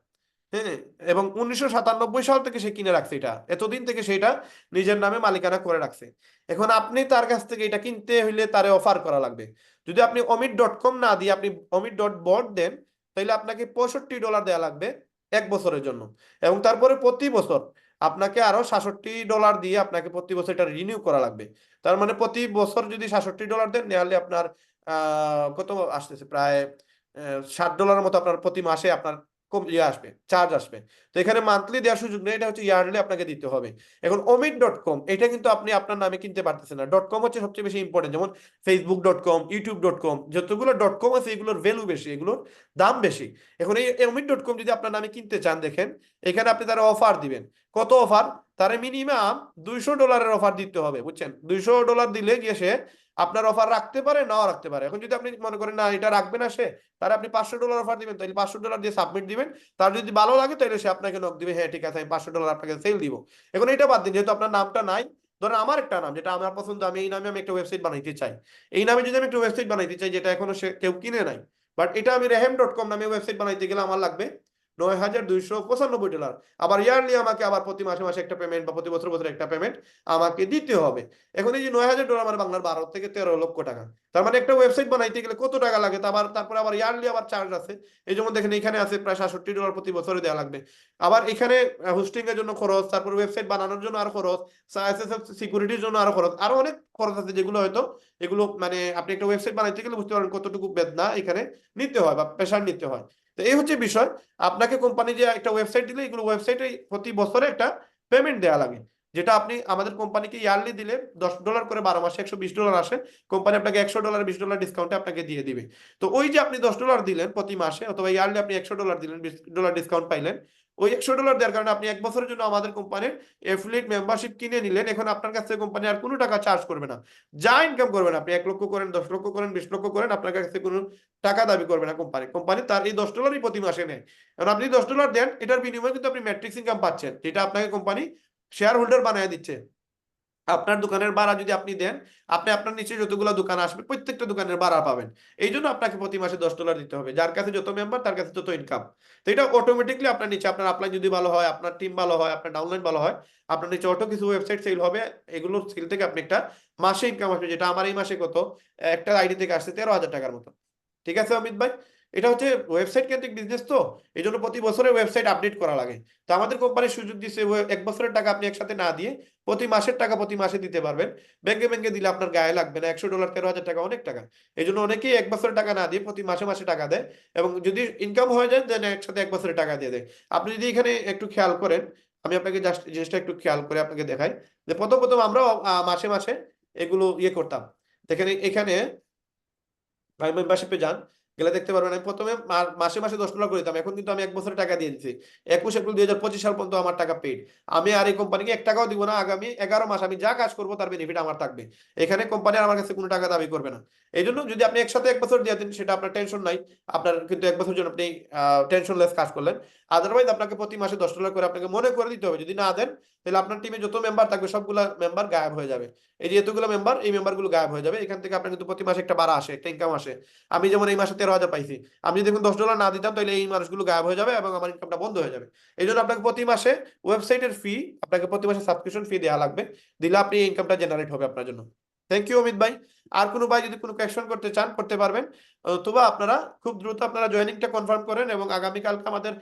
হ্যাঁ। এবং 1997 সাল থেকে সে কিনে রাখছে এটা, এতদিন থেকে সেটা নিজের নামে মালিকানা করে রাখছে। এখন আপনি তার কাছ থেকে এটা কিনতে হইলে তারে অফার করা লাগবে। যদি আপনি অমিত.com না দিয়ে আপনি অমিত.bot দেন, তাহলে আপনাকে $65 দেওয়া লাগবে 1 বছরের জন্য। এবং তারপরে প্রতি বছর আপনাকে আরো $67 দিয়ে আপনাকে প্রতি বছর এটা রিনিউ করা লাগবে। তার মানে প্রতি বছর যদি $67 দেন, তাহলে আপনার কত আসতেছে, প্রায় $60 মতো আপনার প্রতি মাসে আপনার কম ইয়ে আসবে, চার্জ আসবে। তো এখানে মান্থলি দেওয়ার সুযোগ নেই, এটা হচ্ছে ইয়ারলি আপনাকে দিতে হবে। এখন অমিত.com এটা কিন্তু আপনি আপনার নামে কিনতে পারতেছেন না। .com হচ্ছে সবচেয়ে বেশি ইম্পর্টেন্ট, যেমন Facebook.com, YouTube.com, যতগুলো .com আছে এগুলোর ভ্যালু বেশি, এগুলোর দাম বেশি। এখন এই অমিত.com যদি আপনার নামে কিনতে চান, দেখেন এখানে আপনি তারা অফার দিবেন। কত অফার? তারা মিনিমাম $200 অফার দিতে হবে, বুঝছেন। $200 দিলে গিয়ে সে আপনার অফার রাখতে পারে, নাও রাখতে পারে। এখন যদি আপনি মনে করেন না এটা রাখবে না সে, তাহলে আপনি $500 অফার দিবেন, তাহলে $500 দিয়ে সাবমিট দিবেন। তার যদি ভালো লাগে তাহলে সে আপনাকে নক দিবে, হ্যাঁ ঠিক আছে আমি $500 আপনাকে সেল দিব। এখন এটা বাদ দিন, যেহেতু আপনার নামটা নাই, ধরেন আমার একটা নাম যেটা আমার পছন্দ, আমি এই নামে আমি একটা ওয়েবসাইট বানাইতে চাই। এই নামে যদি আমি একটা ওয়েবসাইট বানাইতে চাই যেটা এখনো সে কেউ কিনে নাই, বাট এটা আমি রেহেম.com নামে ওয়েবসাইট বানাইতে গেলে আমার লাগবে $9,295। আবার ইয়ারলি আমাকে আবার প্রতি মাসে মাসে একটা পেমেন্ট বা প্রতি বছর বছর একটা পেমেন্ট আমাকে দিতে হবে। এখন এই যে $9,000 মানে বাংলার 12 থেকে 13 লক্ষ টাকা। তার মানে একটা ওয়েবসাইট বানাইতে গেলে কত টাকা লাগে, তারপরে আবার ইয়ারলি আবার চার্জ আছে। এই যেমন দেখেন এখানে আছে প্রায় $67 প্রতি বছরে দেওয়া লাগবে। আবার এখানে হোস্টিং এর জন্য খরচ, তারপর ওয়েবসাইট বানানোর জন্য আরো খরচ, সিকিউরিটির জন্য আরো খরচ, আরো অনেক খরচ আছে যেগুলো হয়তো এগুলো মানে আপনি একটা ওয়েবসাইট বানাইতে গেলে বুঝতে পারেন কতটুকু বেদনা এখানে নিতে হয় বা প্রেশার নিতে হয়। তো এই হচ্ছে বিষয়। আপনাকে কোম্পানি যে একটা ওয়েবসাইট দিলে, এগুলো ওয়েবসাইটে প্রতি বছরে একটা পেমেন্ট দেওয়া লাগে, যেটা আপনি আমাদের কোম্পানিকে ইয়ারলি দিলে $10 করে 12 মাসে $120 আসে। কোম্পানি আপনাকে $100 $20 ডিসকাউন্টে আপনাকে দিয়ে দিবে। তো ওই যে আপনি $10 দিলেন প্রতি মাসে, অথবা ইয়ারলি আপনি $100 দিলেন, $20 ডিসকাউন্ট পাইলেন। ওই $100 দেওয়ার কারণে আপনি 1 বছরের জন্য আমাদের কোম্পানির এফিলিয়েট মেম্বারশিপ কিনে নিলেন। এখন আপনার কাছ থেকে কোম্পানি আর কোনো টাকা চার্জ করবে না। যা ইনকাম করবেন আপনি, 1 লক্ষ করেন, 10 লক্ষ করেন, 20 লক্ষ করেন, আপনার কাছে কোনো টাকা দাবি করবে না কোম্পানি। কোম্পানি তার এই $10 প্রতি মাসে নেয়। এখন আপনি $10 দেন, এটার বিনিময়ে কিন্তু আপনি ম্যাট্রিক্স ইনকাম পাচ্ছেন, যেটা আপনাকে কোম্পানি শেয়ার হোল্ডার বানিয়ে দিচ্ছে। আপনার দোকানের ভাড়া যদি আপনি দেন, আপনি আপনার নিচে যতগুলো দোকান আসবে প্রত্যেকটা দোকানের ভাড়া পাবেন। এই জন্য আপনাকে প্রতি মাসে $10 দিতে হবে। যার কাছে যত মেম্বার তার কাছে তত ইনকাম। তো এটা অটোমেটিকলি আপনার নিচে, আপনার আপলাইন যদি ভালো হয়, আপনার টিম ভালো হয়, আপনার ডাউনলাইন ভালো হয়, আপনার নিচে অটো কিছু ওয়েবসাইট সেল হবে। এগুলোর সেল থেকে আপনি একটা মাসে ইনকাম আসবে, যেটা আমার এই মাসে কত একটা আইডি থেকে আসছে $13,000 মতো। ঠিক আছে অমিত ভাই, এটা হচ্ছে ওয়েবসাইট কেন্দ্রিক বিজনেস। তো এই জন্য প্রতি বছরে ওয়েবসাইট আপডেট করা লাগে। তো আমাদের কোম্পানির সুযোগ দিচ্ছে 1 বছরের টাকা আপনি একসাথে না দিয়ে প্রতি মাসের টাকা প্রতি মাসে দিতে পারবেন। ব্যাংকে ব্যাংকে দিলে আপনার গায়ে লাগবে না। $100 $13,000 অনেক টাকা। এই জন্য অনেকেই 1 বছরের টাকা না দিয়ে প্রতি মাসে মাসে টাকা দেয়, এবং যদি ইনকাম হয়ে যায় দেন একসাথে 1 বছরের টাকা দিয়ে দেয়। আপনি যদি এখানে একটু খেয়াল করেন, আমি আপনাকে জাস্ট জিনিসটা একটু খেয়াল করে আপনাকে দেখাই যে প্রথম প্রথম আমরা মাসে মাসে এগুলো ইয়ে করতাম। দেখেন এখানে মেম্বারশিপে যান, গেলে দেখতে পারবেন আমি প্রথমে মাসে মাসে $10 করে দিতাম, এখন কিন্তু আমি 1 বছরে টাকা দিয়ে দিচ্ছি। 21 এপ্রিল 2025 সাল পর্যন্ত আমার টাকা পেইড। আমি আর এই কোম্পানিকে 1 টাকাও দিব না, আগামী 11 মাস আমি যা কাজ করবো তার বেনিফিট আমার থাকবে। এখানে কোম্পানি আমার কাছে কোনো টাকা দাবি করবে না। এই জন্য যদি আপনি একসাথে 1 বছর দিয়ে দেন সেটা আপনার টেনশন নাই, আপনার কিন্তু 1 বছর জন্য আপনি টেনশনলেস কাজ করলেন। আদারওয়াইজ আপনাকে প্রতি মাসে $10 করে আপনাকে মনে করে দিতে হবে। যদি না দেন তাহলে আপনার টিমে যত মেম্বার থাকবে সবগুলা মেম্বার গায়েব হয়ে যাবে। এই যে এতগুলো মেম্বার, এই মেম্বারগুলো গায়েব হয়ে যাবে। এখান থেকে আপনার কিন্তু প্রতি মাসে একটা ভাড়া আসে, একটা ইনকাম আসে। আমি যেমন এই মাসে 13,000 পাইছি, আমি যদি এখন $10 না দিতাম তাহলে এই মানুষগুলো গায়েব হয়ে যাবে এবং আমার ইনকামটা বন্ধ হয়ে যাবে। এই জন্য আপনাকে প্রতি মাসে ওয়েবসাইটের ফি, আপনাকে প্রতি মাসে সাবস্ক্রিপশন ফি দেওয়া লাগবে, দিলে আপনি এই ইনকামটা জেনারেট হবে আপনার জন্য। থ্যাংক ইউ অমিত ভাই। আর কোনো ভাই যদি কোনো কোয়েশ্চেন করতে চান করতে পারবেন, অথবা আপনারা খুব দ্রুত আপনারা জয়েনিংটা কনফার্ম করেন। এবং আগামীকালকে আমাদের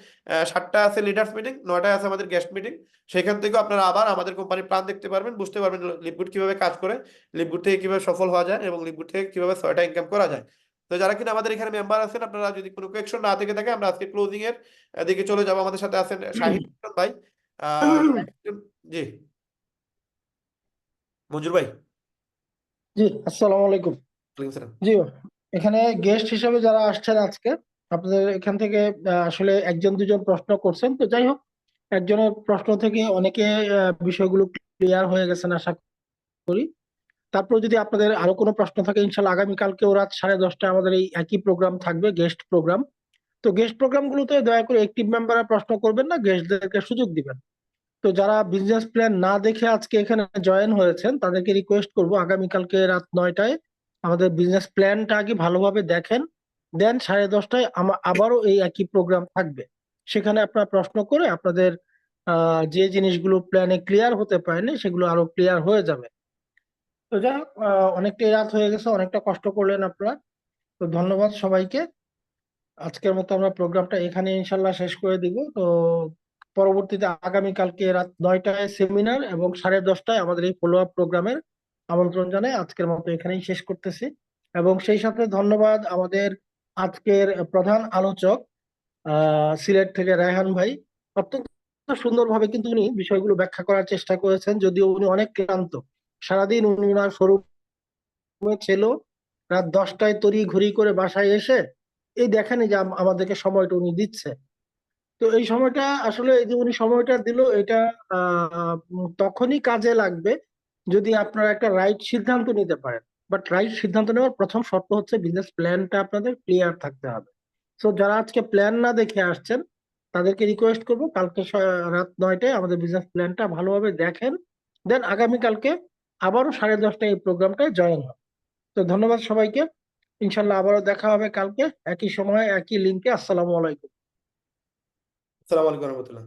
7টায় আছে লিডার্স মিটিং, 9টায় আছে আমাদের গেস্ট মিটিং। সেখান থেকেও আপনারা আবার আমাদের কোম্পানির প্ল্যান দেখতে পারবেন, বুঝতে পারবেন লিভগুড কিভাবে কাজ করে, লিভগুড থেকে কিভাবে সফল হওয়া যায় এবং লিভগুড থেকে কিভাবে 6টা ইনকাম করা যায়। তো যারা কিনা আমাদের এখানে মেম্বার আছেন, আপনারা যদি কোনো কোয়েশ্চেন না থেকে থাকে, আমরা আজকে ক্লোজিং এর দিকে চলে যাবো। আমাদের সাথে আছেন শাহিদ ভাই, জি মঞ্জুর ভাই। জি, আসসালামু আলাইকুম। ওয়ালাইকুম সালাম। জি, এখানে গেস্ট হিসেবে যারা আসছেন আজকে, আপনাদের এখান থেকে আসলে 1-2জন প্রশ্ন করছেন। তো যাই হোক, একজনের প্রশ্ন থেকে অনেকে বিষয়গুলো ক্লিয়ার হয়ে গেছেন আশা করি। তারপর যদি আপনাদের আরো কোনো প্রশ্ন থাকে, ইনশাল্লাহ আগামীকালকে রাত 10:30টায় আমাদের এই একই প্রোগ্রাম থাকবে, গেস্ট প্রোগ্রাম। তো গেস্ট প্রোগ্রামগুলোতে দয়া করে অ্যাক্টিভ মেম্বাররা প্রশ্ন করবেন না, গেস্টদেরকে সুযোগ দিবেন। তো যারা বিজনেস প্ল্যান না দেখে আজকে এখানে জয়েন হয়েছেন, তাদেরকে রিকোয়েস্ট করব আগামীকালকে রাত 9টায় আমাদের বিজনেস প্ল্যানটা আগে ভালোভাবে দেখেন, দেন 10:30টায় আবারও এই একই প্রোগ্রাম থাকবে। সেখানে আপনারা প্রশ্ন করে আপনাদের যে জিনিসগুলো প্ল্যানে ক্লিয়ার হতে পারেনি সেগুলো আরো ক্লিয়ার হয়ে যাবে। তো যাই হোক, অনেকটাই রাত হয়ে গেছে, অনেকটা কষ্ট করলেন আপনারা। তো ধন্যবাদ সবাইকে। আজকের মতো আমরা প্রোগ্রামটা এখানে ইনশাল্লাহ শেষ করে দিব। তো পরবর্তীতে আগামীকালকে রাত 9টায় সেমিনার এবং 10:30টায় আমাদের এই ফলো আপ প্রোগ্রামের আমন্ত্রণ জানাই। আজকের মতো এখানেই শেষ করতেছি। এবং সেই সাথে ধন্যবাদ আমাদের আজকের প্রধান আলোচক সিলেট থেকে রায়হান ভাই। অত্যন্ত সুন্দরভাবে কিন্তু উনি বিষয়গুলো ব্যাখ্যা করার চেষ্টা করেছেন, যদিও উনি অনেক ক্লান্ত। সারাদিন উনি ওনার শোরুমে ছিল, রাত 10টায় তড়ি ঘড়ি করে বাসায় এসে এই দেখেনি যে আমাদেরকে সময়টা উনি দিচ্ছে। তো এই সময়টা আসলে এই যে উনি সময়টা দিল, এটা তখনই কাজে লাগবে যদি আপনারা একটা রাইট সিদ্ধান্ত নিতে পারেন। বাট রাইট সিদ্ধান্ত নেওয়ার প্রথম শর্ত হচ্ছে বিজনেস প্ল্যানটা আপনাদের ক্লিয়ার থাকতে হবে। তো যারা আজকে প্ল্যান না দেখে আসছেন, তাদেরকে রিকোয়েস্ট করবো কালকে রাত 9টায় আমাদের বিজনেস প্ল্যানটা ভালোভাবে দেখেন, দেন আগামীকালকে আবারও 10:30টায় এই প্রোগ্রামটায় জয়েন হয়। তো ধন্যবাদ সবাইকে। ইনশাল্লাহ আবারও দেখা হবে কালকে একই সময়ে একই লিঙ্কে। আসসালামু আলাইকুম। আসসালামু আলাইকুম রহমতুল্লাহ।